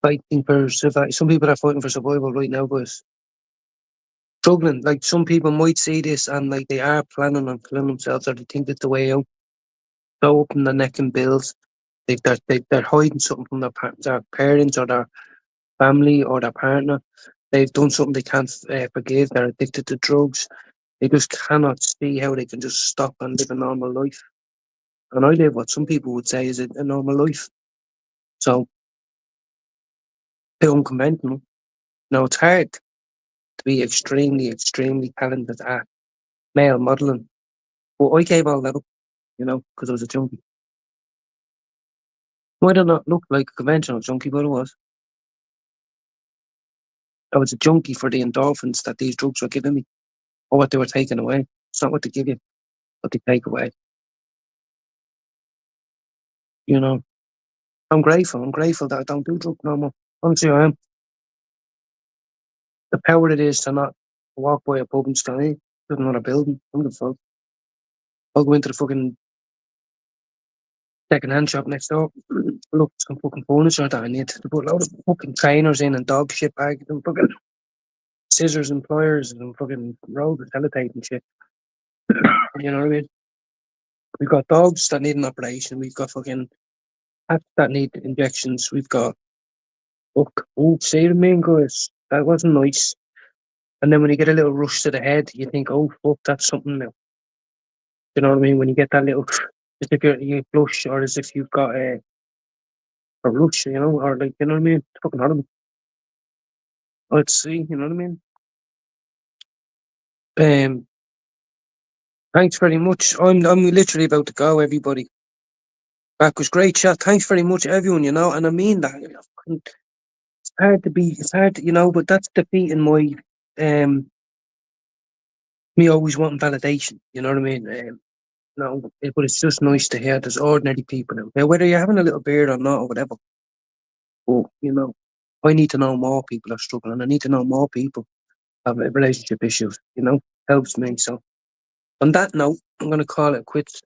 fighting for survival. Some people are fighting for survival right now, guys. Struggling. Like some people might see this and like they are planning on killing themselves, or they think that's the way out. So up in the neck and bills. They're hiding something from their parents or their family or their partner. They've done something they can't forgive. They're addicted to drugs. They just cannot see how they can just stop and live a normal life. And I live what some people would say is a normal life. So, bit unconventional. Now, it's hard to be extremely, extremely talented at male modelling. But I gave all that up, because I was a junkie. Why did I not look like a conventional junkie, but I was. I was a junkie for the endorphins that these drugs were giving me, or what they were taking away. It's not what they give you, what they take away. You know, I'm grateful. I'm grateful that I don't do drugs no more. Honestly, I am. The power it is to not walk by a pub and stay in another building. I'm the fuck. I'll go into the fucking second-hand shop next door. Look, some fucking furniture that I need to put a load of fucking trainers in and dog shit bags and fucking scissors and pliers and fucking rolled with sellotape and shit. You know what I mean? We've got dogs that need an operation. We've got fucking cats that need injections. We've got fuck. Oh, say to me, guys, that wasn't nice. And then when you get a little rush to the head, you think, oh fuck, that's something now. You know what I mean? When you get that little, as if you blush or as if you've got a rush, or like, you know what I mean? It's fucking horrible. Let's see, you know what I mean? Thanks very much. I'm literally about to go, everybody. That was great chat. Thanks very much, everyone, and I mean that. It's hard to be, it's hard, but that's defeating me always wanting validation, you know what I mean? No, but it's just nice to hear there's ordinary people out there, whether you're having a little beard or not or whatever. But, I need to know more people are struggling. I need to know more people have relationship issues, helps me. So, on that note, I'm going to call it quits.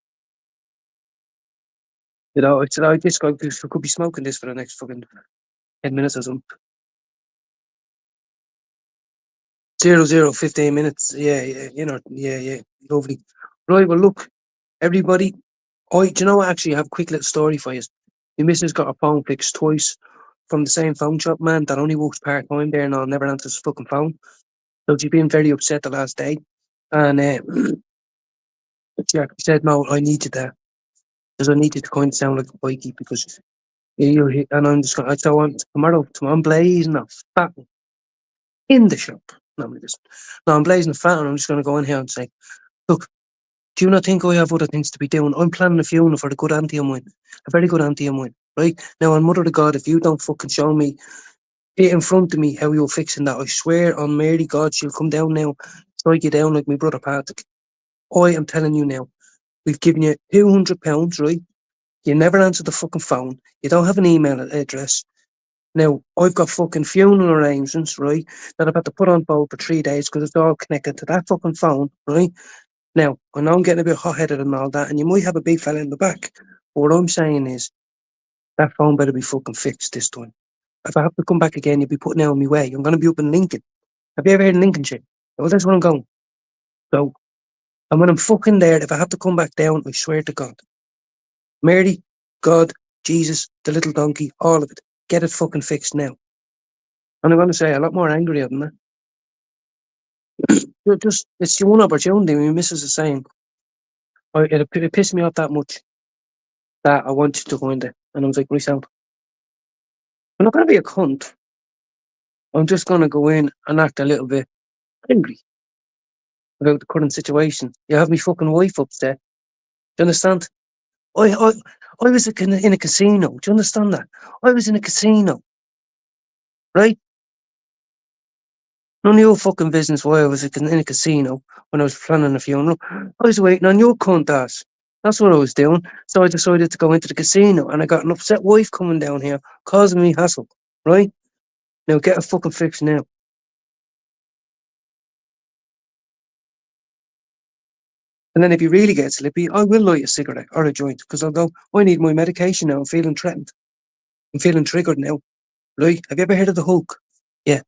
It's like this guy could be smoking this for the next fucking 10 minutes or something. 15 minutes. Yeah, yeah. Lovely. Right, well, look, everybody, do you know what? Actually, I have a quick little story for you. My missus got her phone fixed twice from the same phone shop, man, that only works part time there and I'll never answer his fucking phone. So she's been very upset the last day. And she actually said, no, I need you there. Because I need you to kind of sound like a bikey because and I'm just going, so tomorrow I'm blazing a fat one in the shop. No, I'm blazing a fat one. I'm just going to go in here and say, look, do you not think I have other things to be doing? I'm planning a funeral for a good auntie of mine, a very good auntie of mine, right? Now, on Mother of God, if you don't fucking show me it in front of me how you're fixing that, I swear on Mary God, she'll come down now, strike you down like my brother Patrick. I am telling you now, we've given you £200, right? You never answer the fucking phone. You don't have an email address. Now, I've got fucking funeral arrangements, right, that I've had to put on hold for 3 days because it's all connected to that fucking phone, right? Now, I know I'm getting a bit hot-headed and all that, and you might have a big fella in the back. But what I'm saying is, that phone better be fucking fixed this time. If I have to come back again, you'll be putting out on my way. I'm going to be up in Lincoln. Have you ever heard of Lincolnshire? Well, that's where I'm going. So, and when I'm fucking there, if I have to come back down, I swear to God, Mary, God, Jesus, the little donkey, all of it, get it fucking fixed now. And I'm going to say a lot more angrier than that. It's your one opportunity. My missus is saying, it pissed me off that much that I want you to go in there. And I was like, myself, I'm not going to be a cunt. I'm just going to go in and act a little bit angry about the current situation. You have me fucking wife upset. Do you understand? I was in a casino. Do you understand that? I was in a casino, right? None of your fucking business why I was in a casino when I was planning a funeral. I was waiting on your cunt ass. That's what I was doing. So I decided to go into the casino and I got an upset wife coming down here causing me hassle, right? Now get a fucking fix now. And then if you really get slippy, I will light a cigarette or a joint because I'll go, I need my medication now. I'm feeling threatened. I'm feeling triggered now. right? Have you ever heard of the Hulk? Yeah.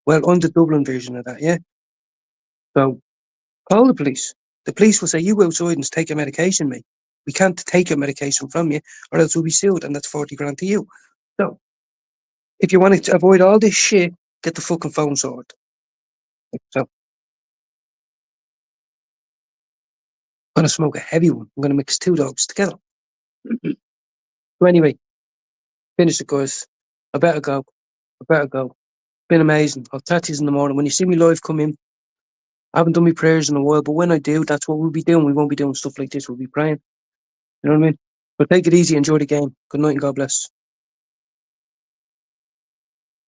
Well, I'm the Dublin version of that, yeah? So call the police. The police will say, you go outside and take your medication, mate. We can't take your medication from you, or else we'll be sued, and that's 40 grand to you. So if you want to avoid all this shit, get the fucking phone sorted. So I'm going to smoke a heavy one. I'm going to mix 2 dogs together. So anyway, finish it, guys. I better go. Been amazing. I'll chat to you in the morning. When you see me live come in, I haven't done my prayers in a while, but when I do, that's what we'll be doing. We won't be doing stuff like this. We'll be praying. You know what I mean? But take it easy. Enjoy the game. Good night and God bless.